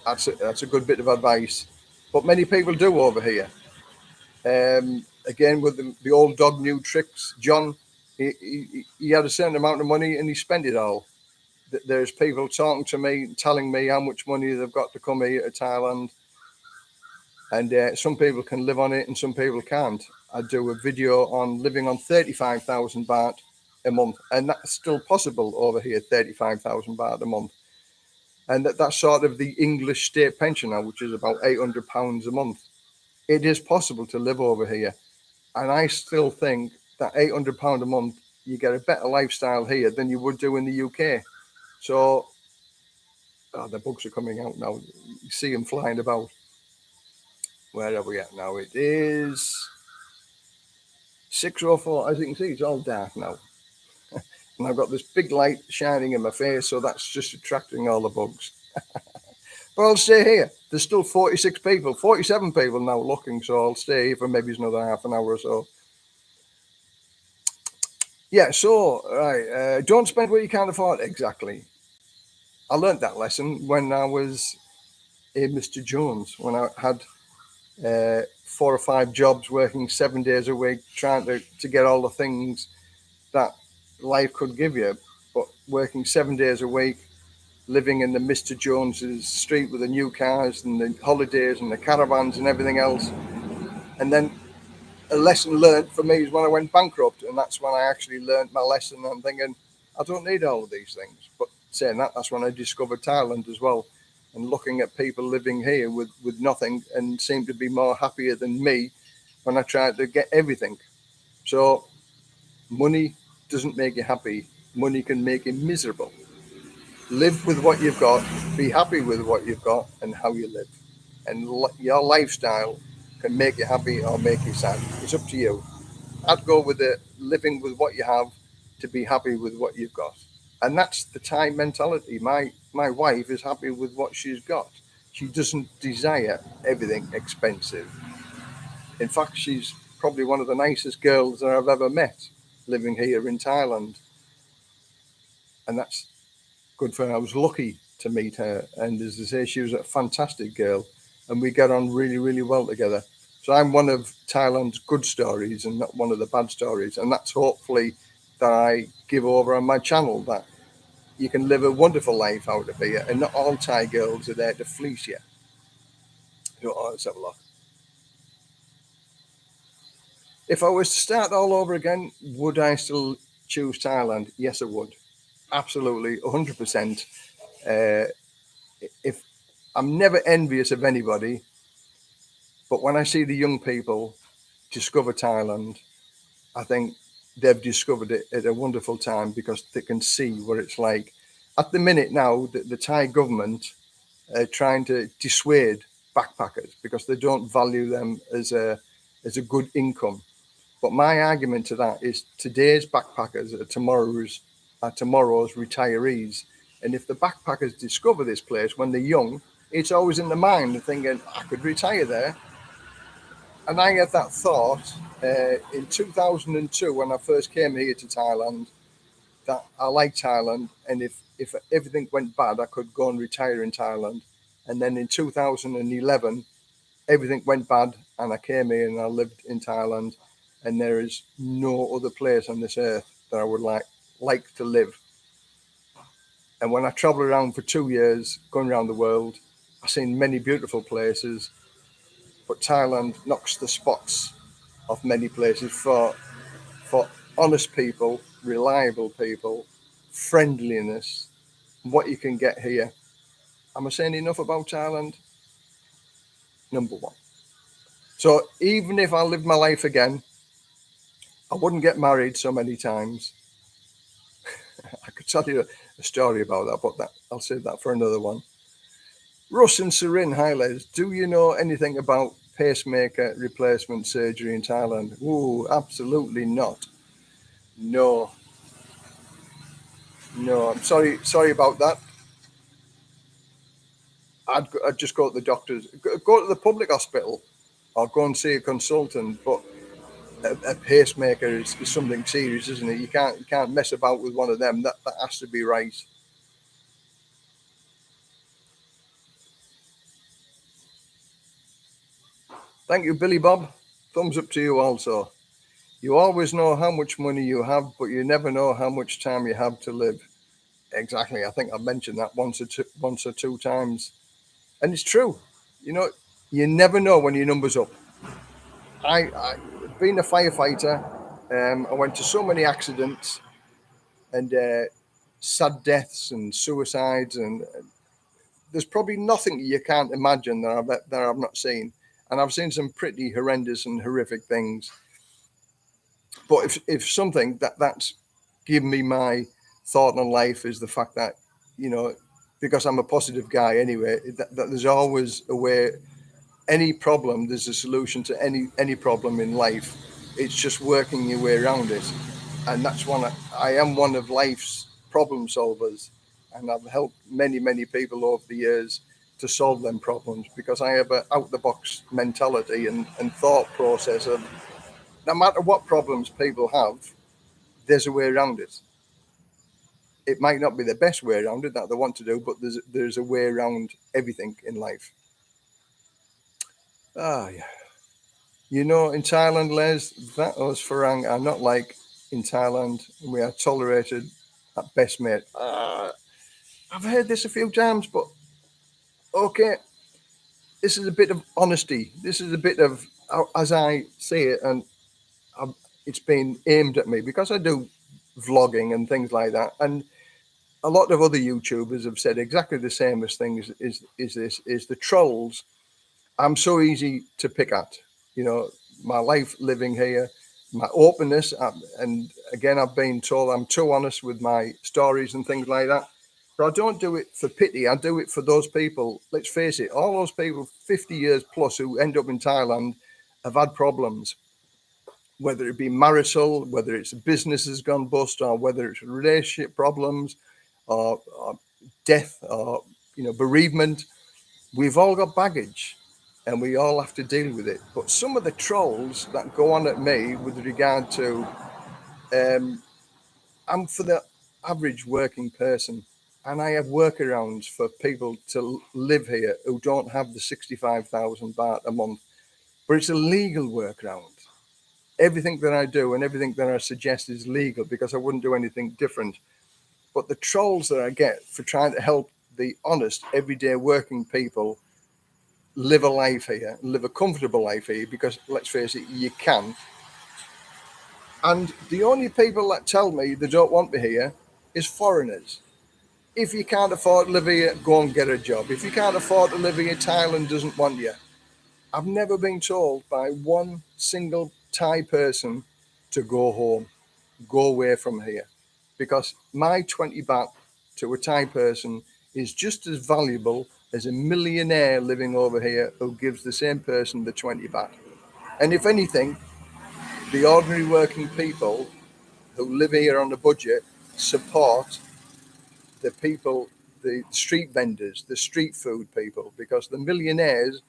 That's a good bit of advice. But many people do over here. Again, with the old dog new tricks. John, he had a certain amount of money and he spent it all. There's people talking to me, telling me how much money they've got to come here to Thailand. And some people can live on it and some people can't. I do a video on living on 35,000 baht a month, and that's still possible over here, 35,000 baht a month. And that's sort of the English state pension now, which is about £800 a month. It is possible to live over here. And I still think that £800 a month, you get a better lifestyle here than you would do in the UK. So, the books are coming out now. You see them flying about. Where are we at now? It is 6:04. As you can see, it's all dark now. And I've got this big light shining in my face, so that's just attracting all the bugs. But I'll stay here. There's still 46 people, 47 people now looking, so I'll stay here for maybe another half an hour or so. Yeah, so, right, don't spend what you can't afford. Exactly. I learned that lesson when I was in Mr. Jones, when I had 4 or 5 jobs, working 7 days a week, trying to get all the things that life could give you. But working 7 days a week, living in the Mr. Jones's street with the new cars and the holidays and the caravans and everything else. And then a lesson learned for me is when I went bankrupt, and that's when I actually learned my lesson. I'm thinking, I don't need all of these things. But saying that, that's when I discovered Thailand as well, and looking at people living here with nothing and seem to be more happier than me when I tried to get everything. So money doesn't make you happy. Money can make you miserable. Live with what you've got, be happy with what you've got and how you live. And your lifestyle can make you happy or make you sad. It's up to you. I'd go with the living with what you have to be happy with what you've got. And that's the Thai mentality. My wife is happy with what she's got. She doesn't desire everything expensive. In fact, she's probably one of the nicest girls that I've ever met living here in Thailand. And that's good for her. I was lucky to meet her. And as I say, she was a fantastic girl. And we get on really, really well together. So I'm one of Thailand's good stories and not one of the bad stories. And that's hopefully that I give over on my channel, that you can live a wonderful life out of here. And not all Thai girls are there to fleece you. So let's have a look. If I was to start all over again, would I still choose Thailand? Yes, I would. Absolutely, 100%. If I'm never envious of anybody, but when I see the young people discover Thailand, I think they've discovered it at a wonderful time because they can see what it's like. At the minute now, the Thai government are trying to dissuade backpackers because they don't value them as a good income. But my argument to that is today's backpackers are tomorrow's retirees. And if the backpackers discover this place when they're young, it's always in the mind of thinking, I could retire there. And I had that thought in 2002 when I first came here to Thailand, that I like Thailand. And if everything went bad, I could go and retire in Thailand. And then in 2011, everything went bad and I came here and I lived in Thailand. And there is no other place on this earth that I would like to live. And when I traveled around for 2 years, going around the world, I've seen many beautiful places, but Thailand knocks the spots off many places for honest people, reliable people, friendliness, what you can get here. Am I saying enough about Thailand? Number one. So even if I lived my life again, I wouldn't get married so many times. I could tell you a story about that, but I'll save that for another one. Russ and Sarin, hi Les. Do you know anything about pacemaker replacement surgery in Thailand? Ooh, absolutely not. No. I'm sorry about that. I'd just go to the doctors, go to the public hospital, or go and see a consultant. But a pacemaker is something serious, isn't it? You can't mess about with one of them. That has to be right. Thank you, Billy Bob. Thumbs up to you also. You always know how much money you have, but you never know how much time you have to live. Exactly. I think I've mentioned that once or two times. And it's true. You know, you never know when your number's up. I being a firefighter, I went to so many accidents and sad deaths and suicides, and there's probably nothing you can't imagine that I've not seen. And I've seen some pretty horrendous and horrific things. But if something that's given me my thought on life is the fact that, you know, because I'm a positive guy anyway, that there's always a way. Any problem, there's a solution to any problem in life. It's just working your way around it. And that's I am one of life's problem solvers, and I've helped many people over the years to solve them problems because I have an out the box mentality and thought process of no matter what problems people have, there's a way around it. It might not be the best way around it that they want to do, but there's a way around everything in life. Ah, yeah. You know, in Thailand, Les, that us Farang are not like in Thailand. We are tolerated at best, mate. I've heard this a few times, but okay, this is a bit of honesty. This is a bit of, as I see it, and I've, it's been aimed at me because I do vlogging and things like that. And a lot of other YouTubers have said exactly the same as things is the trolls. I'm so easy to pick at, you know, my life living here, my openness, and again, I've been told I'm too honest with my stories and things like that. But I don't do it for pity. I do it for those people. Let's face it, all those people, 50 years plus, who end up in Thailand, have had problems, whether it be marital, whether it's business has gone bust, or whether it's relationship problems, or death, or bereavement. We've all got baggage, and we all have to deal with it. But some of the trolls that go on at me with regard to, I'm for the average working person, and I have workarounds for people to live here who don't have the 65,000 baht a month. But it's a legal workaround. Everything that I do and everything that I suggest is legal because I wouldn't do anything different. But the trolls that I get for trying to help the honest, everyday working people live a life here, live a comfortable life here, because let's face it, you can. And the only people that tell me they don't want me here is foreigners. If you can't afford to live here, go and get a job. If you can't afford to live here, Thailand doesn't want you. I've never been told by one single Thai person to go home, go away from here, because my 20 baht to a Thai person is just as valuable as a millionaire living over here who gives the same person the 20 baht. And if anything, the ordinary working people who live here on a budget support the people, the street vendors, the street food people, because the millionaires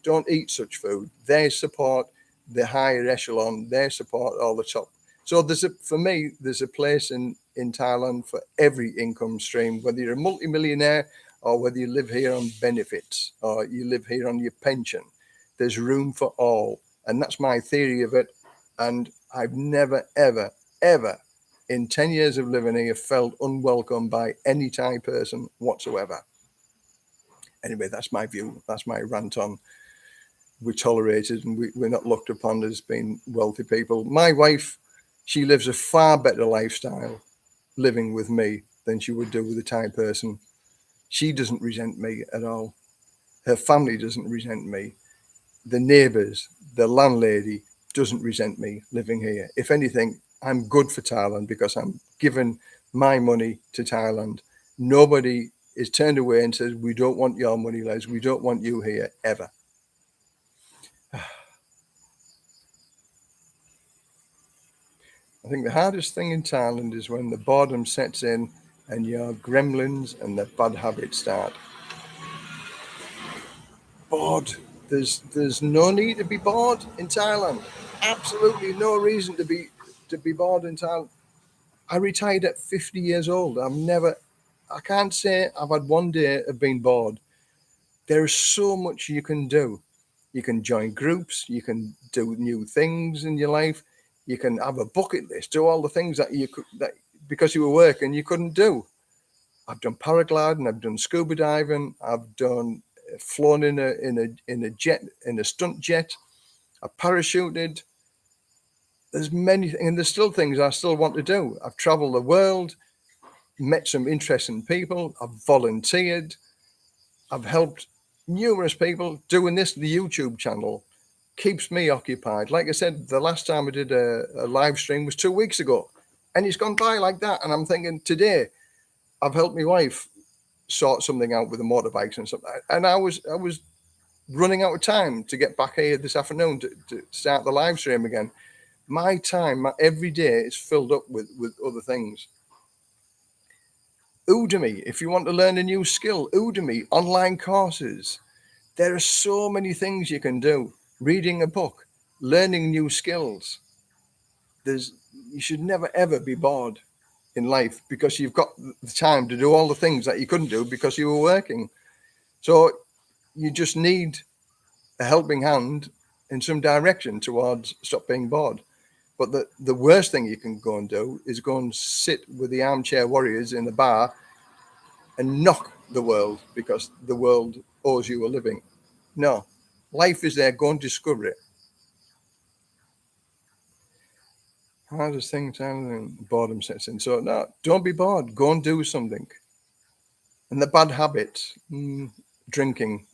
don't eat such food. They support the higher echelon, they support all the top. So for me, there's a place in Thailand for every income stream, whether you're a multimillionaire or whether you live here on benefits or you live here on your pension. There's room for all. And that's my theory of it. And I've never, ever, ever in 10 years of living here felt unwelcome by any Thai person whatsoever. Anyway, that's my view. That's my rant on we're tolerated and we're not looked upon as being wealthy people. My wife, she lives a far better lifestyle living with me than she would do with a Thai person. She doesn't resent me at all. Her family doesn't resent me. The neighbours, the landlady doesn't resent me living here. If anything, I'm good for Thailand because I'm giving my money to Thailand. Nobody is turned away and says, we don't want your money, Les. We don't want you here ever. I think the hardest thing in Thailand is when the boredom sets in and your gremlins and the bad habits start. Bored. There's no need to be bored in Thailand. Absolutely no reason to be bored in Thailand. I retired at 50 years old. I can't say I've had one day of being bored. There's so much you can do. You can join groups, you can do new things in your life, you can have a bucket list, do all the things that because you were working you couldn't do. I've done paragliding, I've done scuba diving, I've done flown in a jet, in a stunt jet, I've parachuted. There's many, and there's still things I still want to do. I've traveled the world, met some interesting people, I've volunteered, I've helped numerous people. Doing this, the YouTube channel keeps me occupied. Like I said, the last time I did a live stream was 2 weeks ago, and it's gone by like that. And I'm thinking today, I've helped my wife sort something out with the motorbikes and stuff. And I was running out of time to get back here this afternoon to start the live stream again. My time, every day is filled up with other things. Udemy, if you want to learn a new skill, Udemy, online courses. There are so many things you can do. Reading a book, learning new skills. You should never ever be bored in life because you've got the time to do all the things that you couldn't do because you were working. So you just need a helping hand in some direction towards stop being bored. But the worst thing you can go and do is go and sit with the armchair warriors in the bar and knock the world because the world owes you a living. No, life is there. Go and discover it. Hardest thing time boredom sets in. So no, don't be bored. Go and do something. And the bad habits, drinking.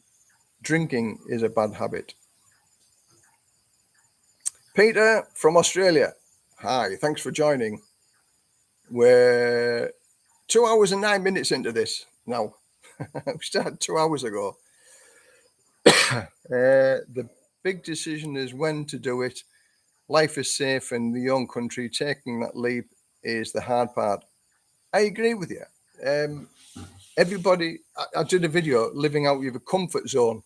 Drinking is a bad habit. Peter from Australia. Hi, thanks for joining. We're 2 hours and 9 minutes into this now. We started 2 hours ago. The big decision is when to do it. Life is safe in your own country. Taking that leap is the hard part. I agree with you. Everybody, I did a video living out of a comfort zone,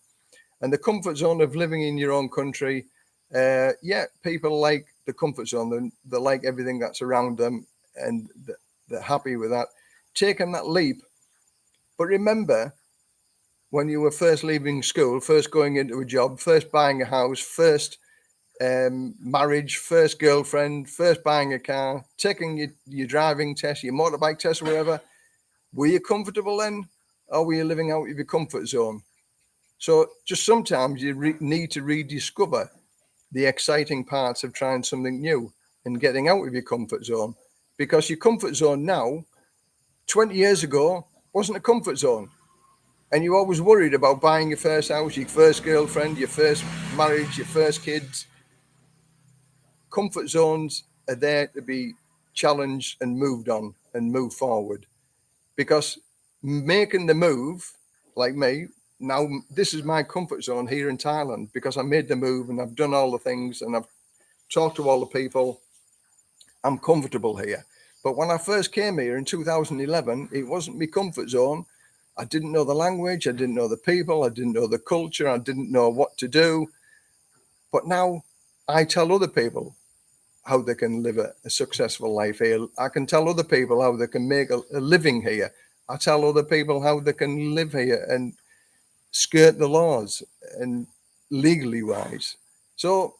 and the comfort zone of living in your own country. People like the comfort zone. They like everything that's around them, and they're happy with that. Taking that leap, but remember, when you were first leaving school, first going into a job, first buying a house, first marriage, first girlfriend, first buying a car, taking your driving test, your motorbike test, or whatever, were you comfortable then, or were you living out of your comfort zone? So just sometimes you need to rediscover the exciting parts of trying something new and getting out of your comfort zone, because your comfort zone now, 20 years ago, wasn't a comfort zone. And you're always worried about buying your first house, your first girlfriend, your first marriage, your first kids. Comfort zones are there to be challenged and moved on and move forward. Because making the move, like me, now this is my comfort zone here in Thailand, because I made the move and I've done all the things and I've talked to all the people. I'm comfortable here. But when I first came here in 2011, it wasn't my comfort zone. I didn't know the language, I didn't know the people, I didn't know the culture, I didn't know what to do. But now I tell other people how they can live a successful life here. I can tell other people how they can make a living here. I tell other people how they can live here and skirt the laws and legally wise. So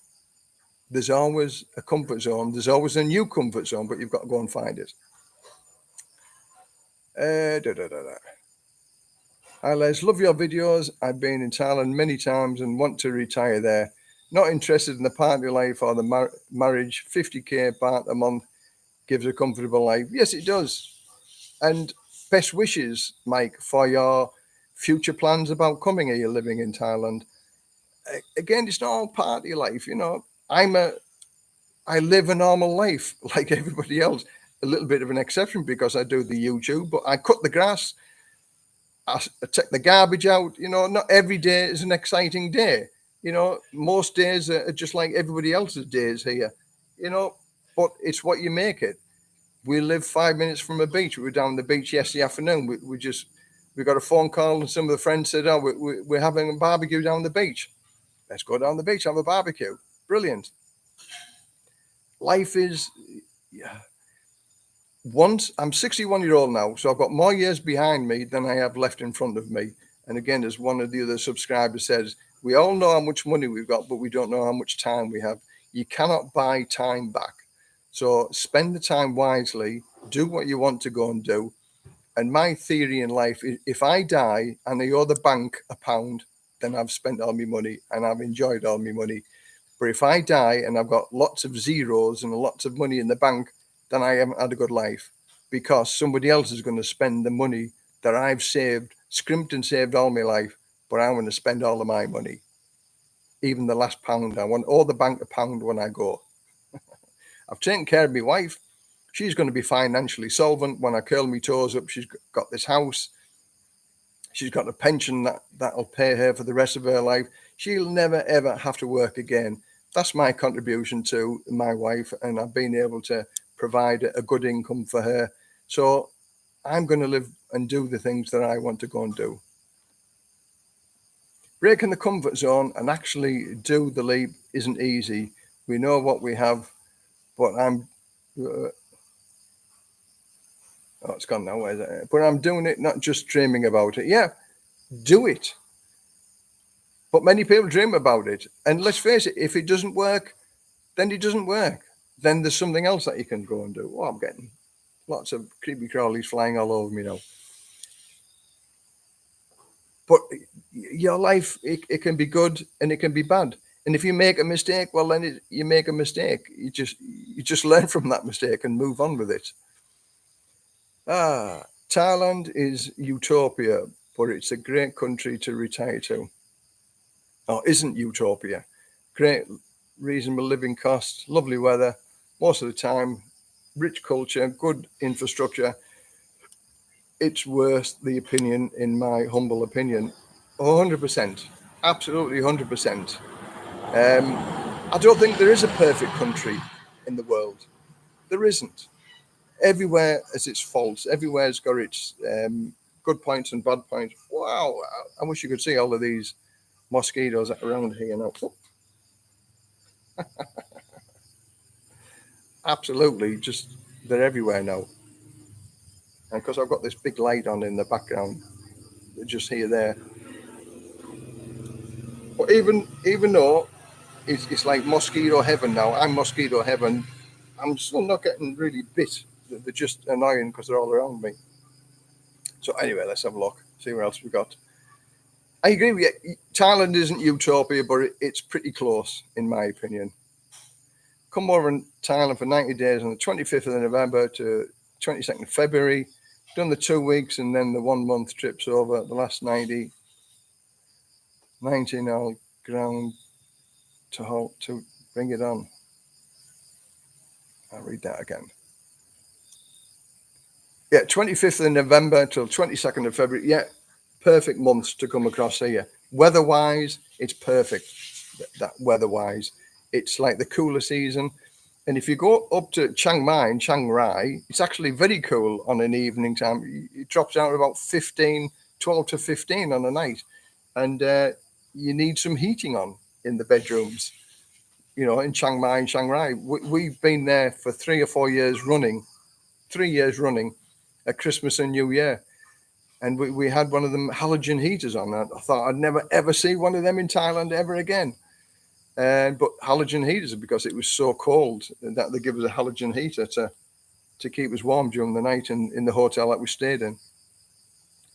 there's always a comfort zone. There's always a new comfort zone, but you've got to go and find it. Hi Les, love your videos. I've been in Thailand many times and want to retire there. Not interested in the party life or the marriage. 50k baht a month gives a comfortable life. Yes, it does. And best wishes, Mike, for your future plans about coming here, living in Thailand. Again, it's not all party life, you know. I live a normal life like everybody else. A little bit of an exception because I do the YouTube, but I cut the grass, I take the garbage out. You know, not every day is an exciting day. You know, most days are just like everybody else's days here. You know, but it's what you make it. We live 5 minutes from a beach. We were down the beach yesterday afternoon. We got a phone call and some of the friends said, "Oh, we're having a barbecue down the beach. Let's go down the beach, have a barbecue." Brilliant. Life is, yeah. Once I'm 61-year-old now, so I've got more years behind me than I have left in front of me. And again, as one of the other subscribers says, we all know how much money we've got, but we don't know how much time we have. You cannot buy time back. So spend the time wisely, do what you want to go and do. And my theory in life is if I die and I owe the bank £1, then I've spent all my money and I've enjoyed all my money. But if I die and I've got lots of zeros and lots of money in the bank, then I haven't had a good life, because somebody else is going to spend the money that I've saved, scrimped and saved all my life, but I want to spend all of my money. Even the last pound, I want all the bank £1 when I go. I've taken care of my wife. She's going to be financially solvent when I curl my toes up. She's got this house. She's got a pension that'll pay her for the rest of her life. She'll never, ever have to work again. That's my contribution to my wife, and I've been able to provide a good income for her. So I'm going to live and do the things that I want to go and do. Breaking the comfort zone and actually do the leap isn't easy. We know what we have, but it's gone now. But I'm doing it, not just dreaming about it. Yeah, do it. But many people dream about it. And let's face it, if it doesn't work, then it doesn't work. Then there's something else that you can go and do. Oh, I'm getting lots of creepy crawlies flying all over me now. But your life, it can be good and it can be bad. And if you make a mistake, well, then you make a mistake. You just learn from that mistake and move on with it. Thailand is utopia, but it's a great country to retire to. Or isn't utopia. Great, reasonable living costs, lovely weather, most of the time, rich culture, good infrastructure. It's worth the opinion, in my humble opinion, 100%, absolutely 100%. I don't think there is a perfect country in the world. There isn't. Everywhere has its faults. Everywhere's got its good points and bad points. Wow, I wish you could see all of these mosquitoes around here now. Absolutely, just they're everywhere now. And because I've got this big light on in the background, they're just here there. But even though it's like mosquito heaven now, I'm mosquito heaven, I'm still not getting really bit. They're just annoying because they're all around me. So anyway, let's have a look, see what else we got. I agree with you. Thailand isn't utopia, but it's pretty close, in my opinion. Come over in Thailand for 90 days on the 25th of November to 22nd of February. Done the 2 weeks and then the 1 month trips over the last 90. 19 all ground to bring it on. I'll read that again. Yeah, 25th of November till 22nd of February. Yeah, perfect months to come across here. Weather-wise, it's perfect. That weather-wise, it's like the cooler season. And if you go up to Chiang Mai and Chiang Rai, it's actually very cool on an evening time. It drops down to about 12 to 15 on a night. And you need some heating on in the bedrooms, you know, in Chiang Mai and Chiang Rai. We've been there for 3 or 4 years running, 3 years running at Christmas and New Year. And we had one of them halogen heaters on. I thought I'd never, ever see one of them in Thailand ever again. But halogen heaters, because it was so cold that they give us a halogen heater to keep us warm during the night in the hotel that we stayed in.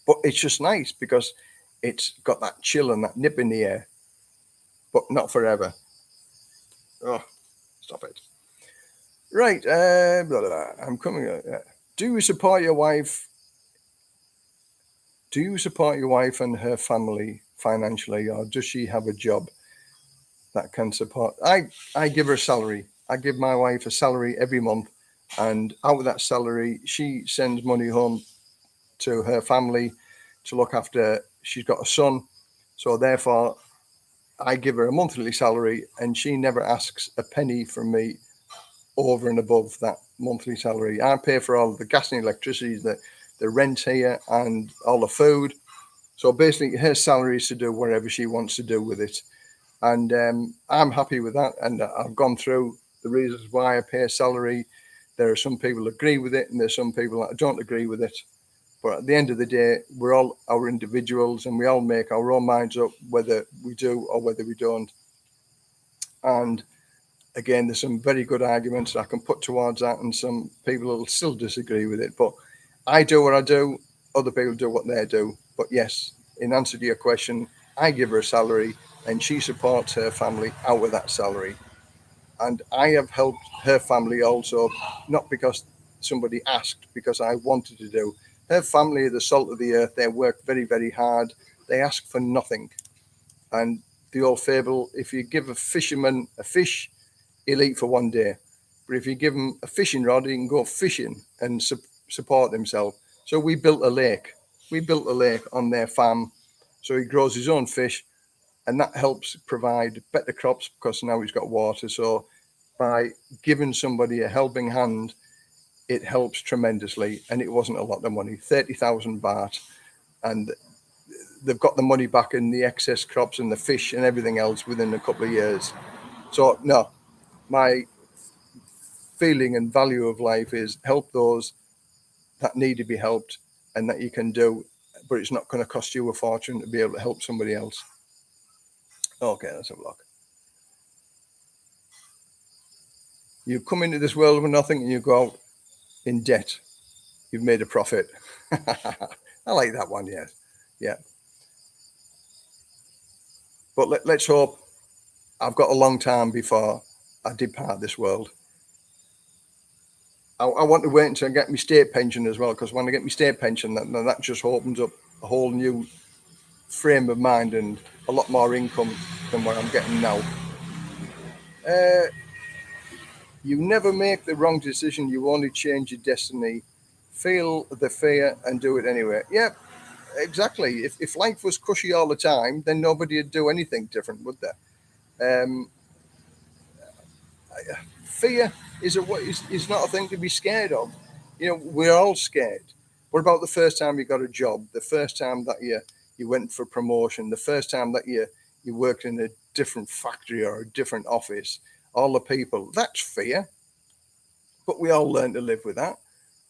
But it's just nice because it's got that chill and that nip in the air, but not forever. Oh, stop it. Right. Blah, blah, blah. I'm coming. Do you support your wife? Do you support your wife and her family financially, or does she have a job that can support? I give her a salary. I give my wife a salary every month, and out of that salary, she sends money home to her family to look after. She's got a son, so therefore I give her a monthly salary, and she never asks a penny from me over and above that monthly salary. I pay for all the gas and electricity, the rent here, and all the food. So basically, her salary is to do whatever she wants to do with it. And I'm happy with that. And I've gone through the reasons why I pay a salary. There are some people that agree with it, and there's some people that don't agree with it. But at the end of the day, we're all our individuals, and we all make our own minds up whether we do or whether we don't. And again, there's some very good arguments I can put towards that, and some people will still disagree with it. But I do what I do, other people do what they do. But yes, in answer to your question, I give her a salary and she supports her family out of that salary. And I have helped her family also, not because somebody asked, because I wanted to do. Her family are the salt of the earth. They work very, very hard. They ask for nothing. And the old fable, if you give a fisherman a fish, he'll eat for 1 day. But if you give him a fishing rod, he can go fishing and support himself. So we built a lake. We built a lake on their farm. So he grows his own fish, and that helps provide better crops because now he's got water. So by giving somebody a helping hand, it helps tremendously. And it wasn't a lot of money, 30,000 baht. And they've got the money back in the excess crops and the fish and everything else within a couple of years. So no, my feeling and value of life is help those that need to be helped and that you can do, but it's not going to cost you a fortune to be able to help somebody else. Okay, let's have a look. You come into this world with nothing and you go out in debt. You've made a profit. I like that one, yes. Yeah. But let's hope I've got a long time before I depart this world. I want to wait until I get my state pension as well, because when I get my state pension, that just opens up a whole new frame of mind and a lot more income than what I'm getting now. You never make the wrong decision. You only change your destiny. Feel the fear and do it anyway. Yeah, exactly. If life was cushy all the time, then nobody would do anything different, would they? Fear is not a thing to be scared of. We're all scared. What about the first time you got a job? The first time that you went for promotion? The first time that you worked in a different factory or a different office? All the people, that's fear. But we all learn to live with that.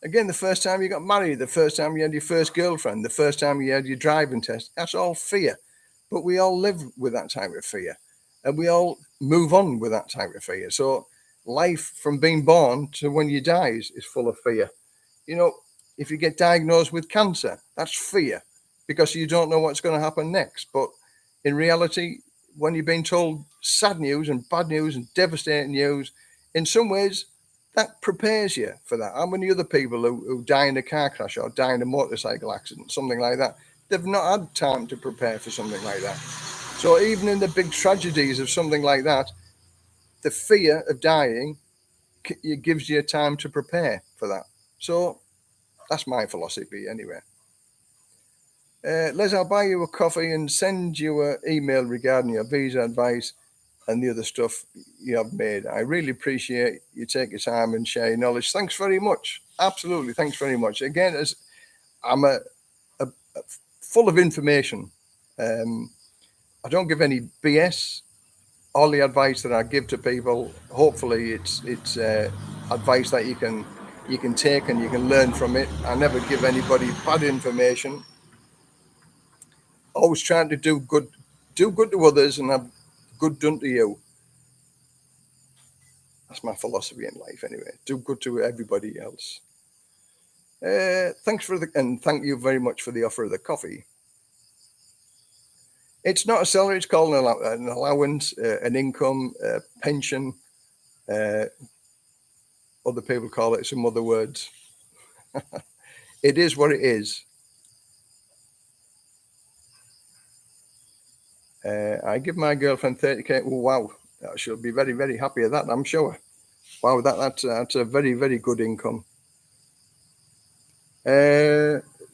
Again, the first time you got married, the first time you had your first girlfriend, the first time you had your driving test, that's all fear. But we all live with that type of fear. And we all move on with that type of fear. So life from being born to when you die is full of fear. If you get diagnosed with cancer, that's fear, because you don't know what's going to happen next. But in reality, when you're being told sad news and bad news and devastating news, in some ways, that prepares you for that. How many other people who die in a car crash or die in a motorcycle accident, something like that, they've not had time to prepare for something like that. So even in the big tragedies of something like that, the fear of dying, it gives you time to prepare for that. So that's my philosophy anyway. Les, I'll buy you a coffee and send you an email regarding your visa advice and the other stuff you have made. I really appreciate you take your time and share your knowledge. Thanks very much. Absolutely, thanks very much. Again, as I'm a full of information. I don't give any BS. All the advice that I give to people, hopefully, it's advice that you can take and you can learn from it. I never give anybody bad information. Always trying to do good to others and have good done to you. That's my philosophy in life, anyway. Do good to everybody else. Thank you very much for the offer of the coffee. It's not a salary; it's called an allowance, an income, pension. Other people call it some other words. It is what it is. I give my girlfriend 30k. Oh, wow, she'll be very, very happy with that, I'm sure. Wow, that's a very, very good income.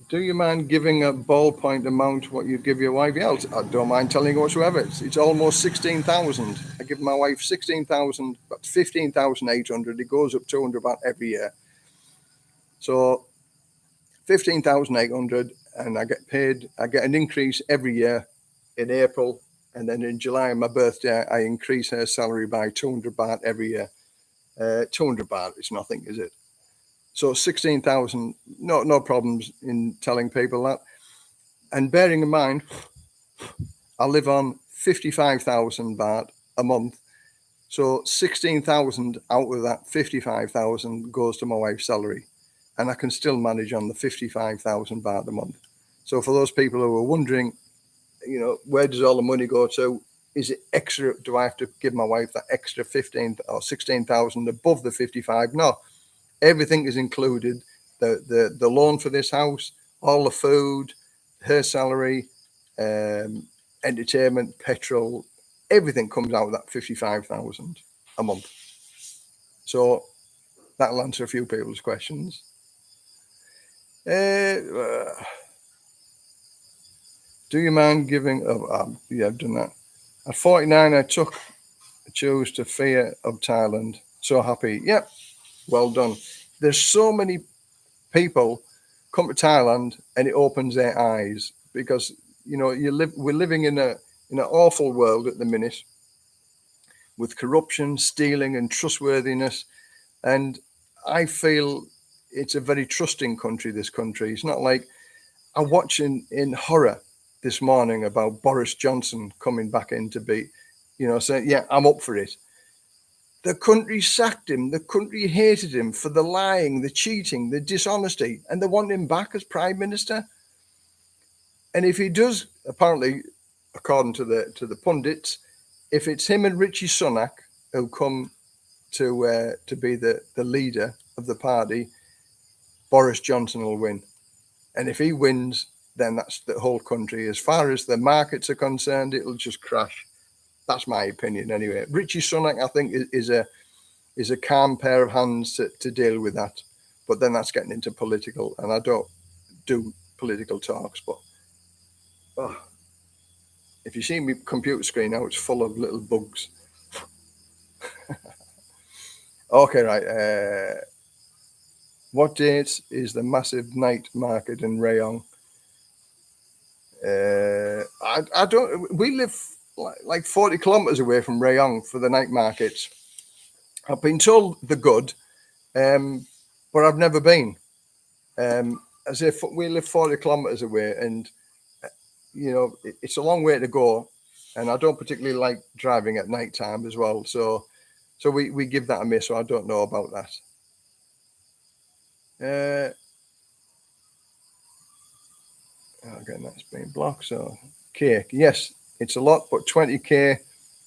Do you mind giving a ballpoint amount what you give your wife? Yeah, I don't mind telling you whatsoever. It's almost 16,000. I give my wife 16,000, but 15,800. It goes up 200 about every year. So 15,800, and I get paid. I get an increase every year in April, and then in July, my birthday, I increase her salary by 200 baht every year. 200 baht is nothing, is it? So 16,000, no problems in telling people that. And bearing in mind, I live on 55,000 baht a month. So 16,000 out of that 55,000 goes to my wife's salary. And I can still manage on the 55,000 baht a month. So for those people who are wondering, where does all the money go to? Is it extra? Do I have to give my wife that extra 15 or 16,000 above the 55? No. Everything is included. The loan for this house, all the food, her salary, entertainment, petrol, everything comes out of that 55,000 a month. So that'll answer a few people's questions. Do you mind giving? Yeah, I've done that. At 49, I chose to fear of Thailand. So happy. Yep. Well done. There's so many people come to Thailand and it opens their eyes, because we're living in an awful world at the minute with corruption, stealing, and trustworthiness. And I feel it's a very trusting country. This country. It's not like I watch in horror this morning about Boris Johnson coming back in to be, saying, yeah, I'm up for it. The country sacked him. The country hated him for the lying, the cheating, the dishonesty, and they want him back as Prime Minister. And if he does, apparently, according to the pundits, if it's him and Richie Sunak who come to be the leader of the party, Boris Johnson will win. And if he wins, then that's the whole country. As far as the markets are concerned, it'll just crash. That's my opinion anyway. Richie Sunak, I think, is a calm pair of hands to deal with that. But then that's getting into political, and I don't do political talks. But if you see my computer screen now, it's full of little bugs. Okay, right. What date is the massive night market in Rayong? I don't. We live like 40 kilometers away from Rayong for the night markets. I've been told they're good, but I've never been. As if we live 40 kilometers away, and it's a long way to go, and I don't particularly like driving at night time as well. So we give that a miss. So I don't know about that. Again, that's been blocked. So cake, yes, it's a lot, but 20k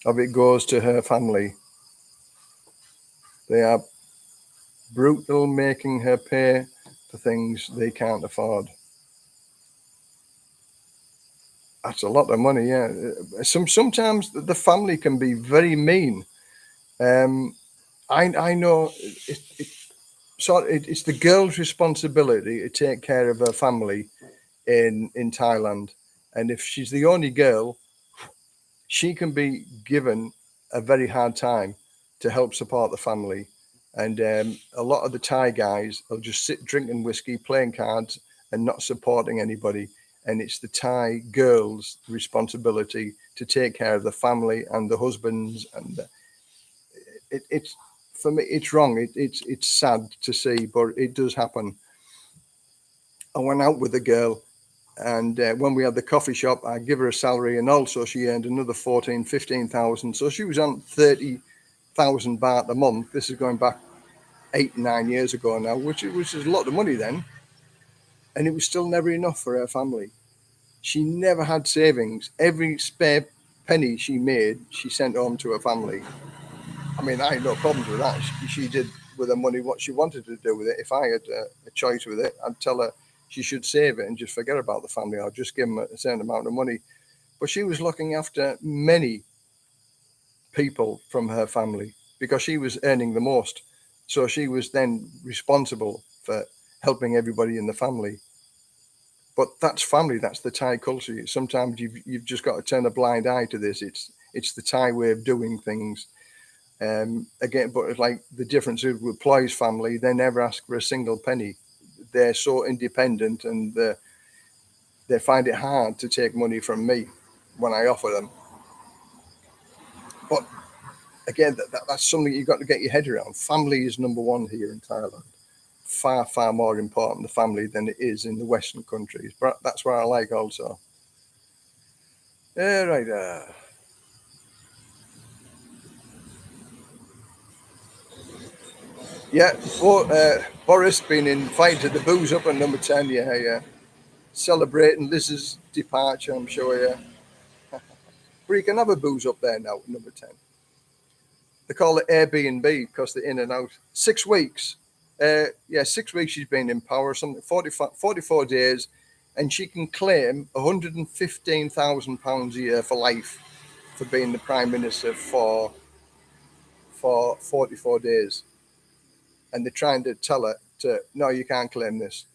of it goes to her family. They are brutal, making her pay for things they can't afford. That's a lot of money, yeah. Sometimes the family can be very mean. I know it's the girl's responsibility to take care of her family in Thailand, and if she's the only girl, she can be given a very hard time to help support the family. And a lot of the Thai guys will just sit drinking whiskey, playing cards, and not supporting anybody. And it's the Thai girls' responsibility to take care of the family and the husbands. And it's for me, it's wrong. It's sad to see, but it does happen. I went out with a girl, and when we had the coffee shop, I give her a salary, and also she earned another 15,000. So she was on 30,000 baht a month. This is going back 8-9 years ago now, which is a lot of money then. And it was still never enough for her family. She never had savings. Every spare penny she made, she sent home to her family. I mean, I had no problems with that. She did with her money what she wanted to do with it. If I had a choice with it, I'd tell her she should save it and just forget about the family. I'll just give them a certain amount of money. But she was looking after many people from her family because she was earning the most. So she was then responsible for helping everybody in the family. But that's family. That's the Thai culture. Sometimes you've just got to turn a blind eye to this. It's the Thai way of doing things. Again, but it's like the difference with Ploy's family, they never ask for a single penny. They're so independent, and they find it hard to take money from me when I offer them. But again, that's something you've got to get your head around. Family is number one here in Thailand. Far, far more important, the family, than it is in the Western countries. But that's what I like also. Yeah, right. Yeah, Boris been invited to the booze up at number 10. Yeah. Celebrating Liz's departure, I'm sure, yeah. But you can have a booze up there now at number 10. They call it Airbnb because they're in and out. 6 weeks. 6 weeks she's been in power, something 44 days, and she can claim £115,000 a year for life for being the Prime Minister for 44 days. And they're trying to tell her no, you can't claim this.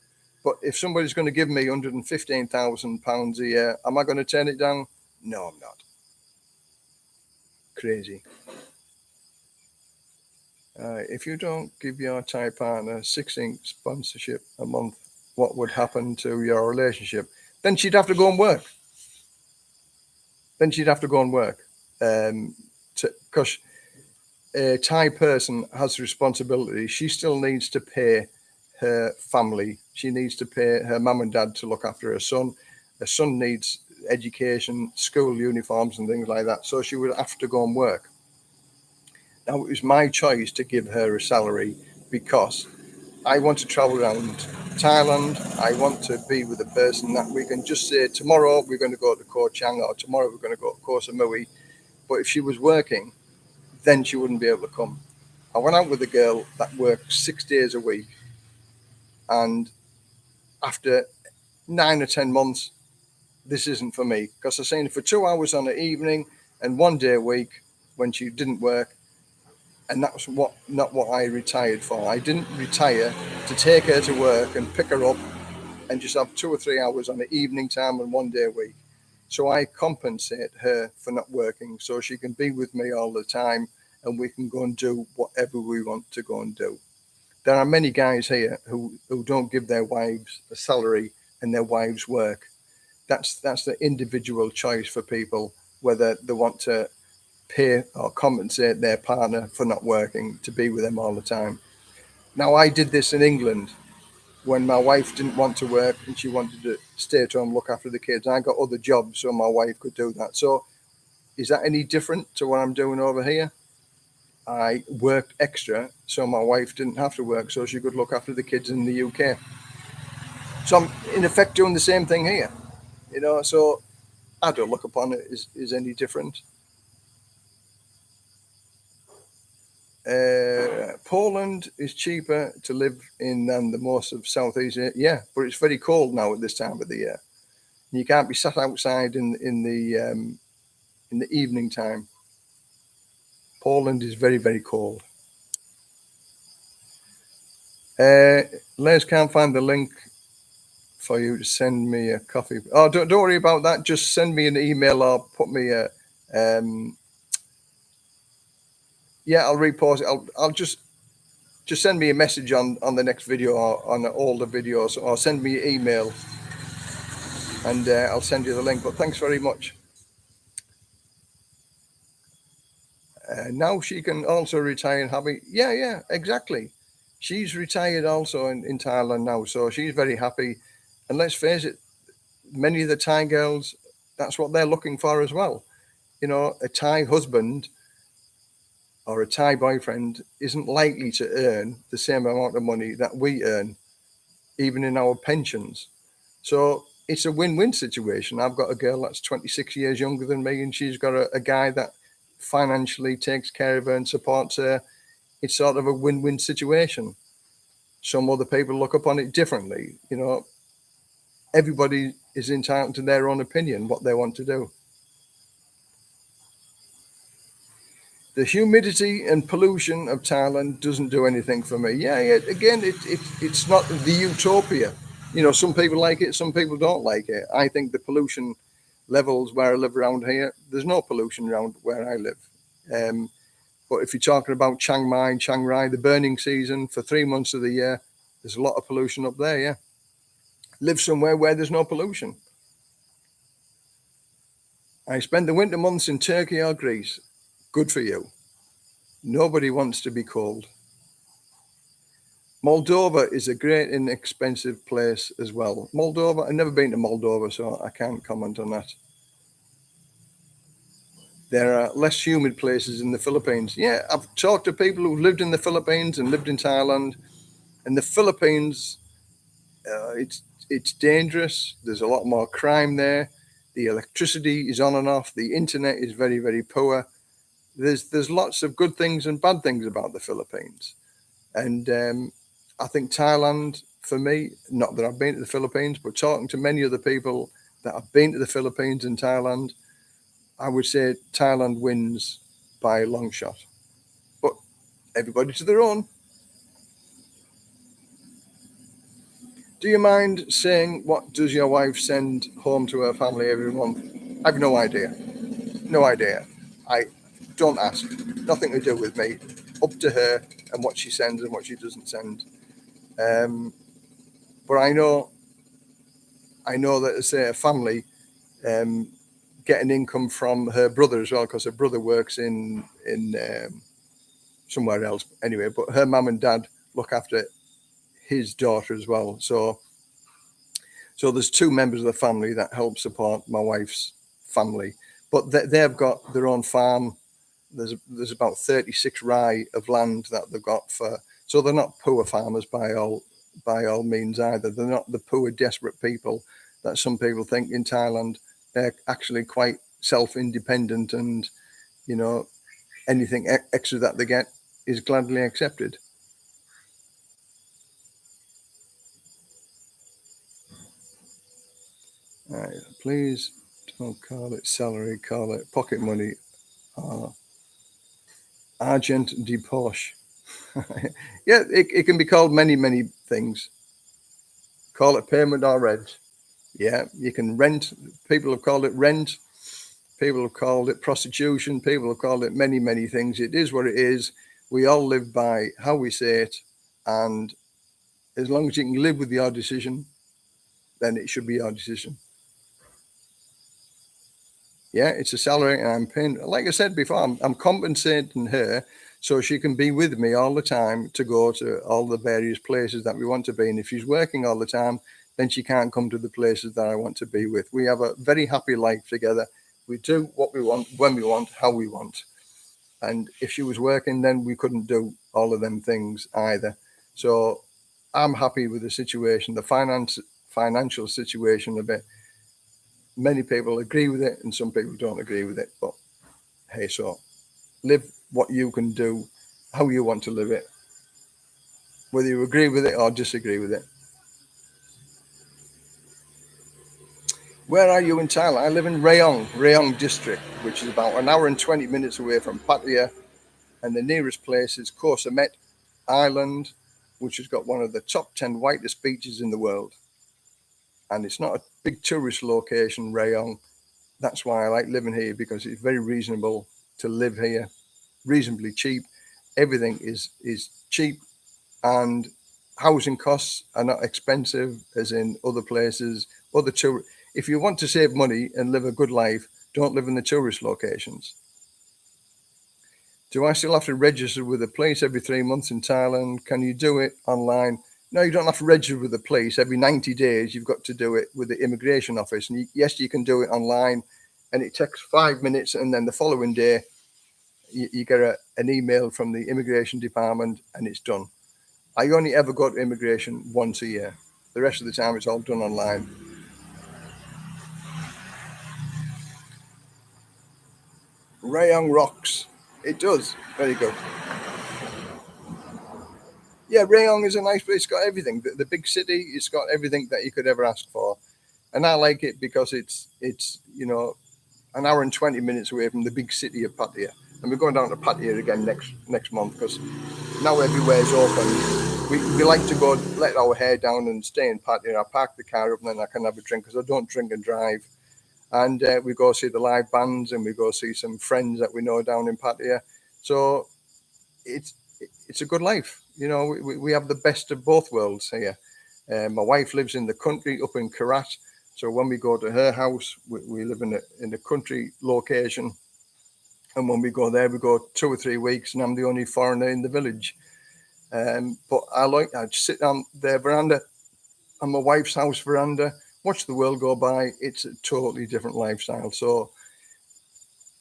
But if somebody's going to give me £115,000 a year, am I going to turn it down? No, I'm not. Crazy. If you don't give your Thai partner 16 sponsorship a month, what would happen to your relationship? Then she'd have to go and work. Because a Thai person has responsibility. She still needs to pay her family. She needs to pay her mum and dad to look after her son. Her son needs education, school uniforms and things like that. So she would have to go and work. Now, it was my choice to give her a salary because I want to travel around Thailand. I want to be with a person that we can just say, tomorrow we're going to go to Koh Chang or tomorrow we're going to go to Koh Samui. But if she was working, then she wouldn't be able to come. I went out with a girl that worked 6 days a week. And after 9 or 10 months, this isn't for me. Because I seen her for 2 hours on an evening and 1 day a week when she didn't work. And that's not what I retired for. I didn't retire to take her to work and pick her up and just have 2 or 3 hours on the evening time and 1 day a week. So I compensate her for not working so she can be with me all the time and we can go and do whatever we want to go and do. There are many guys here who don't give their wives a salary and their wives work. That's the individual choice for people, whether they want to pay or compensate their partner for not working to be with them all the time. Now, I did this in England when my wife didn't want to work and she wanted to stay at home, look after the kids. I got other jobs so my wife could do that. So is that any different to what I'm doing over here? I worked extra so my wife didn't have to work so she could look after the kids in the UK. So I'm in effect doing the same thing here, so I don't look upon it as any different. Poland is cheaper to live in than the most of Southeast Asia. Yeah, but it's very cold now at this time of the year. You can't be sat outside in the evening time. Poland is very, very cold. Les can't find the link for you to send me a coffee. Oh, don't worry about that. Just send me an email or put me a I'll repost it. I'll just send me a message on the next video or on all the videos, or send me an email and I'll send you the link. But thanks very much. Now she can also retire and happy. Yeah, exactly. She's retired also in Thailand now, so she's very happy. And let's face it, many of the Thai girls, that's what they're looking for as well. A Thai husband or a Thai boyfriend isn't likely to earn the same amount of money that we earn, even in our pensions. So it's a win-win situation. I've got a girl that's 26 years younger than me, and she's got a guy that financially takes care of her and supports her. It's sort of a win-win situation. Some other people look upon it differently. Everybody is entitled to their own opinion, what they want to do. The humidity and pollution of Thailand doesn't do anything for me. Yeah, again, it's not the utopia. Some people like it, some people don't like it. I think the pollution levels where I live around here, there's no pollution around where I live. But if you're talking about Chiang Mai, Chiang Rai, the burning season for 3 months of the year, there's a lot of pollution up there, yeah. Live somewhere where there's no pollution. I spent the winter months in Turkey or Greece. Good for you. Nobody wants to be cold. Moldova is a great inexpensive place as well. Moldova, I've never been to Moldova, so I can't comment on that. There are less humid places in the Philippines. Yeah, I've talked to people who've lived in the Philippines and lived in Thailand. And the Philippines, it's dangerous. There's a lot more crime there. The electricity is on and off. The internet is very, very poor. There's lots of good things and bad things about the Philippines. And I think Thailand, for me, not that I've been to the Philippines, but talking to many other people that have been to the Philippines and Thailand, I would say Thailand wins by a long shot. But everybody to their own. Do you mind saying what does your wife send home to her family every month? I have no idea. No idea. I don't ask. Nothing to do with me. Up to her and what she sends and what she doesn't send. But I know that, say, a family get an income from her brother as well, because her brother works in somewhere else anyway. But her mum and dad look after his daughter as well. So So there's two members of the family that help support my wife's family, but they've got their own farm. There's about 36 rye of land that they've got for, so they're not poor farmers by all means either. They're not the poor, desperate people that some people think in Thailand. They're actually quite self-independent, and you know, anything extra that they get is gladly accepted. Right, please don't call it salary, call it pocket money or argent de poche. Yeah, it can be called many things. Call it payment or rent. Yeah, you can rent. People have called it rent. People have called it prostitution. People have called it many things. It is what it is. We all live by how we say it. And as long as you can live with your decision, then it should be your decision. Yeah, it's a salary, and I'm paying. Like I said before, I'm compensating her so she can be with me all the time to go to all the various places that we want to be. And if she's working all the time, then she can't come to the places that I want to be with. We have a very happy life together. We do what we want, when we want, how we want. And if she was working, then we couldn't do all of them things either. So I'm happy with the situation, the financial situation of it. Many people agree with it and some people don't agree with it, but hey, so live what you can do, how you want to live it, whether you agree with it or disagree with it. Where are you in Thailand? I live in Rayong district, which is about an hour and 20 minutes away from Pattaya, and the nearest place is Koh Samet Island, which has got one of the top 10 whitest beaches in the world. And it's not a big tourist location, Rayong. That's why I like living here, because it's very reasonable to live here, reasonably cheap. Everything is cheap, and housing costs are not expensive as in other places. If you want to save money and live a good life, don't live in the tourist locations. Do I still have to register with a place every 3 months in Thailand? Can you do it online? No, you don't have to register with the police. Every 90 days, you've got to do it with the immigration office. And yes, you can do it online, and it takes 5 minutes. And then the following day, you get an email from the immigration department, and it's done. I only ever go to immigration once a year. The rest of the time, it's all done online. Rayong rocks. It does. Very good. Yeah, Rayong is a nice place. It's got everything. The big city, it's got everything that you could ever ask for. And I like it because it's an hour and 20 minutes away from the big city of Pattaya. And we're going down to Pattaya again next month, because now everywhere's open. We like to go let our hair down and stay in Pattaya. I park the car up and then I can have a drink, because I don't drink and drive. And we go see the live bands, and we go see some friends that we know down in Pattaya. So it's a good life. We have the best of both worlds here. My wife lives in the country up in Karat. So when we go to her house, we live in a country location. And when we go there, we go 2 or 3 weeks, and I'm the only foreigner in the village. But I'd sit on their veranda, on my wife's house veranda, watch the world go by. It's a totally different lifestyle. So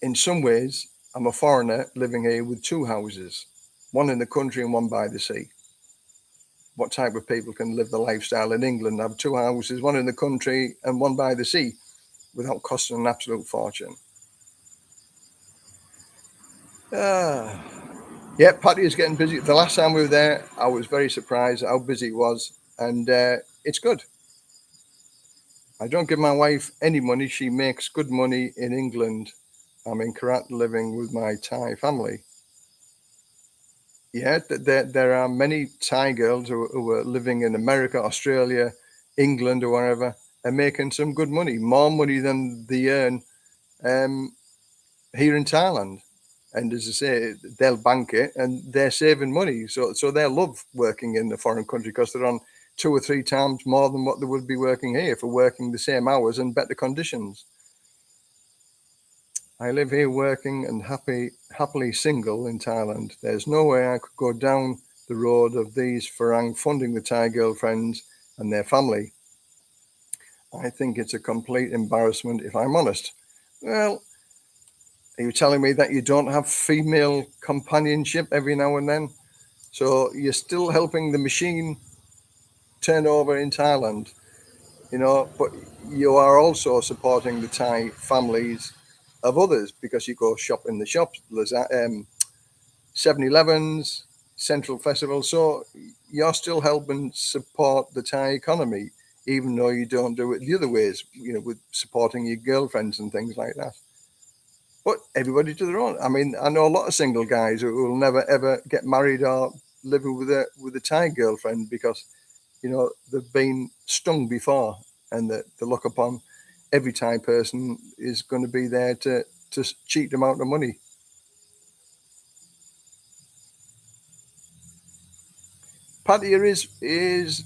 in some ways, I'm a foreigner living here with 2 houses, one in the country and one by the sea. What type of people can live the lifestyle in England, have 2 houses, one in the country and one by the sea, without costing an absolute fortune? Yeah, Patty is getting busy. The last time we were there, I was very surprised at how busy it was, and it's good. I don't give my wife any money. She makes good money in England. I'm in Karat living with my Thai family. Yeah, there are many Thai girls who are living in America, Australia, England, or wherever, and making some good money, more money than they earn here in Thailand. And as I say, they'll bank it, and they're saving money. So they love working in a foreign country, because they're on 2 or 3 times more than what they would be working here for working the same hours and better conditions. I live here working and happily single in Thailand. There's no way I could go down the road of these Farang funding the Thai girlfriends and their family. I think it's a complete embarrassment, if I'm honest. Well, are you telling me that you don't have female companionship every now and then? So you're still helping the machine turn over in Thailand, but you are also supporting the Thai families of others because you go shop in the shops. There's 7-Elevens, Central Festival. So you're still helping support the Thai economy, even though you don't do it the other ways, with supporting your girlfriends and things like that. But everybody to their own. I mean, I know a lot of single guys who will never ever get married or living with a Thai girlfriend because they've been stung before, and that they look upon every Thai person is going to be there to cheat them out of money. Pattaya is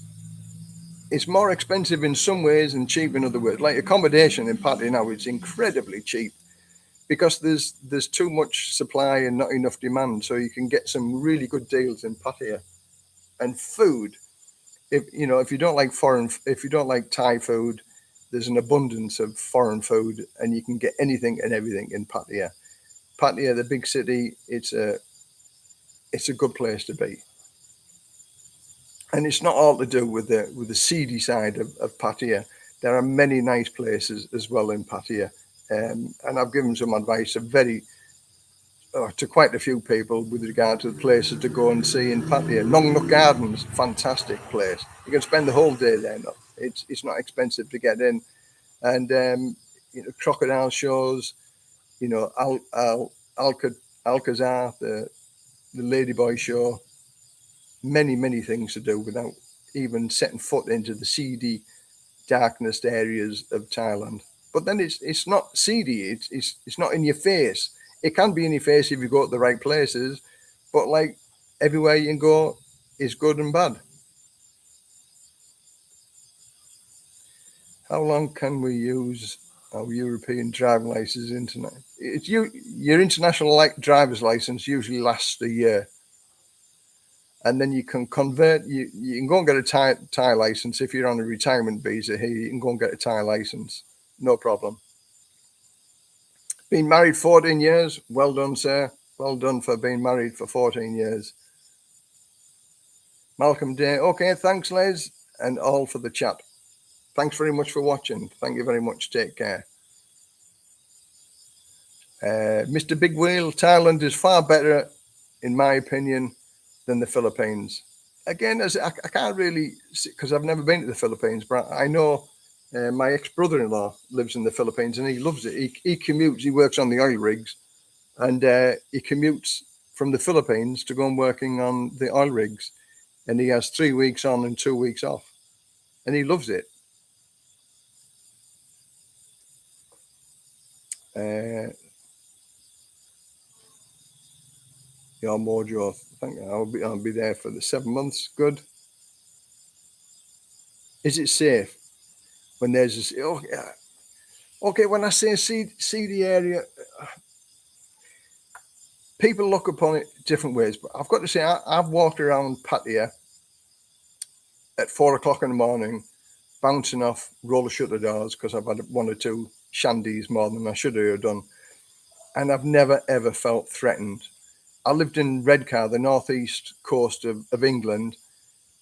it's more expensive in some ways and cheap in other ways. Like accommodation in Pattaya now is incredibly cheap because there's too much supply and not enough demand. So you can get some really good deals in Pattaya. And food, if you don't like if you don't like Thai food, there's an abundance of foreign food, and you can get anything and everything in Pattaya. Pattaya, the big city, it's a good place to be. And it's not all to do with the seedy side of Pattaya. There are many nice places as well in Pattaya, and I've given some advice to quite a few people with regard to the places to go and see in Pattaya. Nong Nook Gardens, fantastic place. You can spend the whole day there. No, it's not expensive to get in, and crocodile shows. Alcazar, the Ladyboy show. Many things to do without even setting foot into the seedy, darkest areas of Thailand. But then it's not seedy. It's not in your face. It can be in your face if you go to the right places, but like everywhere you can go is good and bad. How long can we use our European driving license? Your international driver's license usually lasts a year, and then you can convert. You can go and get a Thai license if you're on a retirement visa here. You can go and get a Thai license, no problem. Been married 14 years. Well done, sir. Well done for being married for 14 years. Malcolm Day. Okay, thanks, Les, and all for the chat. Thanks very much for watching. Thank you very much. Take care. Mr. Big Wheel, Thailand is far better, in my opinion, than the Philippines. Again, I can't really, because I've never been to the Philippines, but I know my ex-brother-in-law lives in the Philippines and he loves it. He commutes, he works on the oil rigs, and he commutes from the Philippines to go and working on the oil rigs, and he has 3 weeks on and 2 weeks off, and he loves it. Your Mojo, I think I'll be there for the 7 months. Good. Is it safe when there's this? Okay, when I say seedy area, people look upon it different ways. But I've got to say, I've walked around Pattaya at 4 o'clock in the morning, bouncing off roller shutter doors because I've had 1 or 2 shandies more than I should have done, and I've never ever felt threatened. I lived in Redcar, the northeast coast of England,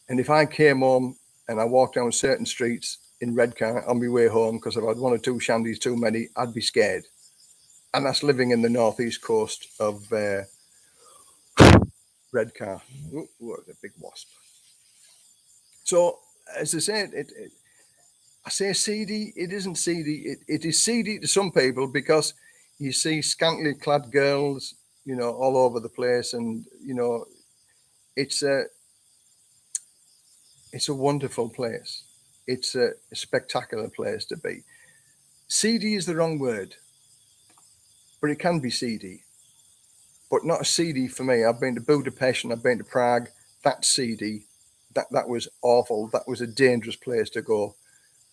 and if I came home and I walked down certain streets in Redcar on my way home because I've had 1 or 2 shandies too many, I'd be scared. And that's living in the northeast coast of Redcar. Ooh, what a big wasp. So, as I said, I say seedy. It isn't seedy. It is seedy to some people because you see scantily clad girls, all over the place, and it's a wonderful place. It's a spectacular place to be. Seedy is the wrong word, but it can be seedy, but not seedy for me. I've been to Budapest and I've been to Prague. That's seedy. That was awful. That was a dangerous place to go.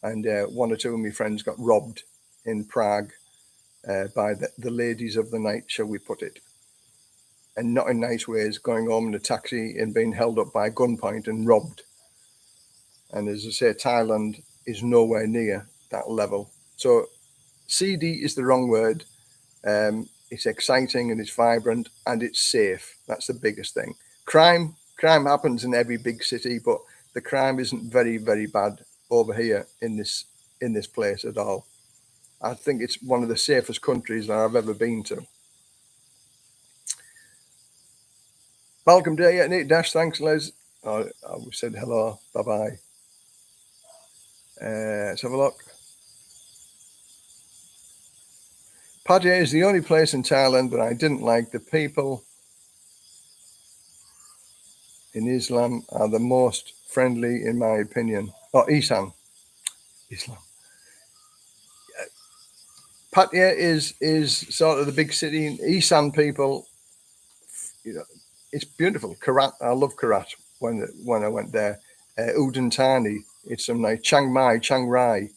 And 1 or 2 of my friends got robbed in Prague by the ladies of the night, shall we put it. And not in nice ways, going home in a taxi and being held up by gunpoint and robbed. And as I say, Thailand is nowhere near that level. So seedy is the wrong word. It's exciting and it's vibrant and it's safe. That's the biggest thing. Crime happens in every big city, but the crime isn't very, very bad over here in this place at all. I think it's one of the safest countries that I've ever been to. Welcome to you, Nick Dash. Thanks, Liz. Oh, we said hello. Bye-bye. Let's have a look. Pattaya is the only place in Thailand that I didn't like. The people in Islam are the most friendly, in my opinion. Oh, Islam. Pattaya is sort of the big city. Isan people, it's beautiful. Karat, I love Karat when I went there. Udon Thani, it's some nice Chiang Mai, Chiang Rai,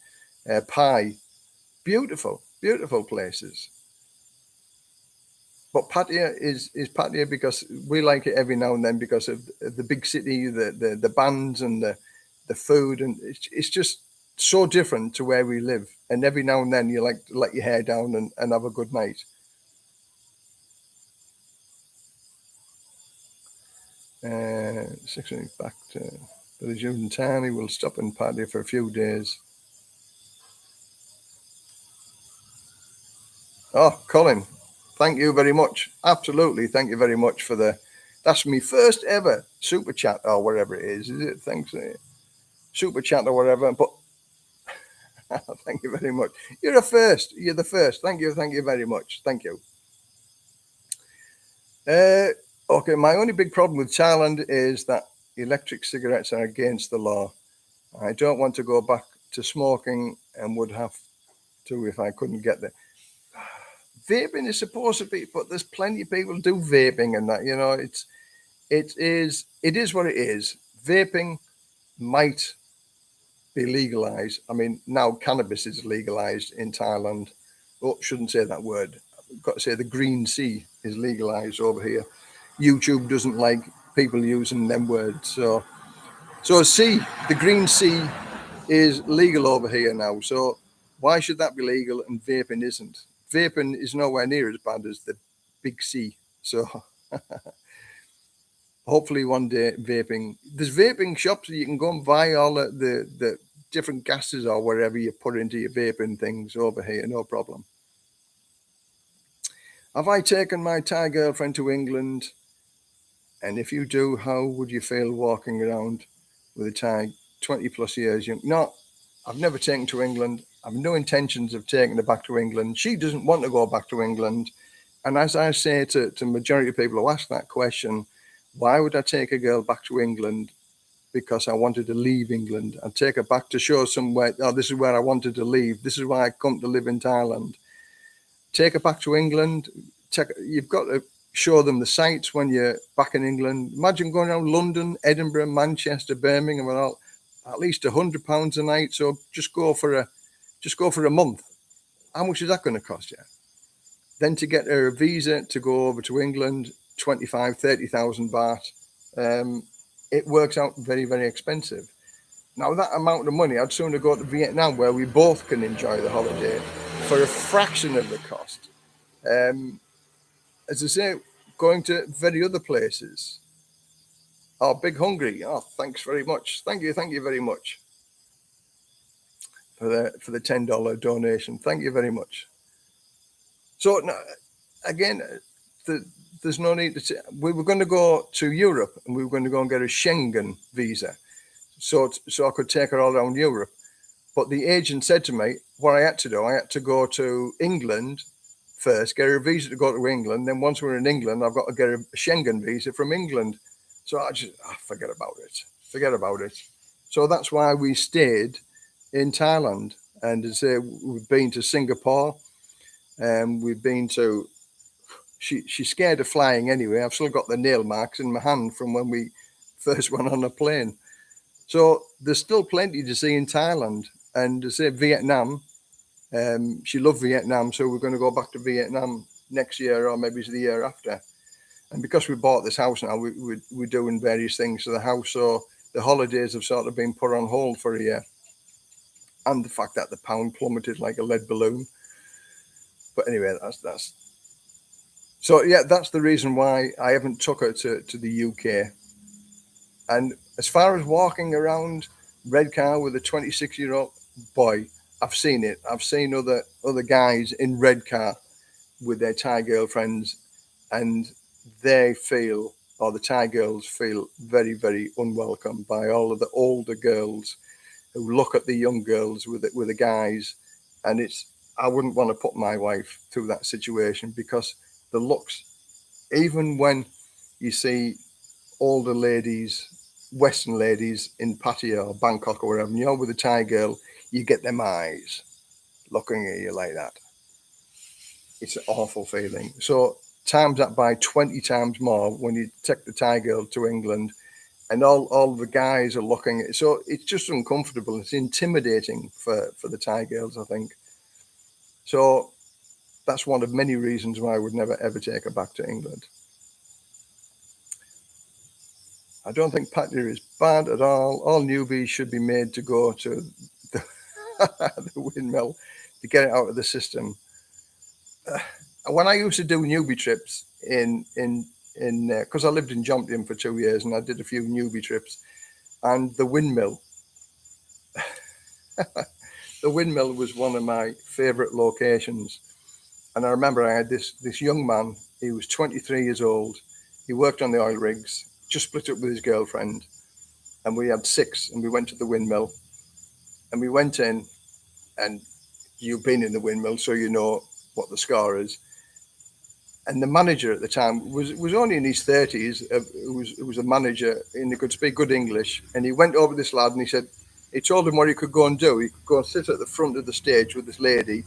Pai, beautiful places. But Pattaya is Pattaya because we like it every now and then because of the big city, the bands and the food, and it's just so different to where we live. And every now and then you like to let your hair down and have a good night. Back to the June Tiny. We'll stop in Pattaya for a few days. Oh, Colin, thank you very much. Absolutely, thank you very much for that's my first ever super chat or whatever it is it? Thanks, super chat or whatever. But thank you very much. You're the first. Thank you very much. Thank you. Okay, my only big problem with Thailand is that electric cigarettes are against the law. I don't want to go back to smoking and would have to if I couldn't get there. Vaping is supposed to be, but there's plenty of people do vaping and that, it is what it is. Vaping might be legalized. I mean, now cannabis is legalized in Thailand. Oh, shouldn't say that word. I've got to say the green sea is legalized over here. YouTube doesn't like people using them words. So the green sea is legal over here now. So why should that be legal and vaping isn't? Vaping is nowhere near as bad as the big sea. So hopefully one day there's vaping shops that you can go and buy all the different gases or whatever you put into your vaping things over here, no problem. Have I taken my Thai girlfriend to England? And if you do, how would you feel walking around with a Thai 20 plus years young? No, I've never taken to England. I've no intentions of taking her back to England. She doesn't want to go back to England. And as I say to the majority of people who ask that question, why would I take a girl back to England? Because I wanted to leave England. I'd take her back to show somewhere, this is where I wanted to leave. This is why I come to live in Thailand. Take her back to England. You've got to show them the sights when you're back in England. Imagine going around London, Edinburgh, Manchester, Birmingham, and all, at least £100 a night. So just go for a month. How much is that going to cost you? Then to get her a visa to go over to England, 30,000 baht. It works out very, very expensive. Now that amount of money, I'd sooner go to Vietnam where we both can enjoy the holiday for a fraction of the cost. As I say, going to very other places. Oh, Big Hungry. Oh, thanks very much. Thank you very much for the $10 donation. Thank you very much. So again, there's no need to say, we were going to go to Europe and we were going to go and get a Schengen visa. So I could take her all around Europe. But the agent said to me, what I had to do, I had to go to England first, get her a visa to go to England. Then once we're in England, I've got to get a Schengen visa from England. So I just, forget about it. So that's why we stayed in Thailand. And as I say, we've been to Singapore and we've been to, she's scared of flying anyway. I've still got the nail marks in my hand from when we first went on a plane. So there's still plenty to see in Thailand. And to say Vietnam, she loved Vietnam, so we're going to go back to Vietnam next year or maybe the year after. And because we bought this house now, we're doing various things to the house. So the holidays have sort of been put on hold for a year. and the fact that the pound plummeted like a lead balloon. But anyway, that's so yeah, that's the reason why I haven't took her to the UK. And as far as walking around Redcar with a 26-year-old boy, I've seen it. I've seen other guys in Redcar with their Thai girlfriends, and they feel, or the Thai girls feel, very, very unwelcome by all of the older girls who look at the young girls with the guys, and I wouldn't want to put my wife through that situation, because the looks, even when you see older ladies, Western ladies in Pattaya or Bangkok or wherever, and you're with a Thai girl, you get them eyes looking at you like that. It's an awful feeling. So times that by 20 times more when you take the Thai girl to England, and all the guys are looking at it. So it's just uncomfortable. It's intimidating for the Thai girls, I think. So that's one of many reasons why I would never ever take her back to England. I don't think Pattaya is bad at all. All newbies should be made to go to the, the windmill to get it out of the system. When I used to do newbie trips because I lived in Jomtien for 2 years, and I did a few newbie trips, and the windmill was one of my favorite locations. And I remember I had this young man. He was 23 years old. He worked on the oil rigs, just split up with his girlfriend, and we had 6, and we went to the windmill, and we went in, and you've been in the windmill, so you know what the score is. And the manager at the time was only in his 30s, who was a manager, and he could speak good English. And he went over this lad, and he told him what he could go and do. He could go and sit at the front of the stage with this lady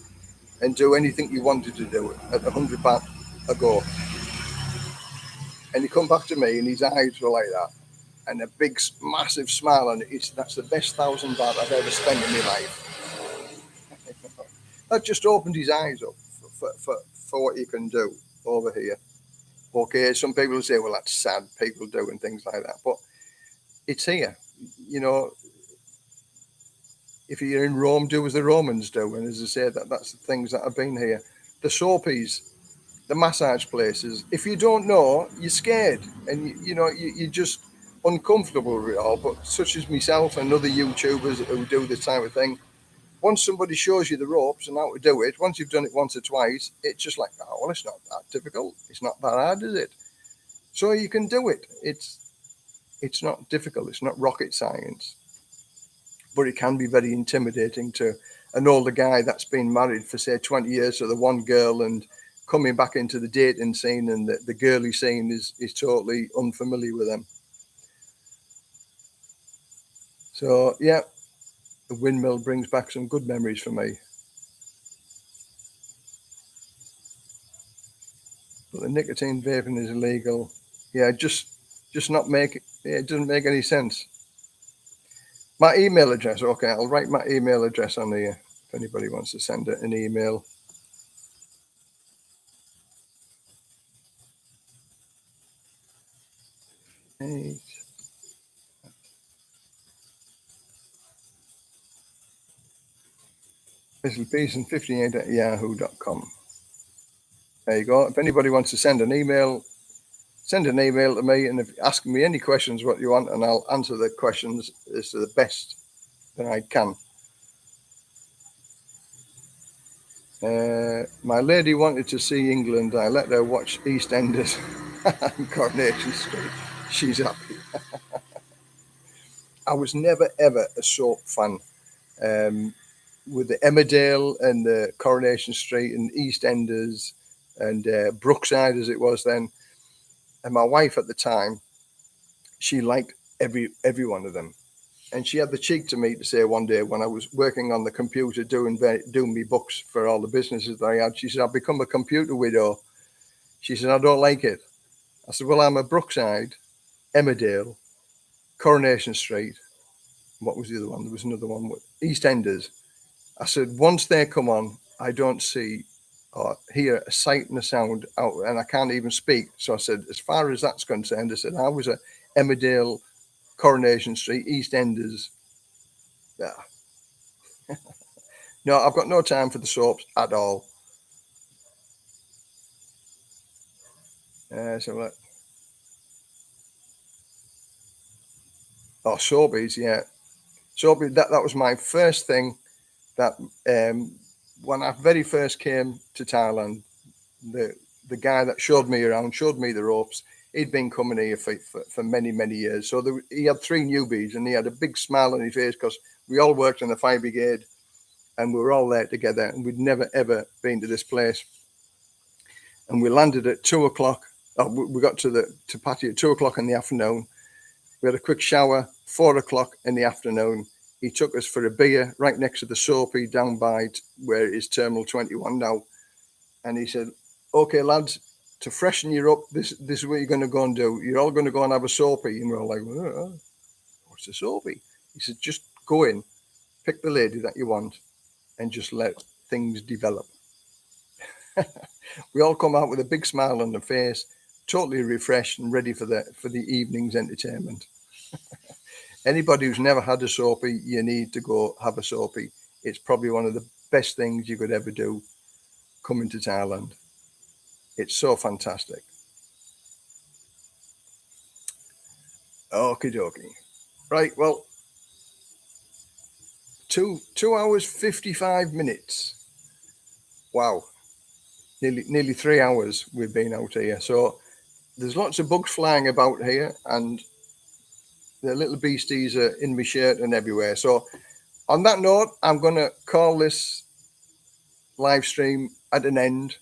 and do anything you wanted to do at £100 a go. And he come back to me, and his eyes were like that, and a big, massive smile, and that's the best £1,000 I've ever spent in my life. That just opened his eyes up for what you can do over here. Okay, some people say, well, that's sad, people do and things like that, but it's here. You know, if you're in Rome, do as the Romans do. And as I say, that's the things that have been here. The soapies, the massage places. If you don't know, you're scared, and you're just uncomfortable with it all. But such as myself and other YouTubers who do this type of thing, once somebody shows you the ropes and how to do it, once you've done it once or twice, it's just like, oh, well, it's not that difficult. It's not that hard, is it? So you can do it. It's not difficult. It's not rocket science. But it can be very intimidating to an older guy that's been married for, say, 20 years to the one girl, and coming back into the dating scene, and the girly scene is totally unfamiliar with them. So, yeah, the windmill brings back some good memories for me. But the nicotine vaping is illegal. Yeah, just not make it. It doesn't make any sense. My email address. Okay, I'll write my email address on here if anybody wants to send an email. Peason58 at yahoo.com. There you go. If anybody wants to send an email to me, and if ask me any questions what you want, and I'll answer the questions as to the best that I can. My lady wanted to see England. I let her watch EastEnders and Coronation Street. She's happy. I was never ever a soap fan. With the Emmerdale and the Coronation Street and EastEnders and Brookside, as it was then, and my wife at the time, she liked every one of them. And she had the cheek to me to say one day, when I was working on the computer doing me books for all the businesses that I had, she said, I've become a computer widow. She said, I don't like it. I said, well, I'm a Brookside, Emmerdale, Coronation Street. What was the other one? There was another one with EastEnders. I said, once they come on, I don't see or hear a sight and a sound out, and I can't even speak. So I said, as far as that's concerned, I said, I was at Emmerdale, Coronation Street, EastEnders. Yeah. No, I've got no time for the soaps at all. So oh, soapies, yeah. Soapy, that was my first thing that when I very first came to Thailand, the guy that showed me around, showed me the ropes. He'd been coming here for many, many years. So he had 3 newbies and he had a big smile on his face because we all worked in the fire brigade and we were all there together and we'd never, ever been to this place. And we landed at 2 o'clock. We got to Patti at 2 o'clock in the afternoon. We had a quick shower, 4 o'clock in the afternoon. He took us for a beer right next to the Soapy down by where it is Terminal 21 now. And he said, okay, lads, to freshen you up, this is what you're going to go and do. You're all going to go and have a Soapy. And we're all like, what's a Soapy? He said, just go in, pick the lady that you want, and just let things develop. We all come out with a big smile on the face, totally refreshed and ready for the evening's entertainment. Anybody who's never had a Soapy, you need to go have a Soapy. It's probably one of the best things you could ever do coming to Thailand. It's so fantastic. Okie dokie. Right, well, 2 hours 55 minutes. Wow. Nearly 3 hours we've been out here. So there's lots of bugs flying about here and the little beasties are in my shirt and everywhere. So on that note, I'm going to call this live stream at an end.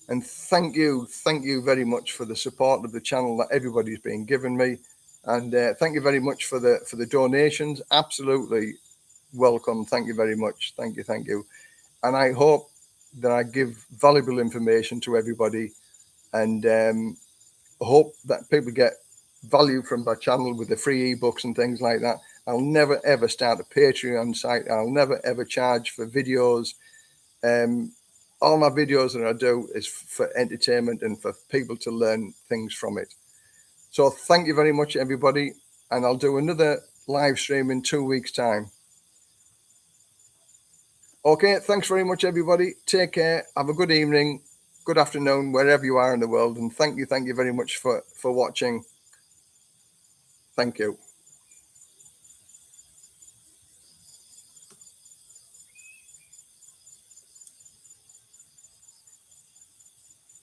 And thank you very much for the support of the channel that everybody's been giving me. And thank you very much for the donations. Absolutely welcome. Thank you very much. Thank you. And I hope that I give valuable information to everybody. And I hope that people get value from my channel with the free ebooks and things like that. I'll never ever start a Patreon site. I'll never ever charge for videos. All my videos that I do is for entertainment and for people to learn things from it. So thank you very much, everybody. And I'll do another live stream in 2 weeks' time. Okay, thanks very much, everybody. Take care. Have a good evening, good afternoon, wherever you are in the world. And thank you very much for watching. Thank you.